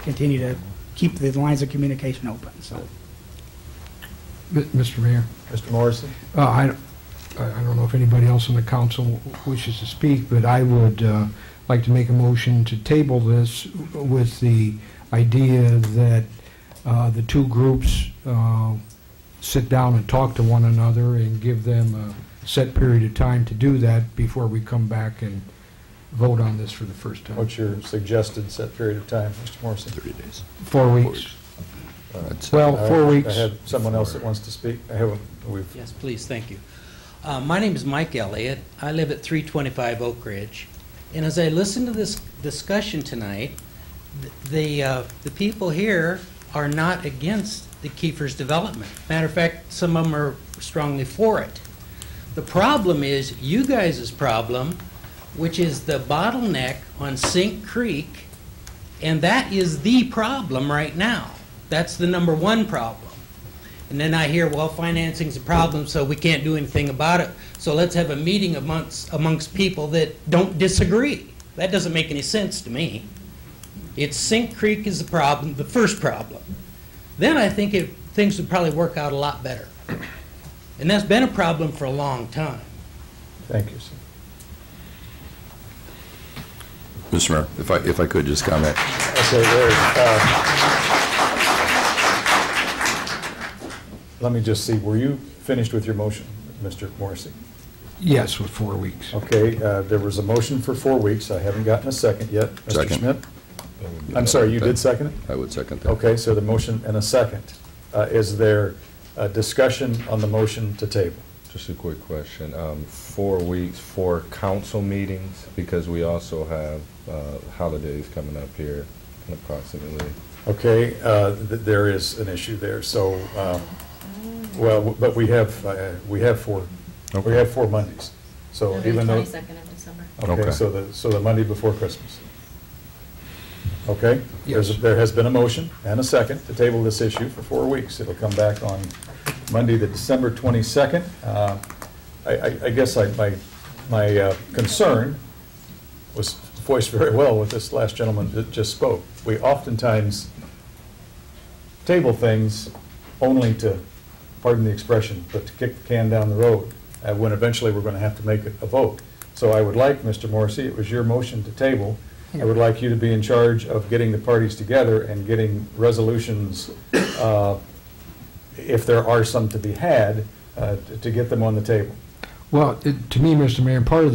continue to keep the lines of communication open. So, Mr. Mayor. Mr. Morrison? I don't know if anybody else on the council wishes to speak, but I would like to make a motion to table this with the idea that the 2 groups sit down and talk to one another and give them a set period of time to do that before we come back and vote on this for the first time. What's your suggested set period of time, Mr. Morrison? 30 days. 4 weeks. Well, 4 weeks. I have someone else that wants to speak. Yes, please, thank you. My name is Mike Elliott. I live at 325 Oak Ridge. And as I listen to this discussion tonight, the people here are not against the Kiefer's development. Matter of fact, some of them are strongly for it. The problem is you guys' problem, which is the bottleneck on Sink Creek, and that is the problem right now. That's the #1 problem. And then I hear, well, financing's a problem, so we can't do anything about it. So let's have a meeting amongst people that don't disagree. That doesn't make any sense to me. It's Sink Creek is the problem, the first problem. Then I think things would probably work out a lot better. And that's been a problem for a long time. Thank you, sir. Mr. Mayor, if I could just comment. Okay, let me just see, were you finished with your motion, Mr. Morrissey? Yes, with 4 weeks. Okay, there was a motion for 4 weeks. I haven't gotten a second yet. Mr. Second. Schmidt? I'm sorry, you did second it? I would second that. Okay, so the motion and a second. Is there a discussion on the motion to table? Just a quick question. 4 weeks for council meetings, because we also have holidays coming up here approximately. Okay, there is an issue there, so, well, but we have 4 Mondays. So It'll be even though. 22nd of December. Okay, so the Monday before Christmas. Okay? Yes. There has been a motion and a second to table this issue for 4 weeks. It'll come back on Monday, the December 22nd. I guess my concern was voiced very well with this last gentleman that just spoke. We oftentimes table things only to, pardon the expression, but to kick the can down the road, when eventually we're going to have to make a vote. So I would like, Mr. Morrissey, it was your motion to table. I would like you to be in charge of getting the parties together and getting resolutions, if there are some to be had, to get them on the table. Well, to me, Mr. Mayor, part of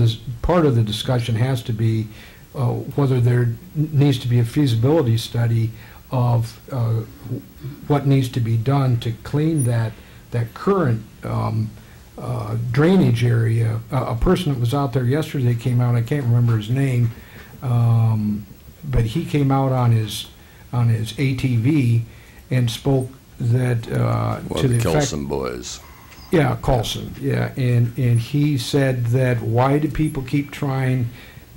the discussion has to be whether there needs to be a feasibility study of what needs to be done to clean that current drainage area. A person that was out there yesterday came out, I can't remember his name, but he came out on his ATV and spoke that to the effect. Kelson boys. Yeah, Coulson, yeah, and he said that why do people keep trying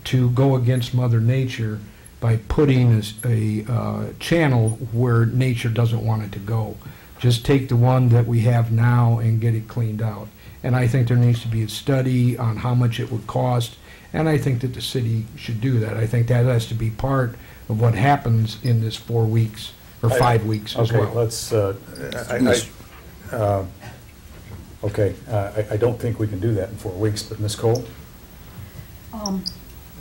to go against Mother Nature by putting a channel where nature doesn't want it to go? Just take the one that we have now and get it cleaned out. And I think there needs to be a study on how much it would cost, and I think that the city should do that. I think that has to be part of what happens in this 4 weeks, or 5 weeks as well. Okay, let's, okay, I don't think we can do that in 4 weeks, but Ms. Cole?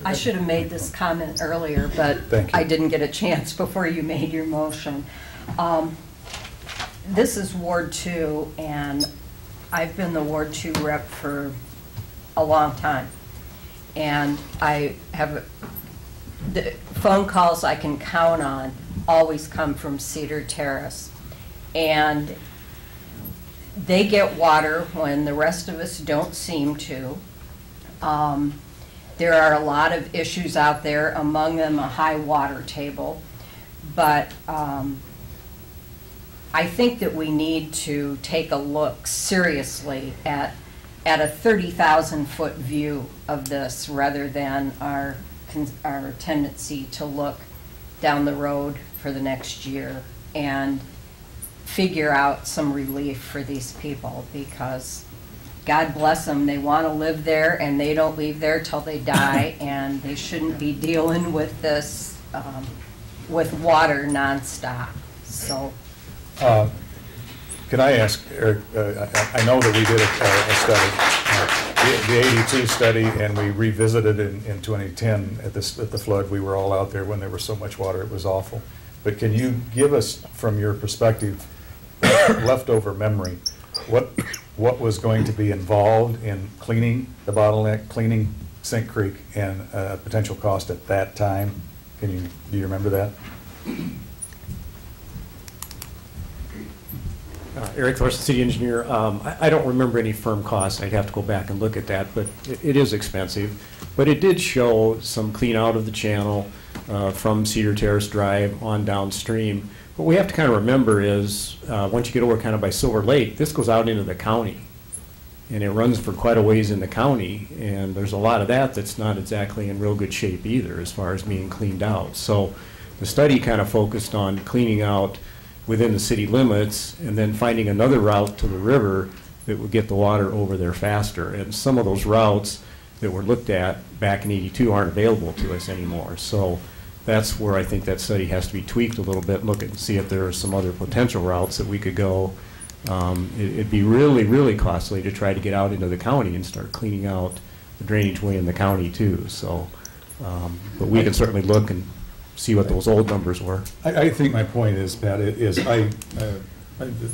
I should have made this comment earlier, but I didn't get a chance before you made your motion. This is Ward 2, and I've been the Ward 2 rep for a long time. And I have, the phone calls I can count on always come from Cedar Terrace. And they get water when the rest of us don't seem to. There are a lot of issues out there, among them a high water table. But I think that we need to take a look seriously at a 30,000-foot view of this rather than our tendency to look down the road for the next year and figure out some relief for these people, because God bless them, they want to live there and they don't leave there till they die, and they shouldn't be dealing with this with water nonstop. So can I ask, Eric, I know that we did a study, the 82 study, and we revisited it in 2010 at the flood. We were all out there when there was so much water, it was awful. But can you give us, from your perspective, leftover memory, what was going to be involved in cleaning the bottleneck, cleaning Sink Creek, and potential cost at that time? Do you remember that? Eric Thorson, city engineer. I don't remember any firm costs. I'd have to go back and look at that, but it is expensive. But it did show some clean out of the channel from Cedar Terrace Drive on downstream. What we have to kind of remember is once you get over kind of by Silver Lake, this goes out into the county. And it runs for quite a ways in the county, and there's a lot of that that's not exactly in real good shape either as far as being cleaned out. So the study kind of focused on cleaning out within the city limits and then finding another route to the river that would get the water over there faster. And some of those routes that were looked at back in '82 aren't available to us anymore. So that's where I think that study has to be tweaked a little bit, look and see if there are some other potential routes that we could go. It'd be really, really costly to try to get out into the county and start cleaning out the drainage way in the county too. So, but we can certainly look and see what those old numbers were. I think my point is, Pat, the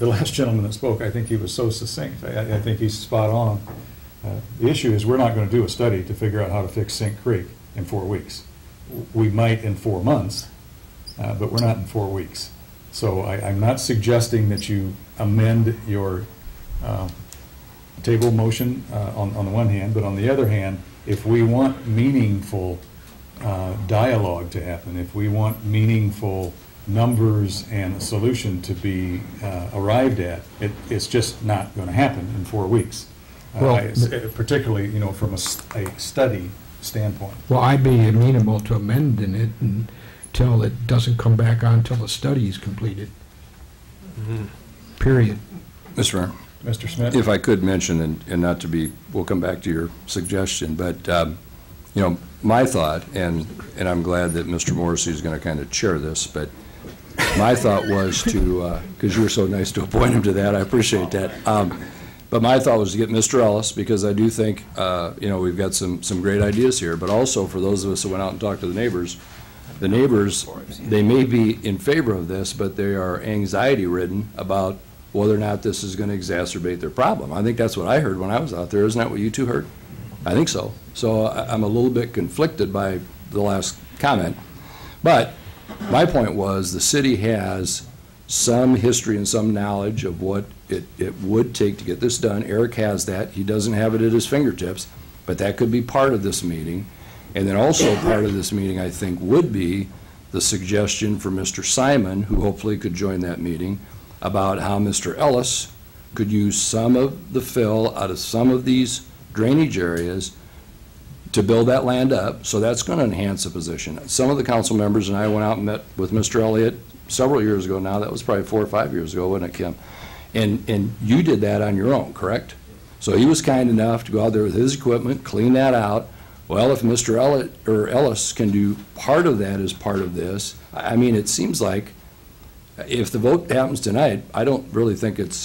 last gentleman that spoke, I think he was so succinct. I think he's spot on. The issue is we're not going to do a study to figure out how to fix Sink Creek in 4 weeks. We might in 4 months, but we're not in 4 weeks. So I'm not suggesting that you amend your table motion on the one hand, but on the other hand, if we want meaningful dialogue to happen, if we want meaningful numbers and a solution to be arrived at, it's just not going to happen in 4 weeks. Well, particularly, you know, from a study standpoint. Well, I'd be amenable to amending it until it doesn't come back on until the study is completed. Period. Mr. Mayor. Mr. Smith? If I could mention, and not to be, we'll come back to your suggestion, but, you know, my thought, and I'm glad that Mr. Morrissey is going to kind of chair this, but my thought was to, because you were so nice to appoint him to that, I appreciate that. But my thought was to get Mr. Ellis, because I do think, you know, we've got some great ideas here, but also for those of us who went out and talked to the neighbors, they may be in favor of this, but they are anxiety-ridden about whether or not this is going to exacerbate their problem. I think that's what I heard when I was out there. Isn't that what you two heard? I think so. So I'm a little bit conflicted by the last comment. But my point was the city has some history and some knowledge of what it would take to get this done. Eric has that. He doesn't have it at his fingertips, but that could be part of this meeting. And then also part of this meeting, I think, would be the suggestion for Mr. Simon, who hopefully could join that meeting, about how Mr. Ellis could use some of the fill out of some of these drainage areas to build that land up. So that's going to enhance the position. Some of the council members and I went out and met with Mr. Elliott several years ago now. That was probably 4 or 5 years ago, wasn't it, Kim? And you did that on your own, correct? So he was kind enough to go out there with his equipment, clean that out. Well, if Mr. Ellis can do part of that as part of this, I mean, it seems like if the vote happens tonight, I don't really think it's,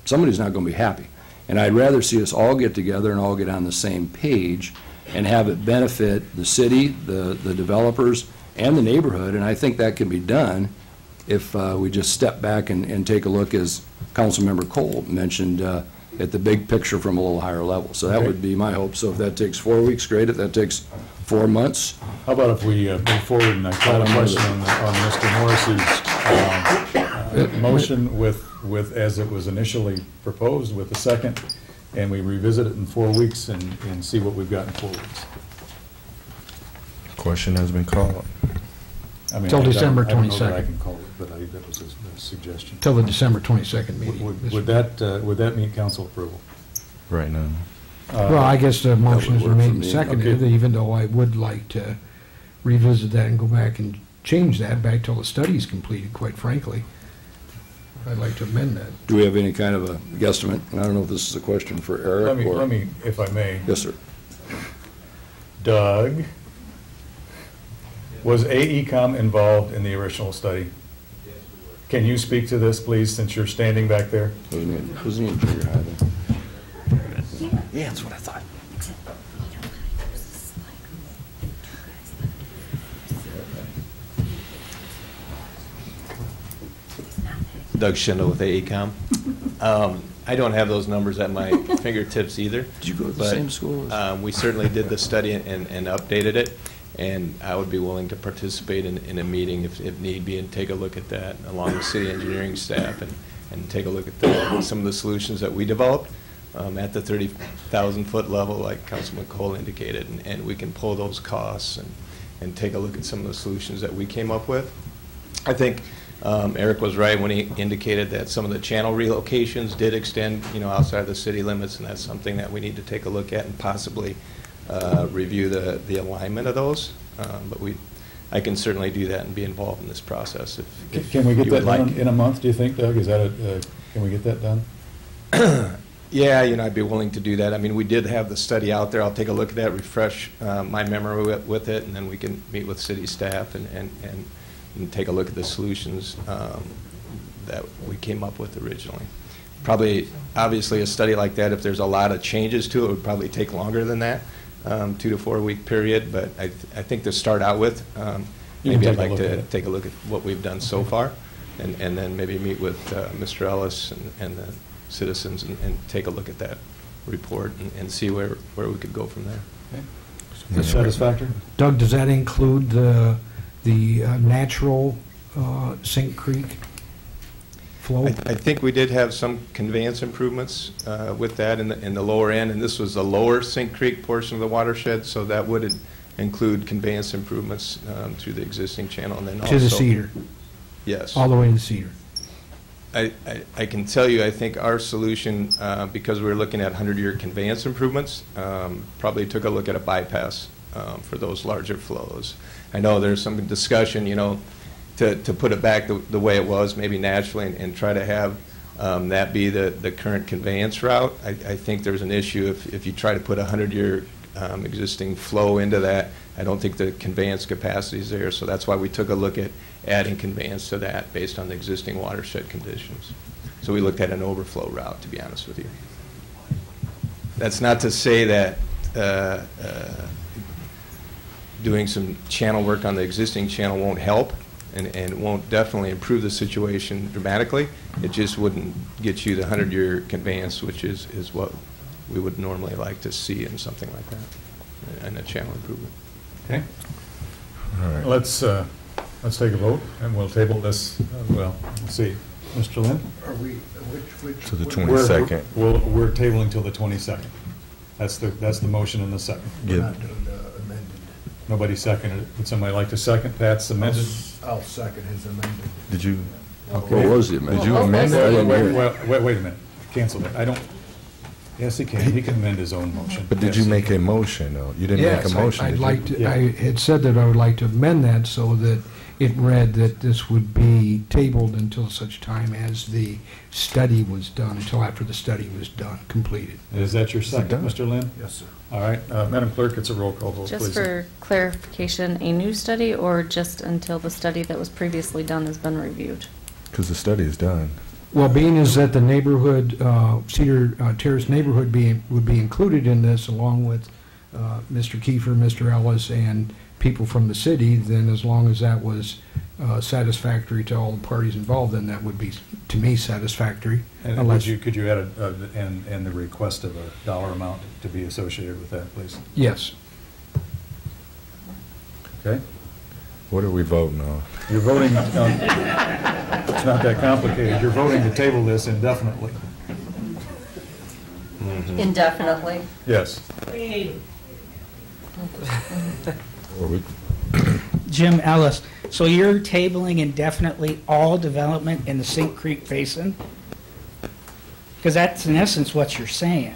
somebody's not going to be happy. And I'd rather see us all get together and all get on the same page and have it benefit the city, the developers, and the neighborhood. And I think that can be done if we just step back and take a look, as Councilmember Cole mentioned, at the big picture from a little higher level. So that would be my hope. So if that takes 4 weeks, great. If that takes 4 months. How about if we move forward and I call a question on Mr. Morrissey's motion with, as it was initially proposed, with the second, and we revisit it in 4 weeks and see what we've got in 4 weeks. Question has been called. I mean, Till December I don't know that 22nd. I can call it, but that was a suggestion. Till the December 22nd meeting. Would that meet council approval? Right now. Well, I guess the motion has been made and me. seconded, Okay. even though I would like to revisit that and go back and change that back till the study's completed, quite frankly. I'd like to amend that. Do we have any kind of a guesstimate? And I don't know if this is a question for Eric or... Let me, if I may. Yes, sir. Doug, was AECom involved in the original study? Can you speak to this, please, since you're standing back there? Who's the junior high then? Yeah, that's what I thought. Doug Schindel with AECom. I don't have those numbers at my fingertips either. Did you go to the same school? We certainly did the study and updated it, and I would be willing to participate in a meeting if need be and take a look at that along with city engineering staff and take a look at some of the solutions that we developed at the 30,000 foot level, like Councilman Cole indicated, and we can pull those costs and take a look at some of the solutions that we came up with. I think Eric was right when he indicated that some of the channel relocations did extend, outside the city limits, and that's something that we need to take a look at and possibly review the alignment of those. But I can certainly do that and be involved in this process if Can we get you that would like. done in a month, do you think, Doug? Is that can we get that done? Yeah, I'd be willing to do that. I mean, we did have the study out there. I'll take a look at that, refresh my memory with it, and then we can meet with city staff and take a look at the solutions that we came up with originally. Probably, obviously, a study like that, if there's a lot of changes to it, would probably take longer than that, 2 to 4 week period. But I think to start out with, maybe I'd like to take a look at what we've done so far, and then maybe meet with Mr. Ellis and the citizens and take a look at that report and see where we could go from there. Okay. Satisfactory? Doug, does that include the natural Sink Creek flow? I think we did have some conveyance improvements with that in the lower end, and this was the lower Sink Creek portion of the watershed, so that would include conveyance improvements through the existing channel, and then also... To the Cedar? Yes. All the way to the Cedar? I can tell you, I think our solution, because we were looking at 100-year conveyance improvements, probably took a look at a bypass for those larger flows. I know there's some discussion, you know, to put it back the way it was, maybe naturally, and try to have that be the current conveyance route. I think there's an issue if you try to put a 100-year existing flow into that. I don't think the conveyance capacity is there, so that's why we took a look at adding conveyance to that based on the existing watershed conditions. So we looked at an overflow route, to be honest with you. That's not to say that doing some channel work on the existing channel won't help and won't definitely improve the situation dramatically. It just wouldn't get you the 100-year conveyance, which is what we would normally like to see in something like that, in a channel improvement. Okay. All right. Let's take a vote, and we'll table this. Well, we'll see. Mr. Lynn? Are we, which? To the 22nd. We're tabling till the 22nd. That's the motion in the second. We're not doing the amended. Nobody seconded it. Would somebody like to second Pat's amended? I'll second his amended. Did you? Okay. What was the amendment? Did you amend it? I didn't hear it. Wait a minute. Cancel that. I don't. Yes, he can. He can amend his own motion. But did you make a motion, though? You didn't make a motion, I'd did you? like to, Yeah. I had said that I would like to amend that so that it read that this would be tabled until such time as the study was done, until after the study was done, completed. Is that your second, Mr. Lynn? Yes, sir. All right. Madam Clerk, it's a roll call vote, please. Just for clarification, a new study or just until the study that was previously done has been reviewed? Because the study is done. Well, being is that the neighborhood, Cedar Terrace neighborhood would be included in this along with Mr. Kiefer, Mr. Ellis, and people from the city, then as long as that was satisfactory to all the parties involved, then that would be, to me, satisfactory. And Unless- could you add and the request of a dollar amount to be associated with that, please? Yes. Okay. What are we voting on? You're voting, it's not that complicated. You're voting to table this indefinitely. Indefinitely? Yes. Jim Ellis, so you're tabling indefinitely all development in the Sink Creek Basin? Because that's in essence what you're saying.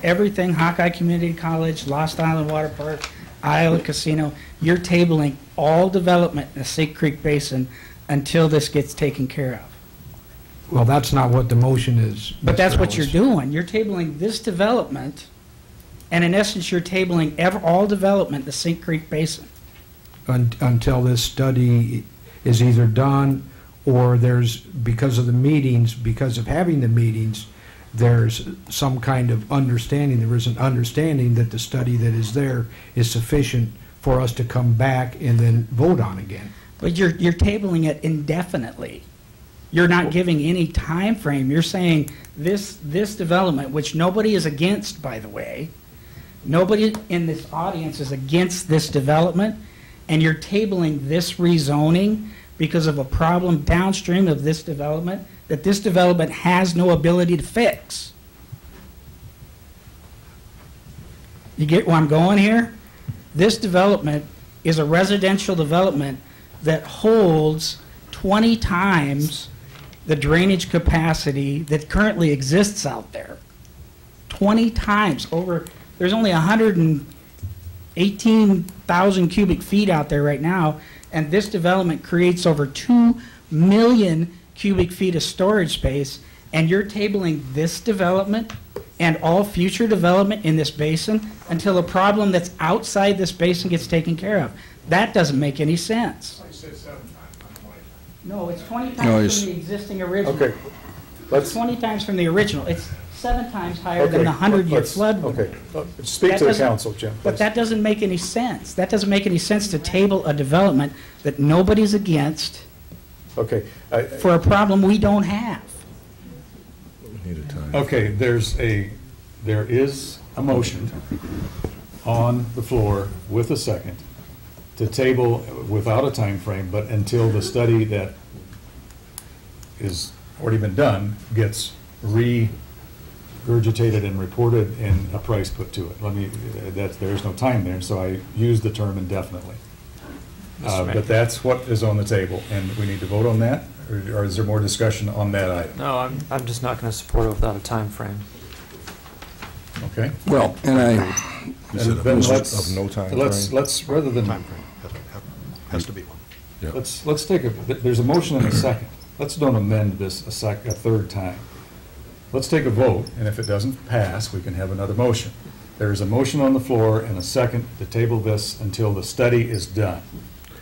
Everything, Hawkeye Community College, Lost Island Water Park, Iowa Casino, you're tabling all development in the Sink Creek Basin until this gets taken care of. Well, that's not what the motion is. But that's Mr. what you're Ellis. doing. You're tabling this development, and in essence, you're tabling all development in the Sink Creek Basin. Until this study is either done or there's, because of the meetings, because of having the meetings, there's some kind of understanding, there is an understanding that the study that is there is sufficient for us to come back and then vote on again. But you're tabling it indefinitely. You're not giving any time frame. You're saying this development, which nobody is against, by the way, nobody in this audience is against this development, and you're tabling this rezoning because of a problem downstream of this development that this development has no ability to fix. You get where I'm going here? This development is a residential development that holds 20 times the drainage capacity that currently exists out there. 20 times over, there's only 118,000 cubic feet out there right now, and this development creates over 2 million cubic feet of storage space, and you're tabling this development and all future development in this basin until a problem that's outside this basin gets taken care of. That doesn't make any sense. No, it's 20 times from the existing original. Okay. It's 20 times from the original. It's 7 times higher than the 100-year flood. Okay. Speak That to the doesn't- council, Jim, But please. that doesn't make any sense. That doesn't make any sense to table a development that nobody's against Okay. for a problem we don't have. Okay, there is a motion on the floor with a second to table without a time frame, but until the study that is already been done gets regurgitated and reported and a price put to it. There's no time there, so I use the term indefinitely. But that's what is on the table, and we need to vote on that, or is there more discussion on that item? No, I'm just not going to support it without a time frame. Okay. Well, and then let's, of no time let's, rather than. Time frame has to be one. Yeah. Let's take there's a motion and a second. Let's don't amend this a third time. Let's take a vote, and if it doesn't pass, we can have another motion. There is a motion on the floor and a second to table this until the study is done,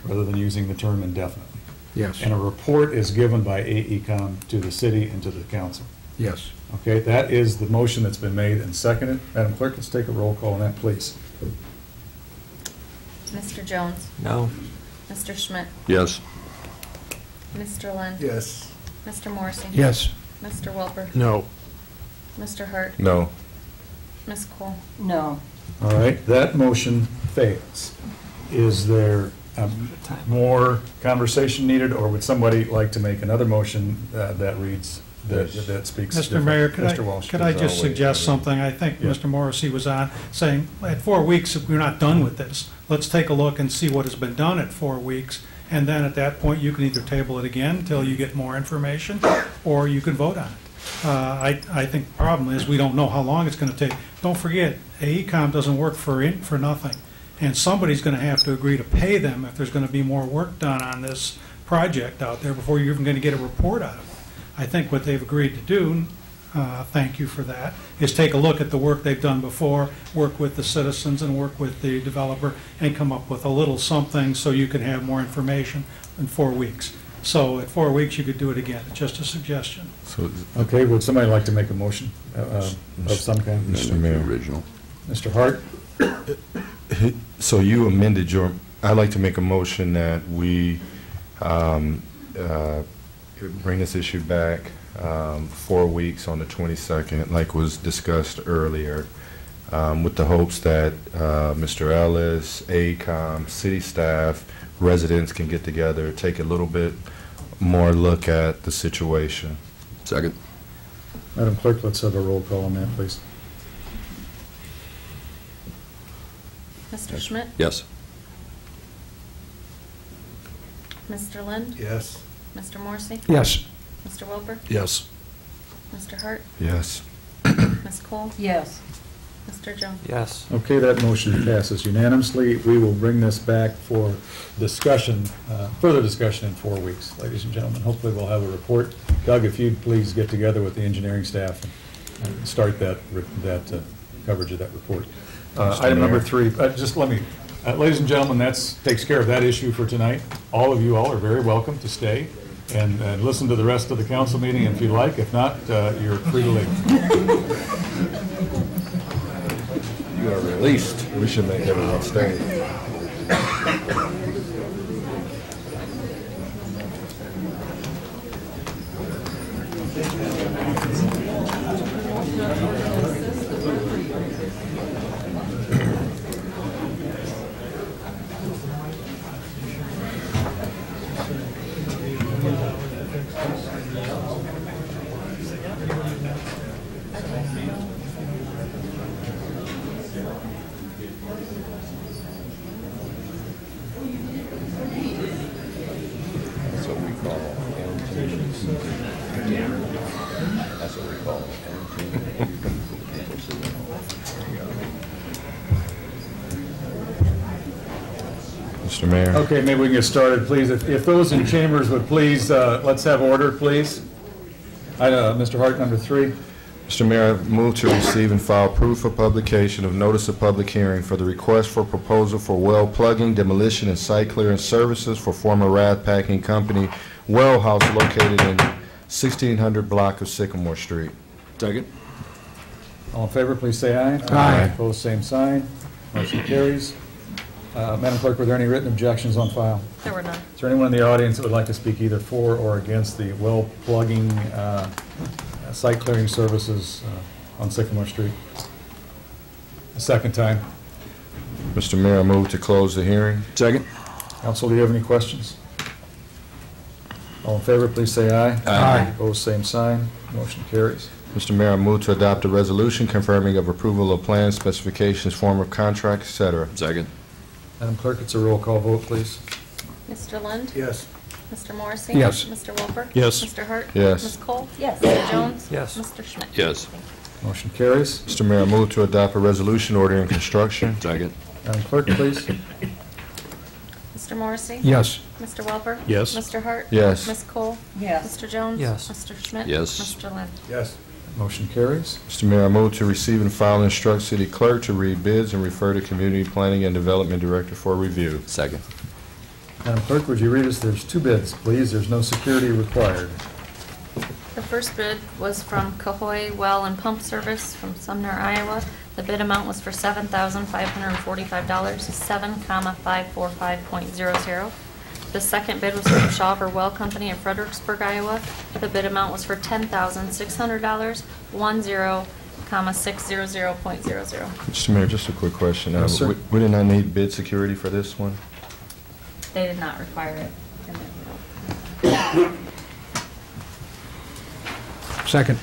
rather than using the term indefinitely. Yes. And a report is given by AECom to the city and to the council. Yes. Okay, that is the motion that's been made and seconded. Madam Clerk, let's take a roll call on that, please. Mr. Jones? No. Mr. Schmidt? Yes. Mr. Lind? Yes. Mr. Morrissey? Yes. Mr. Welper? No. Mr. Hart? No. Ms. Cole? No. All right, that motion fails. Is there more conversation needed, or would somebody like to make another motion that reads, that speaks? Mr. Mayor, Mr. Walsh. could I just suggest something? I think Yeah. Mr. Morrissey was on, saying, at 4 weeks, if we're not done with this, let's take a look and see what has been done at 4 weeks, and then at that point, you can either table it again until you get more information, or you can vote on it. I think the problem is we don't know how long it's going to take. Don't forget, AECom doesn't work for nothing, and somebody's going to have to agree to pay them if there's going to be more work done on this project out there before you're even going to get a report out of it. I think what they've agreed to do, thank you for that, is take a look at the work they've done before, work with the citizens and work with the developer, and come up with a little something so you can have more information in 4 weeks. So at 4 weeks, you could do it again. It's just a suggestion. Okay, would somebody like to make a motion of some kind? Mr. Mayor. Original. Mr. Hart? So you amended I'd like to make a motion that we bring this issue back 4 weeks on the 22nd, like was discussed earlier, with the hopes that Mr. Ellis, AECom, city staff, residents can get together, take a little bit more look at the situation. Second. Madam Clerk, let's have a roll call on that, please. Mr. Schmidt? Yes. Mr. Lind? Yes. Mr. Morrissey? Yes. Mr. Welper? Yes. Mr. Hart? Yes. Ms. Cole? Yes. Mr. Jones? Yes. Okay, that motion passes unanimously. We will bring this back for discussion, further discussion in 4 weeks, ladies and gentlemen. Hopefully we'll have a report. Doug, if you'd please get together with the engineering staff and start that coverage of that report. Item number 3, just let me, ladies and gentlemen, that takes care of that issue for tonight. All of you are very welcome to stay and listen to the rest of the council meeting if you like. If not, you're free to leave. You are released. We should make everyone stay. That's what we call That's what we call Mr. Mayor. Okay, maybe we can get started, please. If those in chambers would please, let's have order, please. Mr. Hart, number 3. Mr. Mayor, I move to receive and file proof of publication of notice of public hearing for the request for proposal for well plugging, demolition, and site clearance services for former Rath Packing Company well house located in 1600 block of Sycamore Street. Second. All in favor, please say aye. Aye. Opposed, same sign. Motion carries. Madam Clerk, were there any written objections on file? There were none. Is there anyone in the audience that would like to speak either for or against the well plugging site clearing services on Sycamore Street? A second time. Mr. Mayor, I move to close the hearing. Second. Council, do you have any questions? All in favor, please say aye. Aye. Opposed, same sign. Motion carries. Mr. Mayor, I move to adopt a resolution confirming of approval of plans, specifications, form of contract, et cetera. Second. Madam Clerk, it's a roll call vote, please. Mr. Lind? Yes. Mr. Morrissey? Yes. Mr. Welper? Yes. Mr. Hart? Yes. Ms. Cole? Yes. Mr. Jones? Yes. Mr. Schmidt? Yes. Motion carries. Mr. Mayor, I move to adopt a resolution ordering construction. Second. Madam Clerk, please. Mr. Morrissey? Yes. Mr. Welper? Yes. Mr. Hart? Yes. Ms. Cole? Yes. Mr. Jones? Yes. Mr. Schmidt? Yes. Mr. Lind? Yes. Motion carries. Mr. Mayor, I move to receive and file and instruct city clerk to read bids and refer to Community Planning and Development Director for review. Second. Madam Clerk, would you read us, there's 2 bids, please. There's no security required. The first bid was from Cahoy Well and Pump Service from Sumner, Iowa. The bid amount was for $7,545, 7,545.00. The second bid was from Shawver Well Company in Fredericksburg, Iowa. The bid amount was for $10,600, 10,600.00. Mr. Mayor, just a quick question. Yes, sir. We did not need bid security for this one? They did not require it. Second.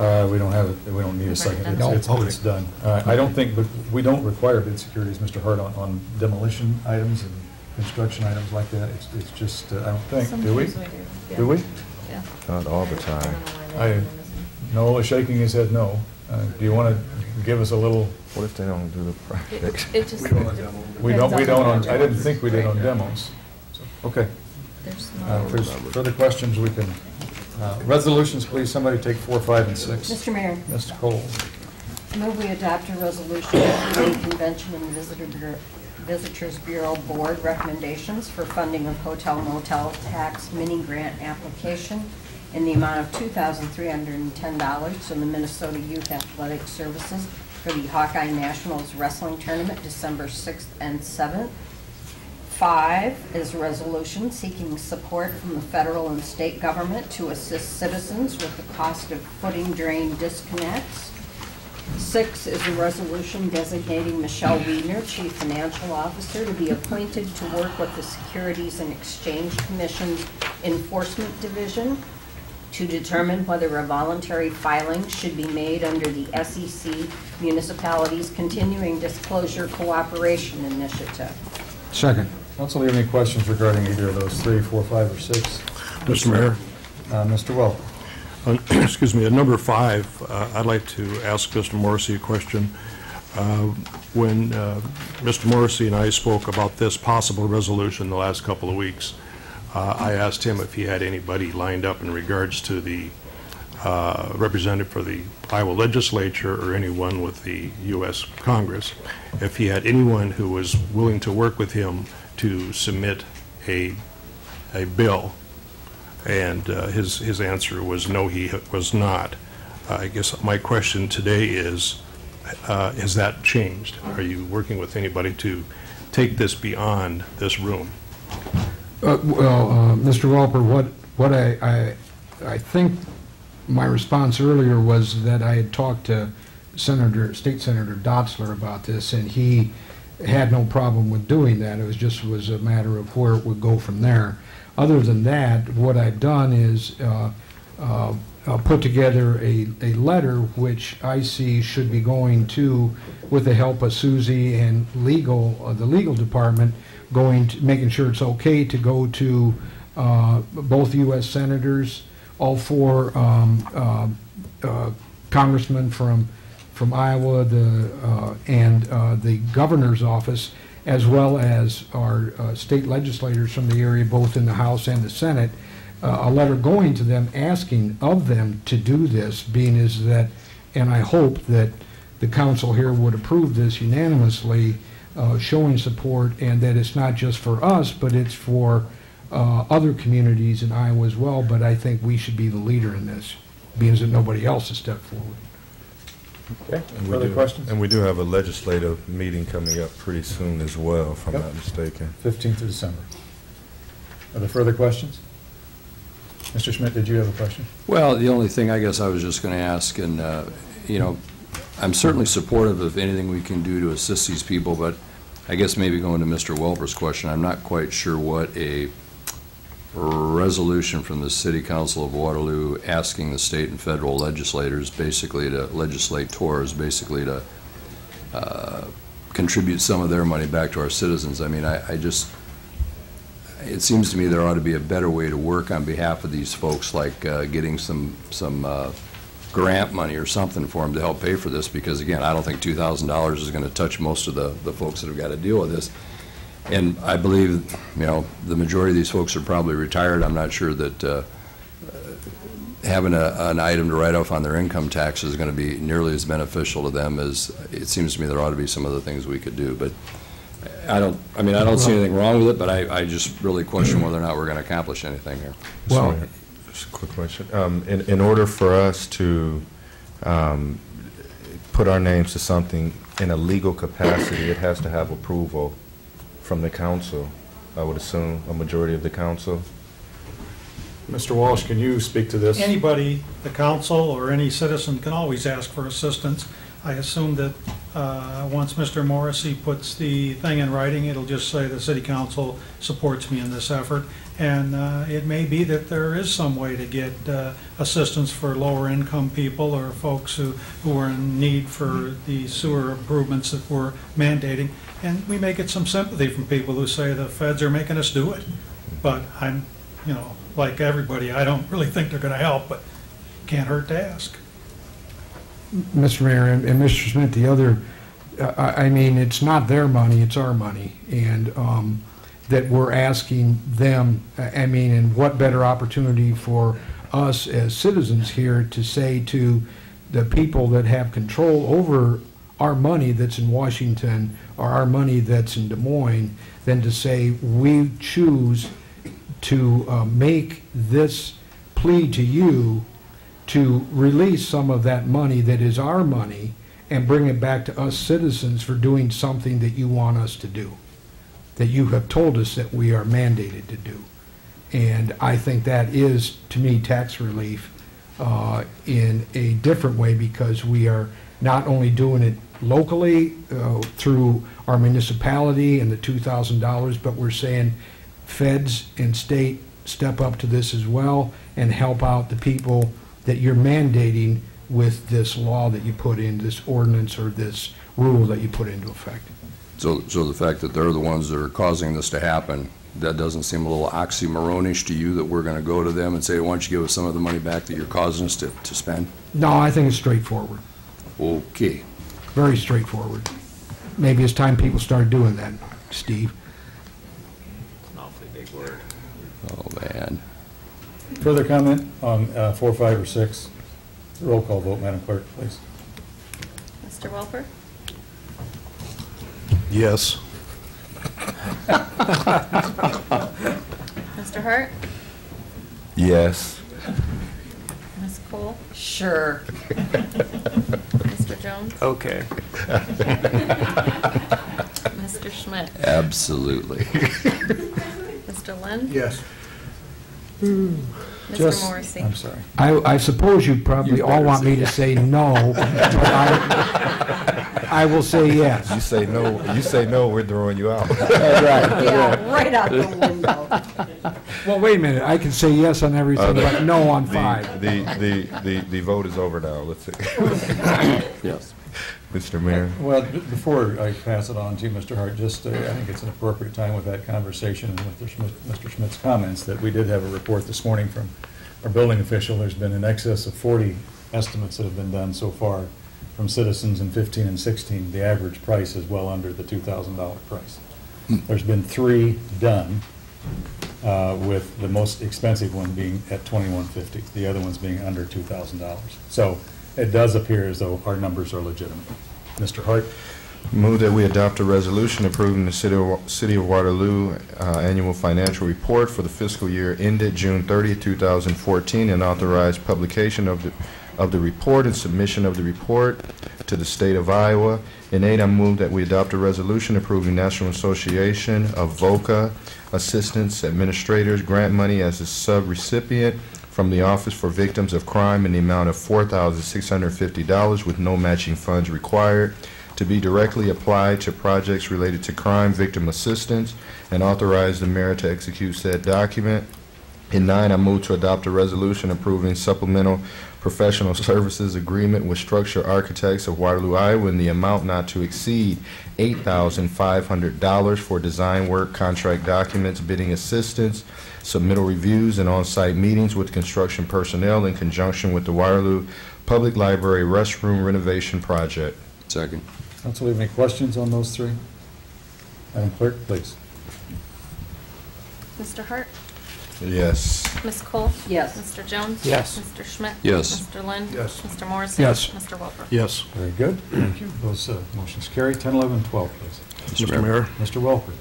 We don't have, we don't need a second. No, It's done. I don't think, but we don't require bid securities, Mr. Hart, on demolition items and construction items like that. It's just, I don't think, do we? Sometimes we do. Yeah. Do we? Yeah. Not all the time. Noel is shaking his head no. Do you want to give us a little? What if they don't do the project? It just. We don't, I didn't think we did on demos. So, okay. There's If there's further questions, we can, resolutions, please, somebody take 4, 5, and 6. Mr. Mayor, Mr. Cole. I move we adopt a resolution approving Convention and Visitors Bureau Board recommendations for funding of hotel motel tax mini grant application in the amount of $2,310 to the Minnesota Youth Athletic Services for the Hawkeye Nationals Wrestling Tournament, December 6th and 7th. 5 is a resolution seeking support from the federal and state government to assist citizens with the cost of footing drain disconnects. 6 is a resolution designating Michelle Wiedner, Chief Financial Officer, to be appointed to work with the Securities and Exchange Commission's Enforcement Division to determine whether a voluntary filing should be made under the SEC Municipalities Continuing Disclosure Cooperation Initiative. Second. Council, do you have any questions regarding either of those 3, 4, 5, or 6? Mr. Mayor? Mr. Welper. Excuse me, at number 5, I'd like to ask Mr. Morrissey a question. When Mr. Morrissey and I spoke about this possible resolution the last couple of weeks, I asked him if he had anybody lined up in regards to the representative for the Iowa legislature or anyone with the U.S. Congress, if he had anyone who was willing to work with him to submit a bill. And his answer was no, he was not. I guess my question today is, has that changed? Are you working with anybody to take this beyond this room? Mr. Welper, what I think my response earlier was that I had talked to State Senator Dotzler about this, and he had no problem with doing that. It was a matter of where it would go from there. Other than that, what I've done is put together a letter which I see should be going to, with the help of Susie and the legal department, making sure it's okay to go to both U.S. senators, all 4 congressmen from Iowa, and the governor's office, as well as our state legislators from the area, both in the House and the Senate, a letter going to them asking of them to do this, being is that, and I hope that the council here would approve this unanimously, showing support, and that it's not just for us, but it's for other communities in Iowa as well. But I think we should be the leader in this, being that nobody else has stepped forward. Okay, further questions? And we do have a legislative meeting coming up pretty soon as well, if I'm not mistaken. 15th of December. Are there further questions? Mr. Schmidt, did you have a question? Well, the only thing I guess I was just going to ask, and, I'm certainly supportive of anything we can do to assist these people, but I guess maybe going to Mr. Welper's question, I'm not quite sure what a resolution from the City Council of Waterloo asking the state and federal legislators basically to basically to contribute some of their money back to our citizens. I mean, it seems to me there ought to be a better way to work on behalf of these folks, like getting some grant money or something for them to help pay for this, because again, I don't think $2,000 is going to touch most of the folks that have got to deal with this. And I believe, the majority of these folks are probably retired. I'm not sure that having an item to write off on their income tax is going to be nearly as beneficial to them as it seems to me there ought to be some other things we could do. But I don't see anything wrong with it, but I just really question whether or not we're going to accomplish anything here. Well, just a quick question. In order for us to put our names to something in a legal capacity, it has to have approval from the council, I would assume, a majority of the council. Mr. Walsh, can you speak to this? Anybody, the council or any citizen can always ask for assistance. I assume that once Mr. Morrissey puts the thing in writing, it'll just say the city council supports me in this effort. And it may be that there is some way to get assistance for lower income people or folks who are in need for the sewer improvements that we're mandating. And we may get some sympathy from people who say the feds are making us do it. But I'm, like everybody, I don't really think they're going to help, but can't hurt to ask. Mr. Mayor and Mr. Schmidt, the other, I mean, it's not their money, it's our money. And that we're asking them, I mean, and what better opportunity for us as citizens here to say to the people that have control over our money that's in Washington or our money that's in Des Moines than to say we choose to make this plea to you to release some of that money that is our money and bring it back to us citizens for doing something that you want us to do, that you have told us that we are mandated to do. And I think that is, to me, tax relief in a different way, because we are not only doing it locally through our municipality and the $2,000, but we're saying feds and state step up to this as well and help out the people that you're mandating with this law that you put in, this ordinance or this rule that you put into effect. So the fact that they're the ones that are causing this to happen, that doesn't seem a little oxymoronish to you, that we're going to go to them and say, why don't you give us some of the money back that you're causing us to spend? No, I think it's straightforward. Okay. Very straightforward. Maybe it's time people start doing that, Steve. It's an awfully big word. Oh, man. Further comment on 4, 5, or 6? Roll call vote, Madam Clerk, please. Mr. Welper? Yes. Mr. Hart? Yes. Ms. Cole? Sure. Mr. Jones? Okay. Mr. Schmidt? Absolutely. Mr. Lynn? Yes. Mr. Morrissey? I'm sorry. I suppose you probably all want me to say no, but I will say yes. You say no, we're throwing you out. Yeah, right out the window. Well, wait a minute, I can say yes on everything, but no on 5. The vote is over now, let's see. Yes. Mr. Mayor. Well, before I pass it on to you, Mr. Hart, just I think it's an appropriate time with that conversation and with Mr. Schmidt's comments that we did have a report this morning from our building official. There's been in excess of 40 estimates that have been done so far from citizens in 15 and 16. The average price is well under the $2,000 price. There's been 3 done, with the most expensive one being at $2,150, the other ones being under $2,000. So it does appear as though our numbers are legitimate. Mr. Hart? Move that we adopt a resolution approving the City of Waterloo annual financial report for the fiscal year ended June 30, 2014, and authorize publication of the report and submission of the report to the state of Iowa. In 8, I move that we adopt a resolution approving National Association of VOCA Assistance Administrators grant money as a sub-recipient from the Office for Victims of Crime in the amount of $4,650 with no matching funds required, to be directly applied to projects related to crime victim assistance, and authorize the mayor to execute said document. In 9, I move to adopt a resolution approving supplemental professional services agreement with Structure Architects of Waterloo, Iowa, in the amount not to exceed $8,500 for design work, contract documents, bidding assistance, submittal reviews, and on-site meetings with construction personnel in conjunction with the Waterloo Public Library restroom renovation project. Second. Council, have any questions on those three? Madam Clerk, please. Mr. Hart? Yes. Ms. Cole? Yes. Mr. Jones? Yes. Mr. Schmidt? Yes. Mr. Lind? Yes. Mr. Morrison? Yes. Mr. Welper? Yes. Very good. Thank you. Those motions carry. 10, 11, and 12, please. Mr. Mayor. Mr. Welper.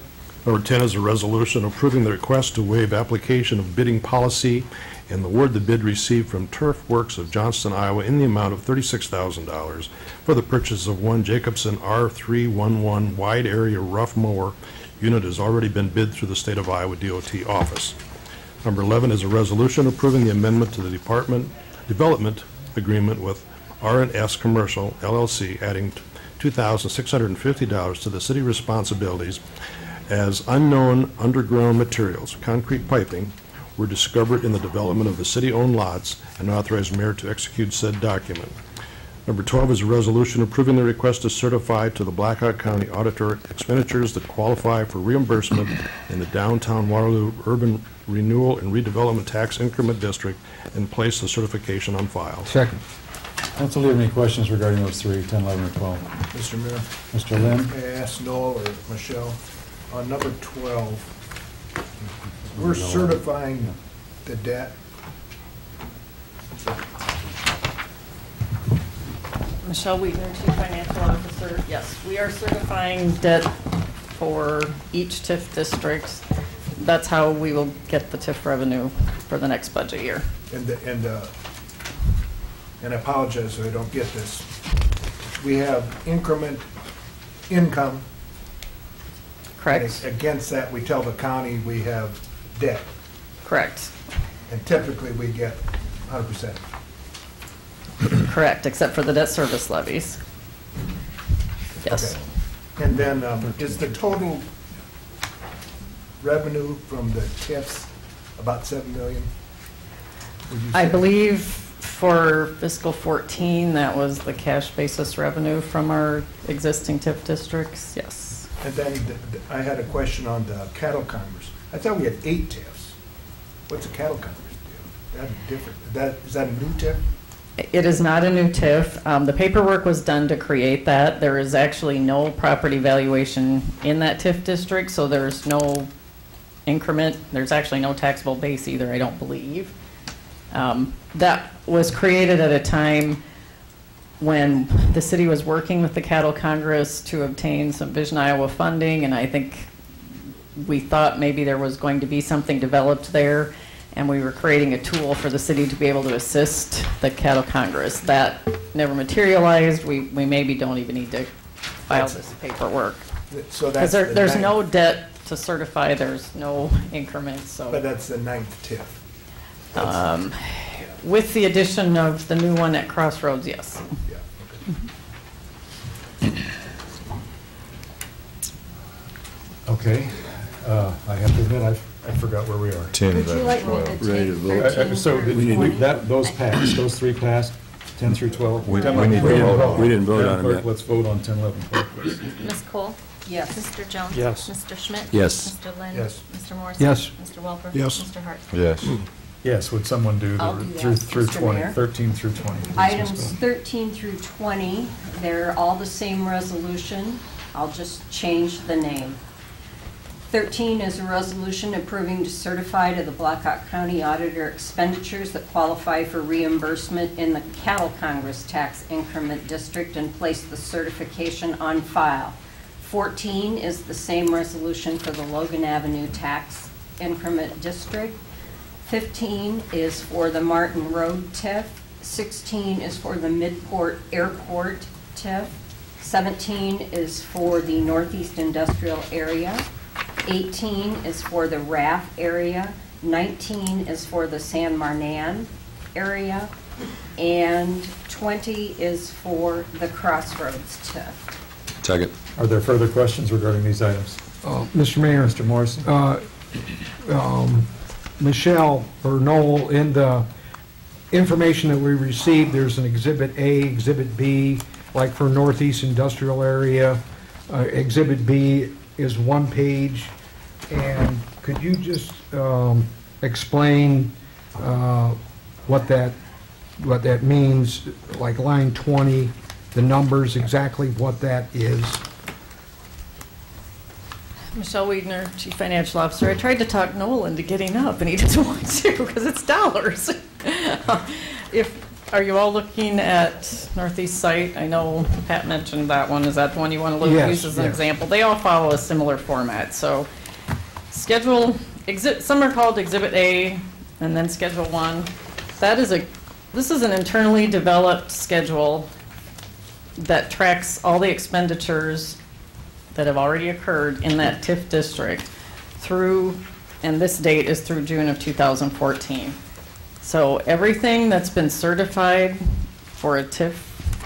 Number 10 is a resolution approving the request to waive application of bidding policy and award the bid received from Turf Works of Johnston, Iowa, in the amount of $36,000 for the purchase of one Jacobson R311 wide area rough mower. Unit has already been bid through the State of Iowa DOT office. Number 11 is a resolution approving the amendment to the development agreement with R&S Commercial LLC, adding $2,650 to the city responsibilities as unknown underground materials, concrete piping, were discovered in the development of the city-owned lots, and authorize mayor to execute said document. Number 12 is a resolution approving the request to certify to the Blackhawk County Auditor expenditures that qualify for reimbursement in the downtown Waterloo Urban Renewal and Redevelopment Tax Increment District and place the certification on file. Second. Council, do you have any questions regarding those three, 10, 11, and 12? Mr. Mayor, Mr. Lind? may I ask Noel or Michelle, on number 12, we're certifying the debt. Michelle Wheaton, Chief Financial Officer. Yes, we are certifying debt for each TIF district. That's how we will get the TIF revenue for the next budget year. And I apologize if I don't get this. We have increment income. Correct. And against that, we tell the county we have debt. Correct. And typically, we get 100%. Correct, except for the debt service levies. Yes. Okay. And then, is the total revenue from the TIFs about 7 million? Would you I say? believe for fiscal 14, that was the cash basis revenue from our existing TIF districts, yes. And then I had a question on the cattle congress. I thought we had 8 TIFs. What's a cattle congress do? That's different. Is that a new TIF? It is not a new TIF. The paperwork was done to create that. There is actually no property valuation in that TIF district, so there's no increment. There's actually no taxable base either, I don't believe. That was created at a time when the city was working with the Cattle Congress to obtain some Vision Iowa funding, and I think we thought maybe there was going to be something developed there, and we were creating a tool for the city to be able to assist the Cattle Congress. That never materialized. We maybe don't even need to file this paperwork. So that's because there's no debt to certify, there's no increments, so. But that's the 9th TIF. With the addition of the new one at Crossroads, yes. Yeah, okay. I have to admit, I forgot where we are. 10, Would you 11, like me 12. to Ready to take vote. 13 So through did 20? those passed, those three passed, 10 through 12? We 10, need 11, to 12. vote. We didn't vote Madam on them Clerk, yet. let's vote on 10, 11, 12, please. Ms. Cole? Yes. Mr. Jones? Yes. Mr. Schmidt? Yes. Mr. Lind? Yes. Mr. Morrison? Yes. Mr. Welper? Yes. Mr. Hart? Yes. Yes, would someone do I'll the do that, through Mr. 20, Mayor. 13 through 20? please, Ms. Items Cole. 13 through 20, they're all the same resolution. I'll just change the name. 13 is a resolution approving to certify to the Blackhawk County Auditor expenditures that qualify for reimbursement in the Cattle Congress Tax Increment District and place the certification on file. 14 is the same resolution for the Logan Avenue Tax Increment District. 15 is for the Martin Road TIF. 16 is for the Midport Airport TIF. 17 is for the Northeast Industrial Area. 18 is for the RAF area. 19 is for the San Marnan area. And 20 is for the Crossroads TIF. Second. Are there further questions regarding these items? Mr. Mayor. Mr. Morrison? Michelle or Noel, in the information that we received, there's an Exhibit A, Exhibit B, like for Northeast Industrial Area. Exhibit B is one page. And could you just explain what that means, like line 20, the numbers, exactly what that is? Michelle Wiedner, Chief Financial Officer. I tried to talk Noel into getting up, and he doesn't want to because it's dollars. Are you all looking at Northeast Site? I know Pat mentioned that one. Is that the one you want to use as an example? They all follow a similar format. So some are called Exhibit A, and then Schedule 1. This is an internally developed schedule that tracks all the expenditures that have already occurred in that TIF district through, and this date is through June of 2014. So everything that's been certified for a TIF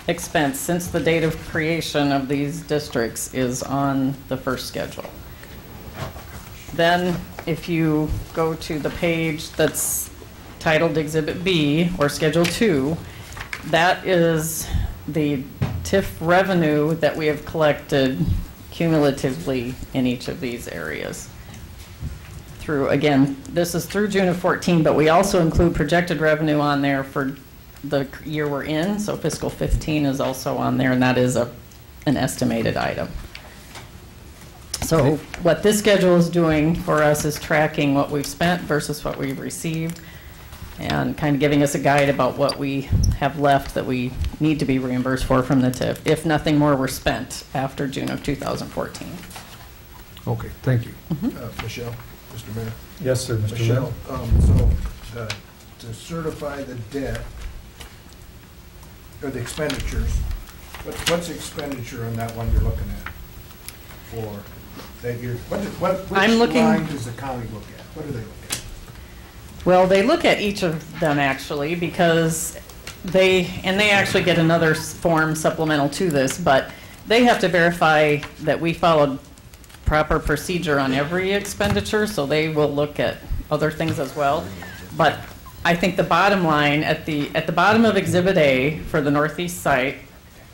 expense since the date of creation of these districts is on the first schedule. Then if you go to the page that's titled Exhibit B or Schedule 2, that is the TIF revenue that we have collected cumulatively in each of these areas. Again, this is through June of 14, but we also include projected revenue on there for the year we're in, so fiscal 15 is also on there, and that is an estimated item. So what this schedule is doing for us is tracking what we've spent versus what we've received, and kind of giving us a guide about what we have left that we need to be reimbursed for from the TIF, if nothing more were spent after June of 2014. Okay, thank you. Michelle, Mr. Mayor. Yes, sir, Mr. Michelle, Lynn. to certify the debt, or the expenditures, what's the expenditure on that one you're looking at? For that year, which line does the county look at? What do they look at? Well, they look at each of them actually, because they actually get another form supplemental to this, but they have to verify that we followed proper procedure on every expenditure, so they will look at other things as well. But I think the bottom line, at the bottom of Exhibit A for the Northeast site,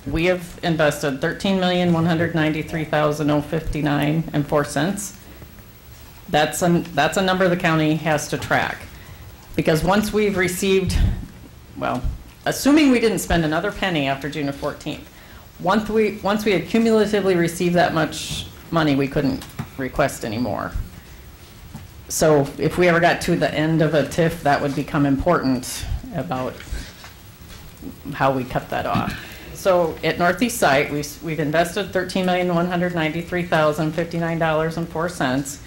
we have invested $13,193,059.04. That's a number the county has to track. Because once we've received, well, assuming we didn't spend another penny after June of 14th, once we had cumulatively received that much money, we couldn't request anymore. So if we ever got to the end of a TIF, that would become important about how we cut that off. So at Northeast Site, we've invested $13,193,059.04.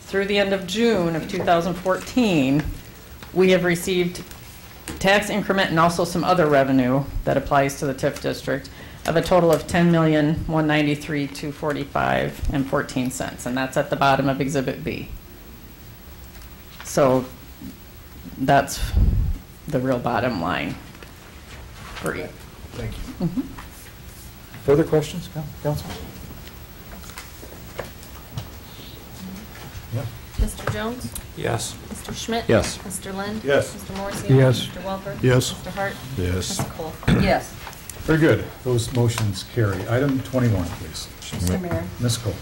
Through the end of June of 2014, we have received tax increment and also some other revenue that applies to the TIF district of a total of $10,193,245.14, and that's at the bottom of Exhibit B. So that's the real bottom line for you. Thank you. Mm-hmm. Further questions, Council? Yeah. Mr. Jones? Yes. Mr. Schmidt? Yes. Mr. Lind? Yes. Mr. Morrissey? Yes. Mr. Welper? Yes. Mr. Hart? Yes. Ms. Cole? Yes. Very good. Those motions carry. Item 21, please. Mr. Mayor, Ms. Cole.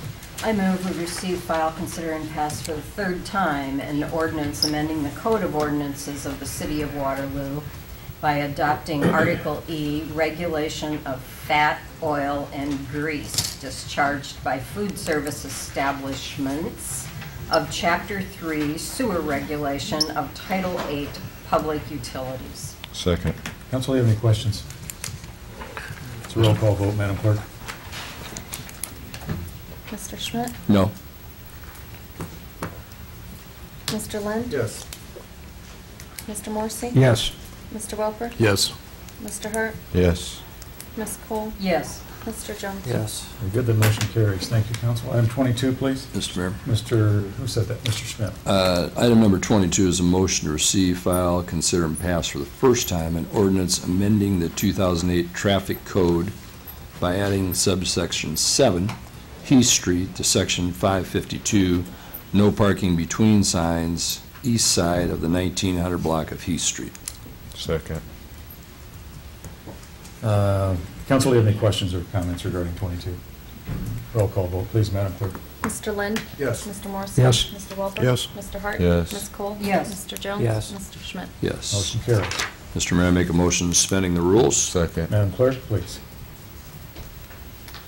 I move we receive, file, consider, and pass for the third time an ordinance amending the Code of Ordinances of the City of Waterloo by adopting Article E, regulation of fat, oil, and grease discharged by food service establishments of Chapter 3 Sewer Regulation of Title 8 Public Utilities. Second. Council, do you have any questions? It's a roll call vote, Madam Clerk. Mr. Schmidt? No. Mr. Lind? Yes. Mr. Morrissey? Yes. Mr. Welper? Yes. Mr. Hart? Yes. Ms. Cole? Yes. Mr. Jones? Yes. Very good. The motion carries. Thank you, Council. Item 22, please. Mr. Mayor. Who said that? Mr. Schmidt. Item number 22 is a motion to receive, file, consider, and pass for the first time an ordinance amending the 2008 Traffic Code by adding subsection 7, Heath Street, to section 552, no parking between signs east side of the 1900 block of Heath Street. Second. Council, do you have any questions or comments regarding 22? Roll call vote, please, Madam Clerk. Mr. Lind? Yes. Mr. Morrissey? Yes. Mr. Welper? Yes. Mr. Hart? Yes. Ms. Cole? Yes. Mr. Jones? Yes. Mr. Schmidt? Yes. Motion carries. Mr. Mayor, I make a motion suspending the rules. Second. Madam Clerk, please.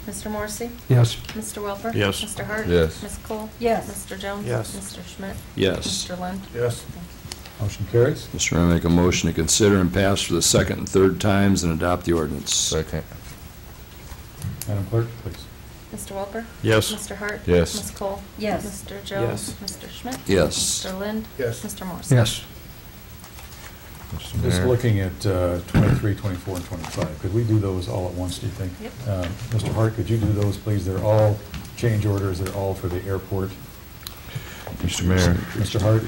Mr. Morrissey? Yes. Mr. Welper? Yes. Mr. Hart? Yes. Ms. Cole? Yes. Mr. Jones? Yes. Mr. Schmidt? Yes. Mr. Lind? Yes. Motion carries. Mr. Mayor, I make a motion to consider and pass for the second and third times and adopt the ordinance. Second. Madam Clerk, please. Mr. Welper? Yes. Mr. Hart? Yes. Ms. Cole? Yes. Mr. Jones? Mr. Schmidt? Yes. Mr. Lind? Yes. Mr. Morrissey? Yes. Mr. Just Mayor. looking at 23, 24, and 25, could we do those all at once, do you think? Yep. Mr. Hart, could you do those, please? They're all change orders, they're all for the airport. Mr. Mayor. Mr. Hart?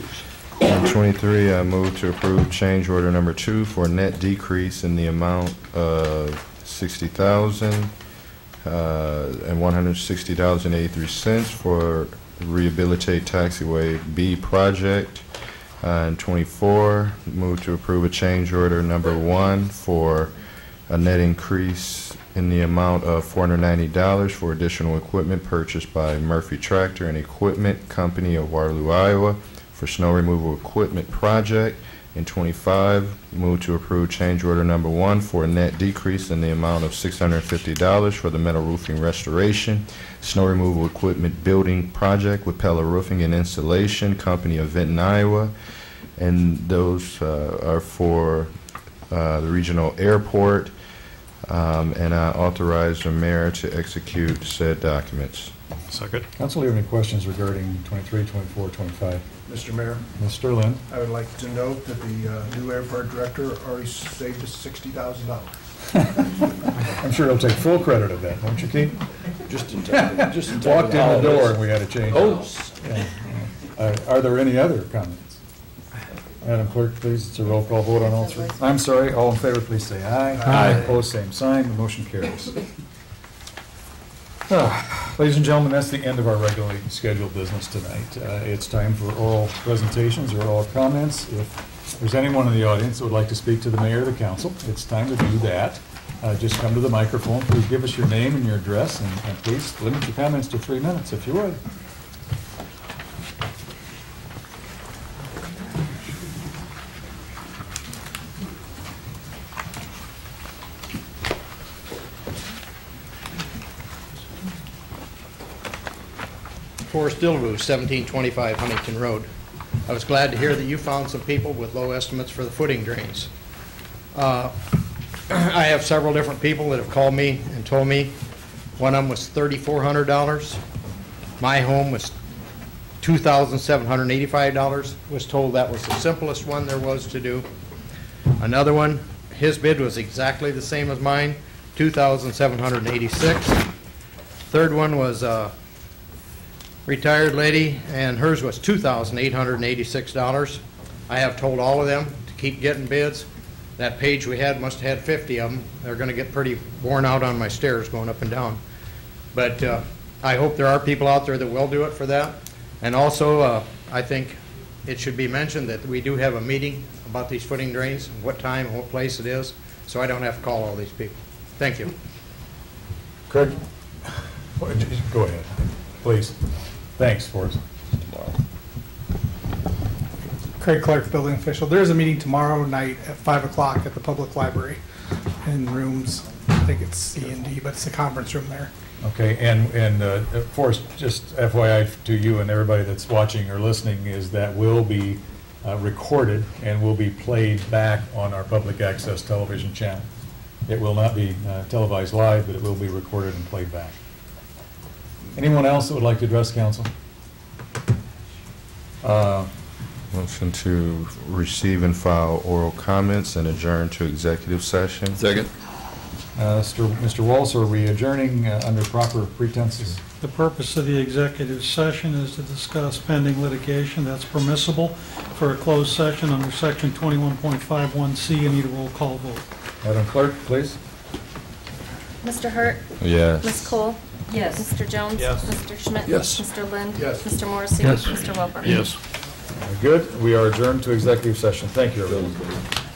On 23, I move to approve change order number 2 for a net decrease in the amount of $60,160.83 for Rehabilitate Taxiway B project. And 24, move to approve a change order number 1 for a net increase in the amount of $490 for additional equipment purchased by Murphy Tractor and Equipment Company of Waterloo, Iowa for snow removal equipment project. In 25, move to approve change order number 1 for a net decrease in the amount of $650 for the metal roofing restoration, snow removal equipment building project with Pella Roofing and Installation Company of Vinton, Iowa. And those are for the regional airport. And I authorize the mayor to execute said documents. Second. Council, do you have any questions regarding 23, 24, 25? Mr. Mayor, Mr. Lind? I would like to note that the new airport director already saved us $60,000. I'm sure he'll take full credit of that, won't you, Keith? Just in time. Walked in the door and we had to change. Are there any other comments? Madam Clerk, please, it's a roll call vote on all three. I'm sorry, all in favor, please say aye. Aye. Opposed, same sign, the motion carries. Ladies and gentlemen, that's the end of our regularly scheduled business tonight. It's time for oral presentations or oral comments. If there's anyone in the audience that would like to speak to the mayor or the council, it's time to do that. Just come to the microphone, please give us your name and your address, and please limit your comments to 3 minutes, if you would. Forrest Dillaboo, 1725 Huntington Road. I was glad to hear that you found some people with low estimates for the footing drains. I have several different people that have called me and told me one of them was $3,400. My home was $2,785. Was told that was the simplest one there was to do. Another one, his bid was exactly the same as mine, $2,786. Third one was retired lady, and hers was $2,886. I have told all of them to keep getting bids. That page we had must have had 50 of them. They're going to get pretty worn out on my stairs going up and down. But I hope there are people out there that will do it for that. And also, I think it should be mentioned that we do have a meeting about these footing drains, and what time and what place it is, so I don't have to call all these people. Thank you. Craig? Go ahead, please. Thanks, Forrest. Craig Clark, building official. There's a meeting tomorrow night at 5 o'clock at the public library in rooms, I think it's C and D, but it's a conference room there. Okay, and Forrest, just FYI to you and everybody that's watching or listening, is that will be recorded and will be played back on our public access television channel. It will not be televised live, but it will be recorded and played back. Anyone else that would like to address council? Motion to receive and file oral comments and adjourn to executive session. Second. Mr. Walsh, are we adjourning under proper pretenses? The purpose of the executive session is to discuss pending litigation that's permissible for a closed session under section 21.51C. I need a roll call vote. Madam Clerk, please. Mr. Hurt? Yes. Ms. Cole? Yes. Mr. Jones? Yes. Mr. Schmidt? Yes. Mr. Lind? Yes. Mr. Morrissey? Yes. Mr. Welper? Yes. Good. We are adjourned to executive session. Thank you, everyone.